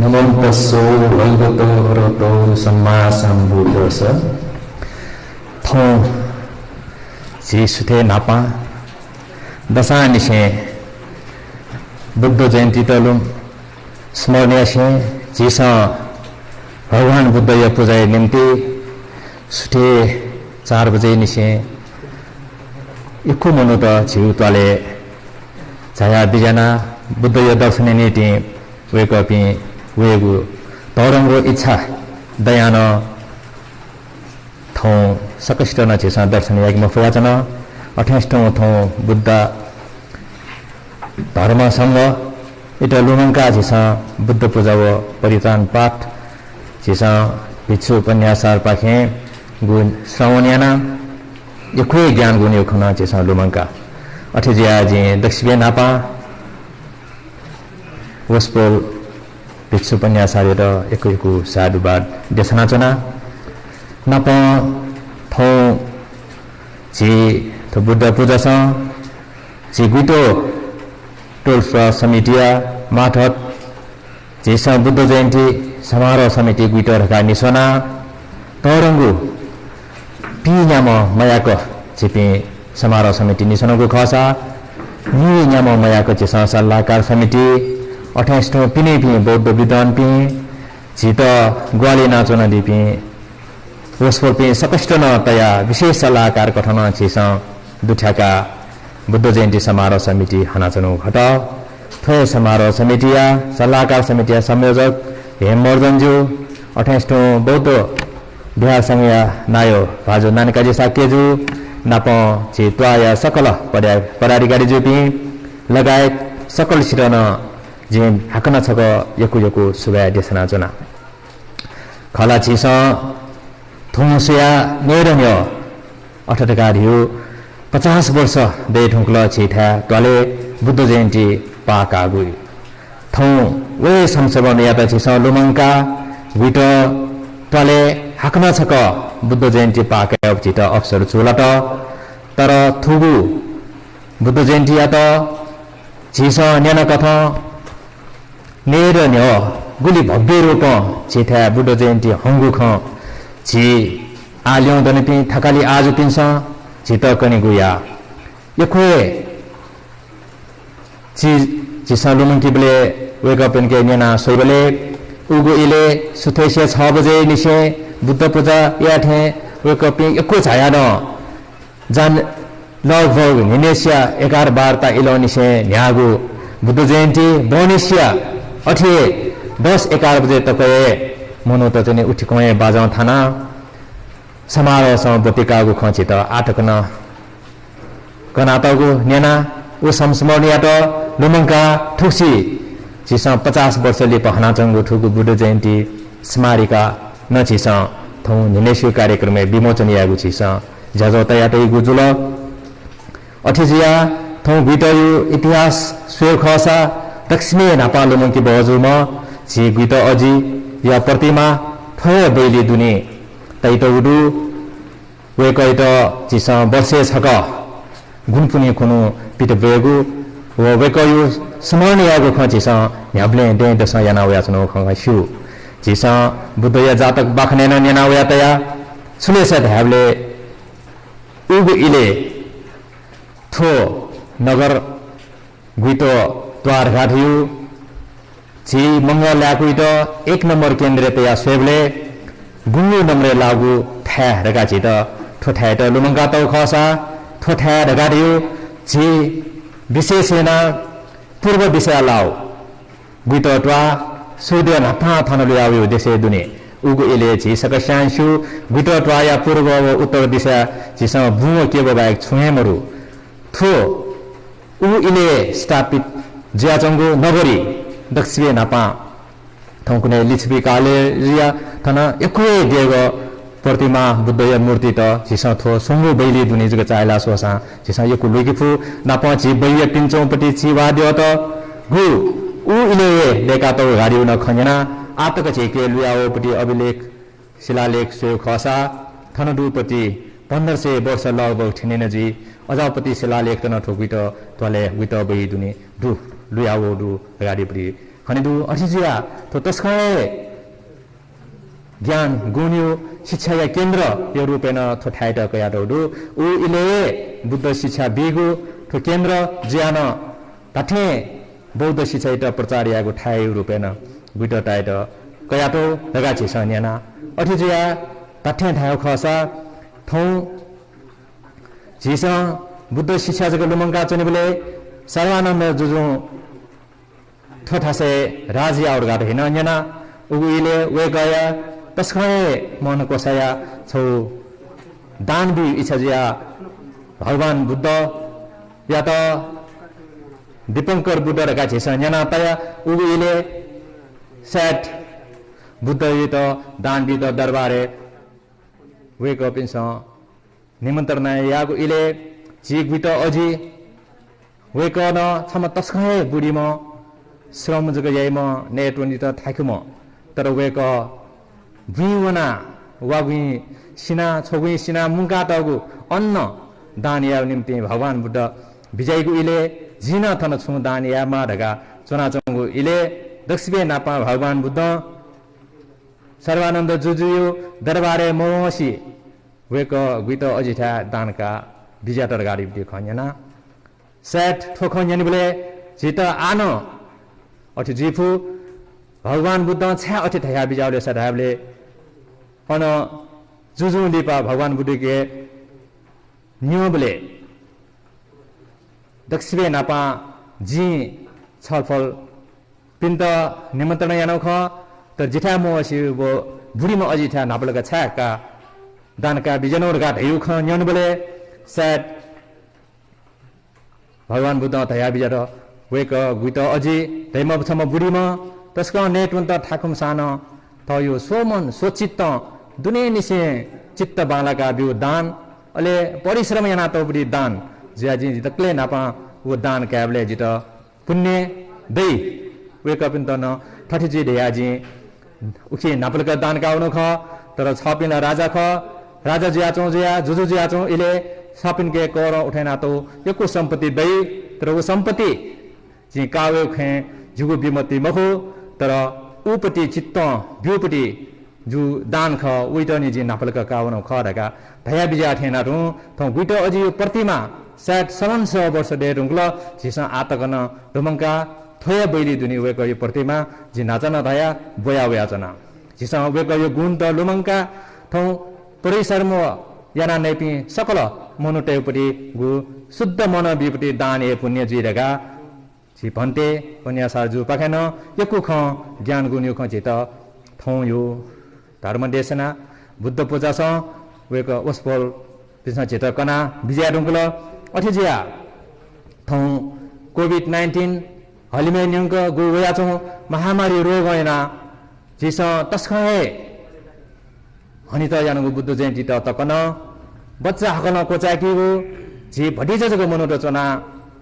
Namo Tassa Bhagavato Arahato Samma Sambuddhassa. Thong Ji Suthe Napa Dasa Nishe Buddha Jayanti Talum Smरणीय छे जिसा भगवान बुद्ध या पूजा निम्ति सुठे 4 बजे निसे इक्कु मनु त छिउतले छाया बिजना बुद्ध या दर्शन नीति वेकपि वेगु तौरंगो इच्छा दयान थौ सकष्ट न छेसा दर्शन याग मफवाचन 28औं थौ बुद्ध धर्म संग इटा लुमंका जिसा बुद्ध पूजा व परित्राण पाठ जिसा भिक्षु उपन्यासार पाखे गुण श्रवण्याना यखु ज्ञान गुण यखना जिसा लुमंका अठजिया जे दक्षिण नापा वस्पोल भिक्षु उपन्यासार र एकैको साधुवाद देशनाचना नापा थौ जी त बुद्ध पूजा स जी गुटो टोल्फ्रा समितिया माथत जेसा बुद्ध जयन्ती समारोह समिति गुइटरका निसना तौरंगु पियाम मयाको छिपि समारोह समिति निसनको खसा नियाम मयाको जेसा सल्लाहकार समिति 28औं पिने पि बौद्ध विद्वान पि जित ग्वाली नाचना दिपि वस्फोल पि सकष्ट न तया विशेष सल्लाहकार कथन जेसा दुठाका बुद्ध जयन्ती समारोह समिति हनाचनु घट थो समारोह समितिया सल्लाहकार समितिया संयोजक हेमवर्धनज्यू 28औं बौद्ध बिहार संघया नायो भाजो नानकाजी साक्यजू नाप चित्वाया सकल पदाधिकारी जुपि लगायत सकल सिरन जिन हाकना छक यकु सुगाय देशना जना खला छिस थोंसिया नेरन्य अठटकारियो 50 वर्ष दे ठुक्ल छिठा तले बुद्ध जयन्ती पाका गुइ थौ वे संसबन याता छिस लुमंका गुइट तले हाकना छक बुद्ध जयन्ती पाका छिट अवसर चुलट तर थुगु बुद्ध जयन्ती यात छिस न्यान कथ नेर न्य गुली भव्य रूप छिठा बुद्ध जयन्ती हंगु ख छि आल्यौ दनपि थकाली आज पिन्छ चित कनि गुया यखो चिसा लुमंकिबले वेकअप इनके न्याना सोइबले उगु इले सुथेसे 6 बजे निसे बुद्ध पूजा याथे वेकअप यखो छाया न जान लगभग निनेसिया 11 वार्ता इलो निसे न्यागु बुद्ध जयन्ती बोनिसिया अठे 10-11 बजे तकए मनो त जने उठिकए बाजाउ थाना समारोह स बतिकागु खचित आटकन कनातगु नेना उ संस्मरणीयत लुमंका ठुसी चिस 50 वर्षले पहनाचंगु ठुगु बुद्ध जयन्ती स्मारिका नचिस थौ निनेसु कार्यक्रम विमोचन यागु चिस जजो तयातै गुजुल अठिजिया थौ बिटयु इतिहास स्वेर खसा दक्षिणी नापा लुमंकी बजुम छि गुइट अजि या प्रतिमा थय बेली दुनी तैत उडु वेकैत चिस वर्षे छक गुनपुनी खुनु पिट बेगु व वेकयु स्मरणीयगु खचिस न्याब्ले दे दस याना वयाचनो खंगासु चिस बुद्धया जातक बाखनेन नेना वयातया सुलेस धाबले उगु इले थो नगर गुइतो द्वार घाटियु छि मंगल लाकुइट 1 नम्बर केन्द्रतया सेवले गुन्नु नम्रे लागु था रगा छित ठोठाएट लुमंगा तौ खसा ठोठा रगा दियो छि विशेषेना पूर्व दिशा लाउ गुइटोटवा सुदे नापा थनले आयो देशे दुने उगु इले झिसक शान्सु गुट ट्वाया पूर्व उत्तर दिशा झिस भुव केबो बाहेक छुएमरु थो उ इले स्थापित ज्याचंगु नगरी दक्षिणे नापा थौकुने लिच्छवी काले रिया थन एकुए देव प्रतिमा बुद्धय मूर्ति त झिस थो सुंगु बैली दुनी जग चाइला सोसा झिस यकु लुगिफु नापा झि बैय पिन्छौपटी चिवाद्यो त गु उ इले लेका त गाडी न खञ्जना आतक झेके लुयाओपटी अभिलेख शिलालेख सोयो खसा थनडुपति 1500 वर्ष लगभग ठिनेन जी अजापति शिलालेख त न ठोकिट तले वित बही दुनी दु लुयाओ दु गाडीपटी खनिदु अठिजिया तो तस्काए ज्ञान गुण्यो शिक्षा या केन्द्र यो रूपेण थोठाइट कयाडो उ इले बुद्ध शिक्षा बिगु थो केन्द्र ज्यान ताठे बौद्ध शिक्षा इट प्रचार यागु ठाइ रूपेण गुट टाइट कयाटो लगा छिस न्याना अठिजिया ताठे ठायो खसा थौ झिस बुद्ध शिक्षा जग लुमंगा चनिबले सर्वानन्द जुजु थोठासे राजी आउरगाट हिन न्याना उगुइले वे गया तस्खै मन कोसाया छौ दान बि इच्छा जिया भगवान बुद्ध या त दीपंकर बुद्ध रका छिस न्याना तया उगुइले सेट बुद्ध य त दान बि त दरबारे वे कपिन्छ निमन्त्रणा यागु इले जिग बि त अझी वे कन छम तस्खै बुढी म श्रम जग याइम नेटवनि त थाकुम तर वे क भुइवना वागुइ सिना छोगुइ सिना मुका तगु अन्न दान या निम्ति भगवान बुद्ध विजयगु इले जिन थन छु दान या मा ढगा चुनाचंगु इले दक्षिणे नापा भगवान बुद्ध सर्वानन्द जुजुयो दरबारे मोसी वे क गुइत अजिठा दानका विजेतर गाडी बिति खन्यना सेट ठोखन्यनि बले जित आन अथि जिफु भगवान बुद्ध छ्या अथि थया बिजाउले सदाबले अन जुजु लिपा भगवान बुद्ध के नियमले दक्षिणे नापा जी छलफल पिन्त निमन्त्रण यानौ ख त जिठा मोसी बो बुढीमा अजिठा नापलका छ्याका दानका बिजनौरगा धयु ख न्यनबले सेट भगवान बुद्ध थया बिजार वेक गुइत अझै दैम छम बुढीमा तस्क नेटवन्त ठाकुम सान त यो सोमन सोचित्त दुने निसे चित्त बालाका बिउ दान अले परिश्रम याना त बुढी दान ज्याजी जितक्ले नापा वो दान क्याबले जित पुण्य दै वेक पिन त न ठठी जी देयाजी उखि नापलका दान काउनु ख तर छपिन राजा ख राजा ज्याचौ ज्या जुजु ज्याचौ इले छपिन के कर उठैना त यको सम्पत्ति दै तर वो सम्पत्ति जी कावे खे जुगु बिमति मखो तर उपति चित्त बिउपति जु दान ख उइटनि जी नापलका काउनु ख ढका भया बिजा ठेना रु त गुइट अझि प्रतिमा सात 700 वर्ष दे रुंगल जिस आतकन रुमंका थोया बैली दुनी वेक यो प्रतिमा जि नाचन दया बोया वयाचना जिस वेक यो गुण त लुमंका थौ परिसरम याना नेपि सकल मनुटेपटी गु शुद्ध मन बिपटी दान ए पुण्य जिरेगा छि भन्ते पुण्य साजु पाखेन यकु ख ज्ञान गुण यो ख चित थौ यो धर्म देशना बुद्ध पूजा स वेक वस्पल पिसा चित कना विजय रुंगल अठिजिया थौ कोभिड-19 हलिमे न्यंक गु वयाचौ महामारी रोग हैना जिस तस्खै हनि त यानको बुद्ध जयन्ती त तकन बच्चा हकन कोचाकी गु जे भटिजा जग मनो रचना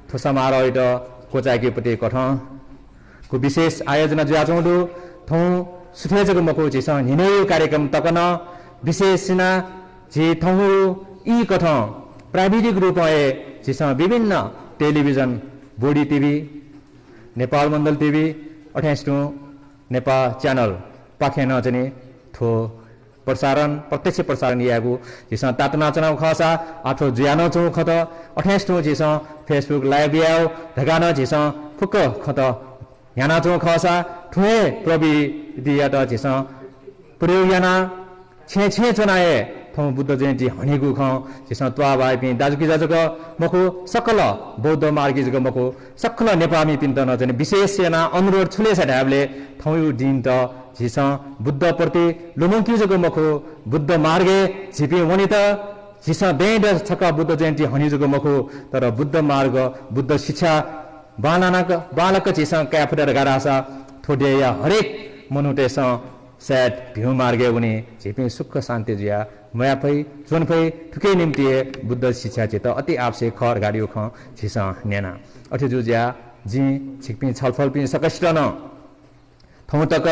थुसमारोह द कोचाकी पटे कठ को विशेष आयोजना ज्याचौ दु थौ सुथे जग मको जिस हिने कार्यक्रम तकन विशेषना जे थौ ई कठ प्राविधिक रूपमा जिस विभिन्न टेलिभिजन बोडी टिभी नेपाल मण्डल टिभी 28 नेपाल च्यानल पाखेन जने थो प्रसारण प्रत्यक्ष प्रसारण यागु जिस तातना चनाउ खसा आठो ज्यानो चौ खत 28 जिस फेसबुक लाइभ याउ ढगान जिस फुक खत याना चौ खसा ठुए प्रवि दिया त जिस प्रयोग याना छे छे चनाए थौ बुद्ध जयन्ती हनेगु ख जिस त्वा भाइ पि दाजुकी जाजक मखु सकल बौद्ध मार्गी जग मखु सकल नेपामी पिन्त न जने विशेष सेना अनुरोध छुले छ ढाबले थौ यो दिन त जिस बुद्ध प्रति लुमङ्की जग मखु बुद्ध मार्गे झिपि वनि त जिस बेड छका बुद्ध जयन्ती हनि जग मखु तर बुद्ध मार्ग बुद्ध शिक्षा बालक चिस क्याफुटर गारासा थोडेया हरेक मनुटेस सेट भ्यू मार्गे उनी झिपि सुख शान्ति जिया मया पै जोन पै ठुकै निम्ति बुद्ध शिक्षा चित अति आवश्यक खर गाडियो ख छिस नेना अठे जुज्या जि छिकपि छलफल पि सकष्ट न थौतक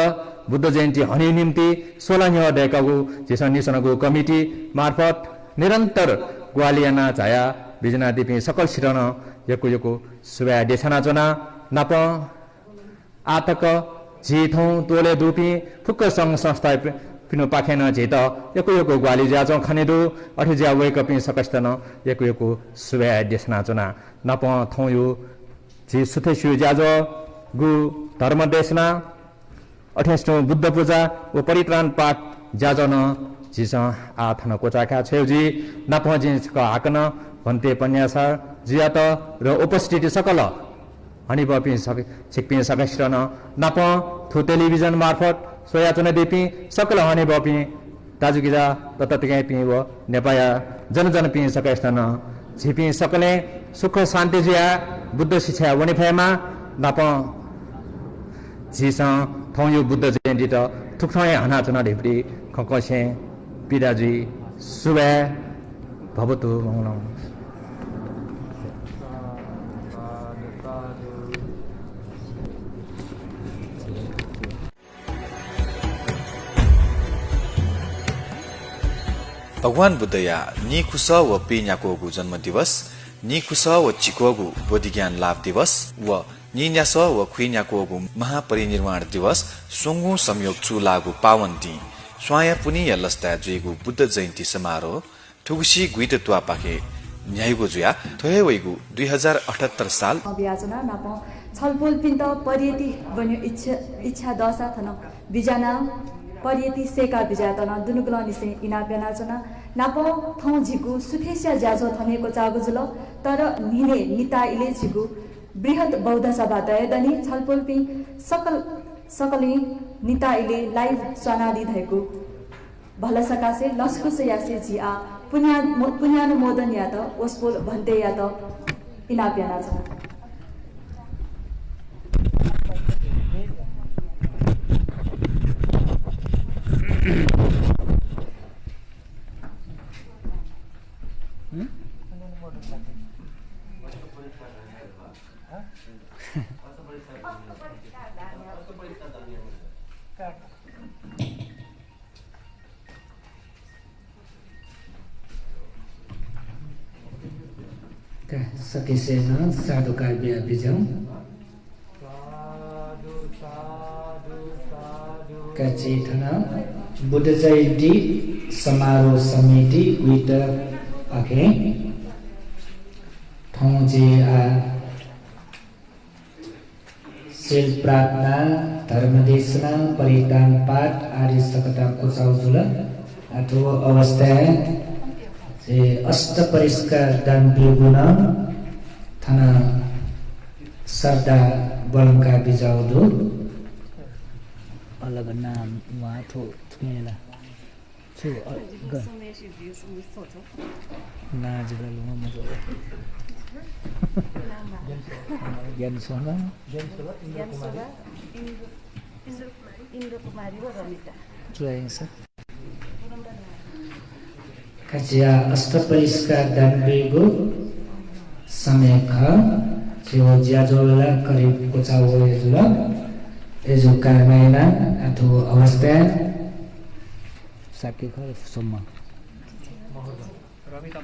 बुद्ध जयन्ती हनि निम्ति 16 न्य डेकागु जिस निसनगु कमिटी मार्फत निरन्तर ग्वालियाना झाया बिजना दिपि सकल छिरन यको सुबा देछना जना नाप आतक झिथौ तोले दुपी फुक्क संघ संस्था पिनो पाखेन झित यको ग्वाली जाजौ खनेदु अठे ज्या वेक पि सकस्तन यको सुबा देछना जना नाप थौ यो झि सुथे सु जाजो गु धर्म देशना अठेष्टो बुद्ध पूजा व परित्राण पाठ जाजन जिस आथन कोचाका छेउजी नापजी हाकन भन्ते पन्यासा जियात र उपस्थिति सकल हनि बपि छिकपि सकस्टन नाप थु टेलिभिजन मार्फत सोयाचन देपि सकल हनि बपि दाजुगिजा तततिकै पि व नेपाया जनजन पि सकस्टन झिपि सकले सुख शान्ति जिया बुद्ध शिक्षा वनि फयमा नाप जिस थौ यो बुद्ध जयन्ती त थुक्थय हना चना ढिप्री खकसे पिराजी सुबे भवतु मङ्गलम भगवान बुद्धया निकुस व पिन्याको जन्म दिवस निकुस व चिकोगु बोधिज्ञान लाभ दिवस व निन्यास व खुइन्याको महापरिनिर्वाण दिवस सोंगु संयोग छु लागु पावन दि स्वाया पुनि यलस्ता जुइगु बुद्ध जयन्ती समारोह ठुगुसी गुइट त्वा पाखे न्यायगु जुया थोहे वइगु 2078 साल अभियाचना नाप छलपोल पिन्त परियति बन्यो इच्छा दशा थन बिजाना परियति सेका बिजातन दुनुगुल निसे इना बेनाचना नाप थौ झिगु सुथेस्या ज्याजो थनेको चागुजुल तर निने निता इले झिगु बृहत बौद्ध सभा दयदनी छलपोल पि सकली निता इले लाइभ सनादि भएको भल सकासे लस्कुस यासे जिआ पुण्यानुमोदन या त ओस्पोल भन्ते या त इना बेनाचना सकिसेन साधु काव्य बिजौ कचिथन बुद्ध जयन्ती समारोह समिति गुइट आखे थौजे आ सेल प्रार्थना धर्मदेशना परिधान पाठ आदि सकता कुचाउजुल अथवा अवस्था से अष्ट परिष्कार दान बिगुण थाना सरदा बलंका बिजाउदो अलग नाम वहाँ थो थुनेला छु नाजुला लुमा मजो ज्ञान सोना इन्द्र कुमारी व रमिता जुआइन्छ कजिया अष्टपरिष्कार दानबेगो समय ख जो ज्याजोला करिब कोचाओ एजुला एजु कारमाइना अथो अवस्था साके ख सम्म रमिता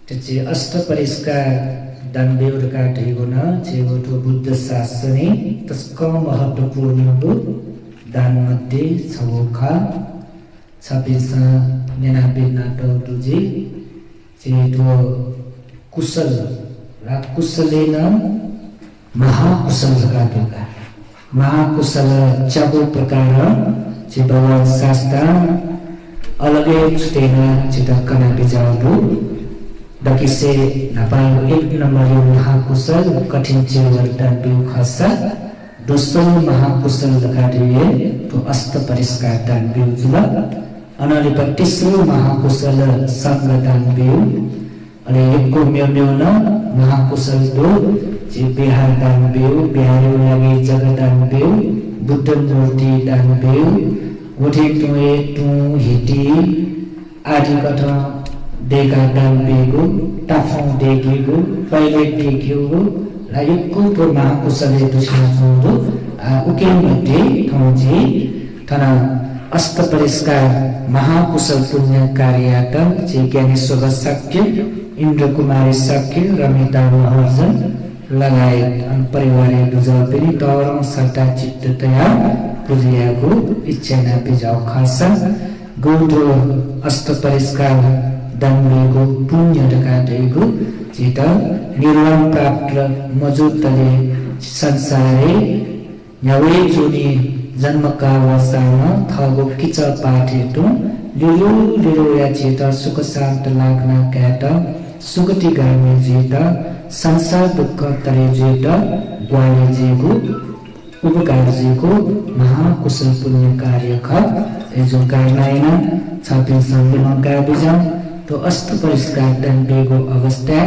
त्याची अष्टपरिष्कार दानबेउरका ढिगुन छेगोठो बुद्ध शासने तस्क महत्वपूर्ण बुद्ध दान मध्ये छौखा छब्बीसा निनाबे नाटो तुझे चेतो कुशल रा कुशलेन महाकुशल लगाएगा महाकुशल चबो प्रकार चे भगवान शास्त्र अलगे छुटेना चिता कना बिजाउ दकिसे नेपाल एक नम्बर महाकुशल कठिन चेवरदान बिउ खसा दोस्रो महाकुशल लगाए तो अस्त परिष्कार दान बिउ जुल अनालिप तेस्रो महाकुशल संगदान बिउ अनि एकको म्योन महाकुशल दो जे बिहार दान बिउ बिहार लागि जगदान बिउ बुद्ध मूर्ति दान बिउ उठे तुए तु हिटी आदि कथा देगा दान बिउ टाफौ देगिगु पहिले देगिगु लायकको तो महाकुशलले दुश्मन उके मध्ये थौजी तना अस्त परिष्कार महाकुशल पुण्य कार्यट जे ज्ञानेश्वर शक्य इन्द्र कुमारी शक्य रमिता महर्जन लगायत अन परिवार दुजा पनि तवरङ सट्टा चित्ततया पुजियाको इच्छा न बिजाउ खासा गोत्रो अस्त परिष्कार दम्बेको पुण्य ढकाटेको चित निर्वाण प्राप्त मजुतले संसारे न्यावे जुनी जन्मका वसाना थगो किच पाठेटु लिलो या चित सुख शान्त लाग्न क्याट सुगति गामी जित संसार दुःख तरे जित ग्वाले जेगु उपकार जेगु महाकुशल पुण्य कार्य ख एजो कारनायना छापिन संगमा गाबिजा तो अस्त परिष्कार दण्डेगो अवस्था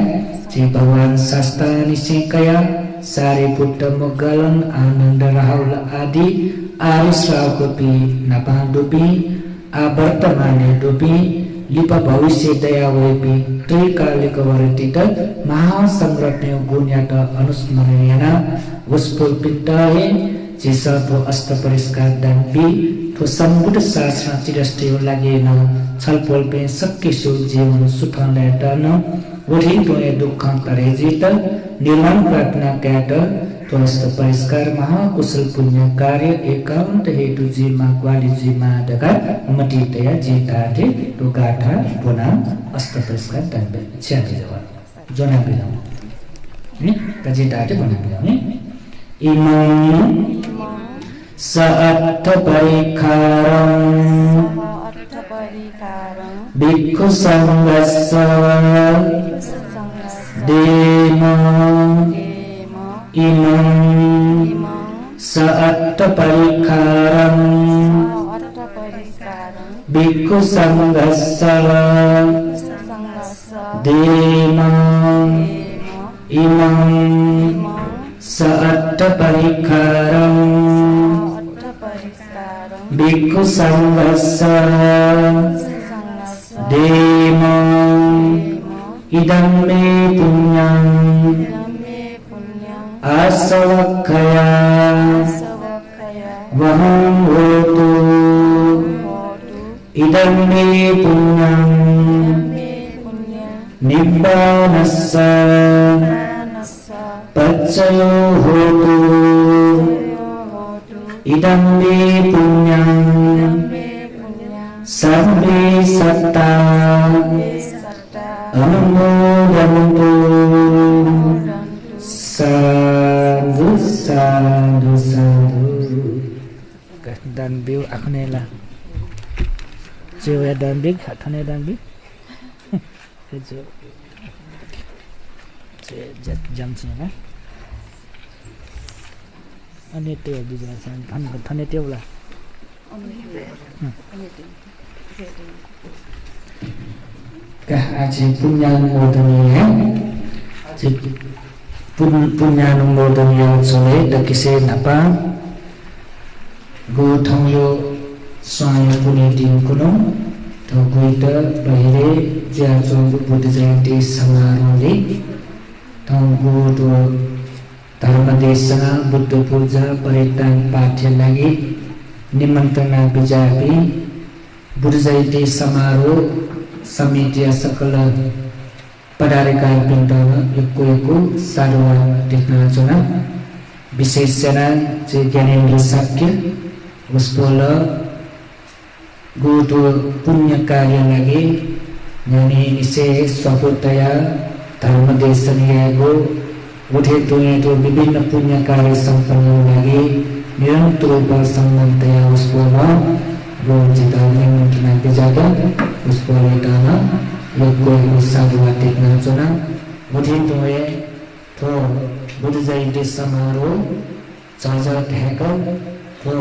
जे भगवान शास्त्र निश्चयकया सारे पुट्ट मुगलन आनन्द राहुल आदि आरिश्रावकोपी नपाण्डुपी आवर्तमाने डुपी लिप भविष्य दया वेपी त्रिकालिक वरतित महासंरत्न गुण्याट अनुस्मरणीयना वस्पुल पिण्डहे जेस तो अस्त परिष्कार दण्डी तो सम्बुद्ध शास्त्र चिरस्थिर लागेन छलफल पे सक्के सो जीवन सुख लेटन उठी तोए दुख तरे जित निर्माण प्रार्थना क्याट तो अस्त परिष्कार महाकुशल पुण्य कार्य एकांत हेतु जीमा ग्वाली जीमा दगा मटितया जिताटे तो गाठा पुना अस्त परिष्कार दण्ड छ्याति जवाब जना बिलाउ नि कजिताटे बना बिलाउ नि इमं सअत्थ परिखारं भिक्खु संगस्स देम इमं सअत्थ परिखारं भिक्खु संगस्स देम इमं सअत्थ परिखारं भिक्खु संगस्स देम इदं मे पुण्यं आसवक्खया वहं होतु इदं मे पुण्यं निब्बानस्स पच्चयो होतु इदं मे पुण्यं सर्वे सत्ता अनुमोदन्तु साधु साधु साधु dan biu akne la cewe dan big hatane dan big itu jam sini na ane te bija san thane te bola kah aji punyang modaniya sole dakise napa go thangyo swaya puni din kuno to guita bahire jaso buddha jayanti samarole tanggo to dharma desana buddha puja paritan pathya lagi nimantrana bijapi buddha jayanti samaro समितिया सकल पदाधिकारी पिण्डमा यो साधुवा देख्न चुना विशेषजना चाहिँ ज्ञानेन्द्र शक्य उसपोल गोठो पुण्य कार्य लागि यनि निसे स्वतया धर्म देशनीयको उठे तुनेको विभिन्न पुण्य कार्य सम्पन्न लागि निरन्तर रूप सम्बन्धया उसको वो जिता निमन्त्रणा बिजागा उसको रेटाना लोगों साधुवाद देखना चुना उठे तुए तो बुद्ध जयंती समारोह चाचा ठेकर तो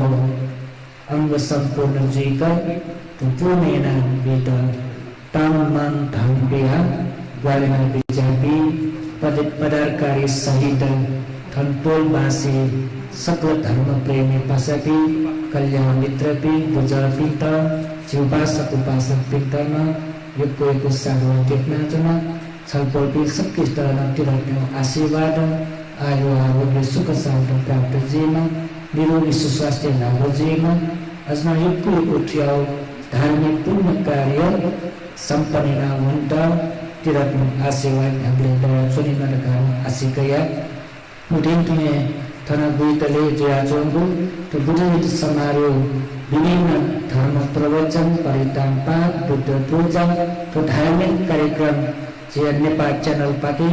अंग संपूर्ण जीकर तो पूर्णेना बेटा ताम मन धन बिहा ग्वालेना बिजाबी पदार्कारी सहित थनपोल बासी सकल धर्म प्रेमी पसपी कल्याण मित्र भी बुझा पिता जीवासक उपासक पिताना युक्को युक्को साधुवाद देखना चुना छलफल भी सबके तरह तिरक्यो आशीर्वाद आयु आरोग्य सुख शान्ति प्राप्त जीवन निरोगी सुस्वास्थ्य लाभ जीवन अझमा युक्को युक्को ठ्याउ धार्मिक पुण्य कार्य सम्पन्ना हुन्त तिरक्यो आशीर्वाद हामीले दया चुनिन कारण आशिकया उठिन तुने थना गुइतले जयाजोंगु तो बुद्ध समारोह विभिन्न धर्म प्रवचन परिधान पाठ बुद्ध पूजा तो धार्मिक कार्यक्रम जे नेपाल चैनल पाके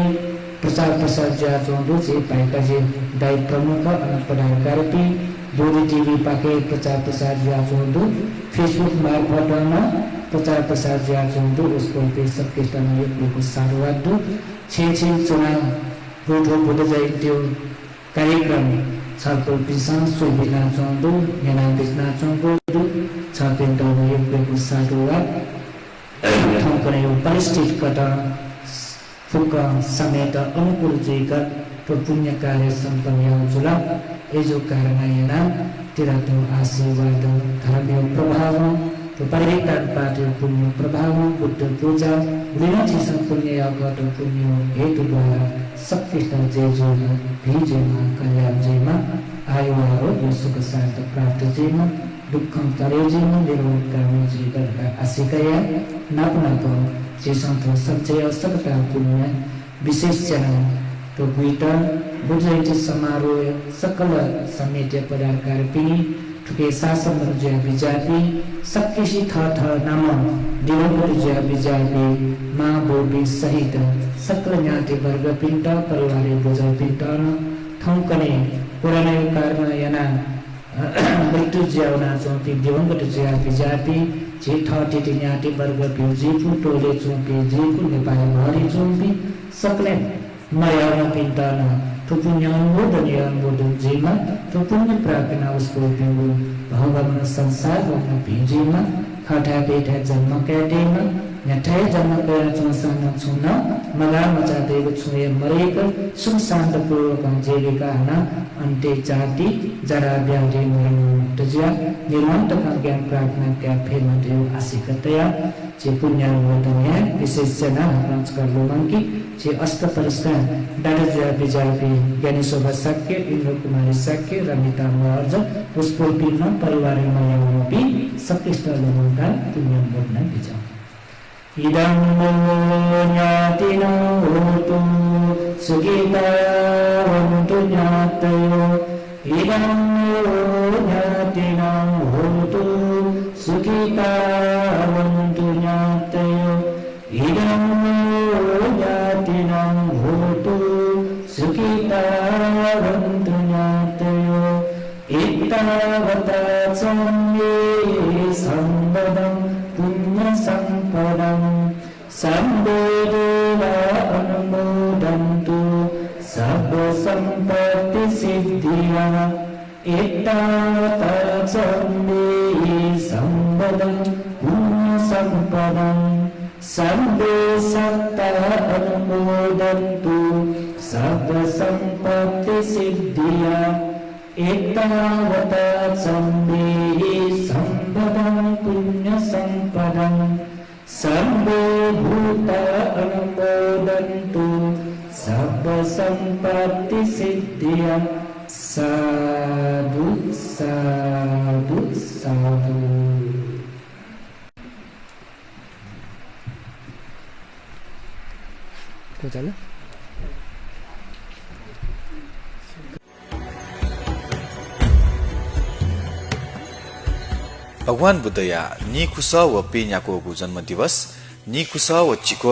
प्रचार प्रसार जयाजोंगु जे पाइका जे दायी प्रमुख पदाधिकारी बोरी टीवी पाके प्रचार प्रसार जयाजोंगु फेसबुक मार्फत प्रचार प्रसार जयाजोंगु उसको पे सबके तना एक साधुवाद छे चुना बुद्ध जयन्ती कार्यक्रम छलफल पिसान सोबिना चौधु मेना बिजना चौधु छापिन दौड़ एक साधुवाद ठोकने परिस्थिति कटा फुक समेत अनुकूल जीकर तो पुण्य कार्य संपन्न जुला एजो कारण येना तिरातो आशीर्वाद धर्म प्रभाव तो परिवर्तन पार्टी पुण्य प्रभाव बुद्ध पूजा विनाची संपुण्य यागत पुण्य हेतु द्वारा सबके जयजोमा भीजेमा कल्याण जयमा आयु आरोग्य सुख शान्ति प्राप्त जयमा दुःखम तरे जयमा निरोगकामी जीवनका आशिकया नापनाको जे सन्तो सञ्चय सबका पुण्य विशेष जना तो गुइटा बुझाइते समारोह सकल समेट्य पदार्थ पनि ठुके शासन जय बिजापी सबकिसी थ नाम दिवंगत जय बिजापी माँ बोबी सहित सकल ज्ञाति वर्ग पिंड परिवार बोझ पिंडन थौकने पुराने कारण यना मृत्यु ज्याउना चौपी दिवंगत जय बिजापी जे थ ज्ञाति वर्ग पिउजीपु टोले चौपी जीपु नेपाल भरी चौपी सकले मयाना पिंडन तो पुण्य जीमा तो पुण्य प्रार्थना उसको भगवान संसार भगवान भीजीमा खटा बेटा जन्म कैटेमा नठाए जन्म कर चुना छुना मगा मचा देव छुए मरेक सुख शांत पूर्वक जेलिका हना अंते जाति जरा व्याधि मरण तज्या निर्वंत का ज्ञान प्रार्थना क्या फेर देव आशिकतया जे पुण्य वतन्या विशेष जना रंच कर लोमंकी जे अष्ट परिष्कार डाडा बिजापी ज्ञानी शोभा सक्य इंद्र कुमारी सक्य रमिता मर्ज पुष्पो पिन्न परिवार मयामपि सकृष्ट लोमंका पुण्य बोधना बिजा इदं ज्ञातिनो होतु सुखिता वन्तु ज्ञातयो इदं ज्ञातिनो होतु सुखिता वन्तु ज्ञातयो इदं ज्ञातिनो होतु सुखिता वन्तु ज्ञातयो एतावता सम्ये सम्पदं पुण्य सम्पदं सम्बोधेवा अनुमोदन्तु सर्व सम्पत्ति सिद्धिया एतावता सम्ये सम्पदं पुण्य सम्पदं सर्वे सत्ता अनुमोदन्तु सर्व सम्पत्ति सिद्धिया एतावता सम्ये सम्पदं पुण्य सम्पदं सर्वे भूता अनुमोदन्तु सर्व सम्पत्ति सिद्धिया साधु साधु साधु। तो चलो भगवान बुद्धया नि खुस व पे न्याको जन्म दिवस नि खुस व चिको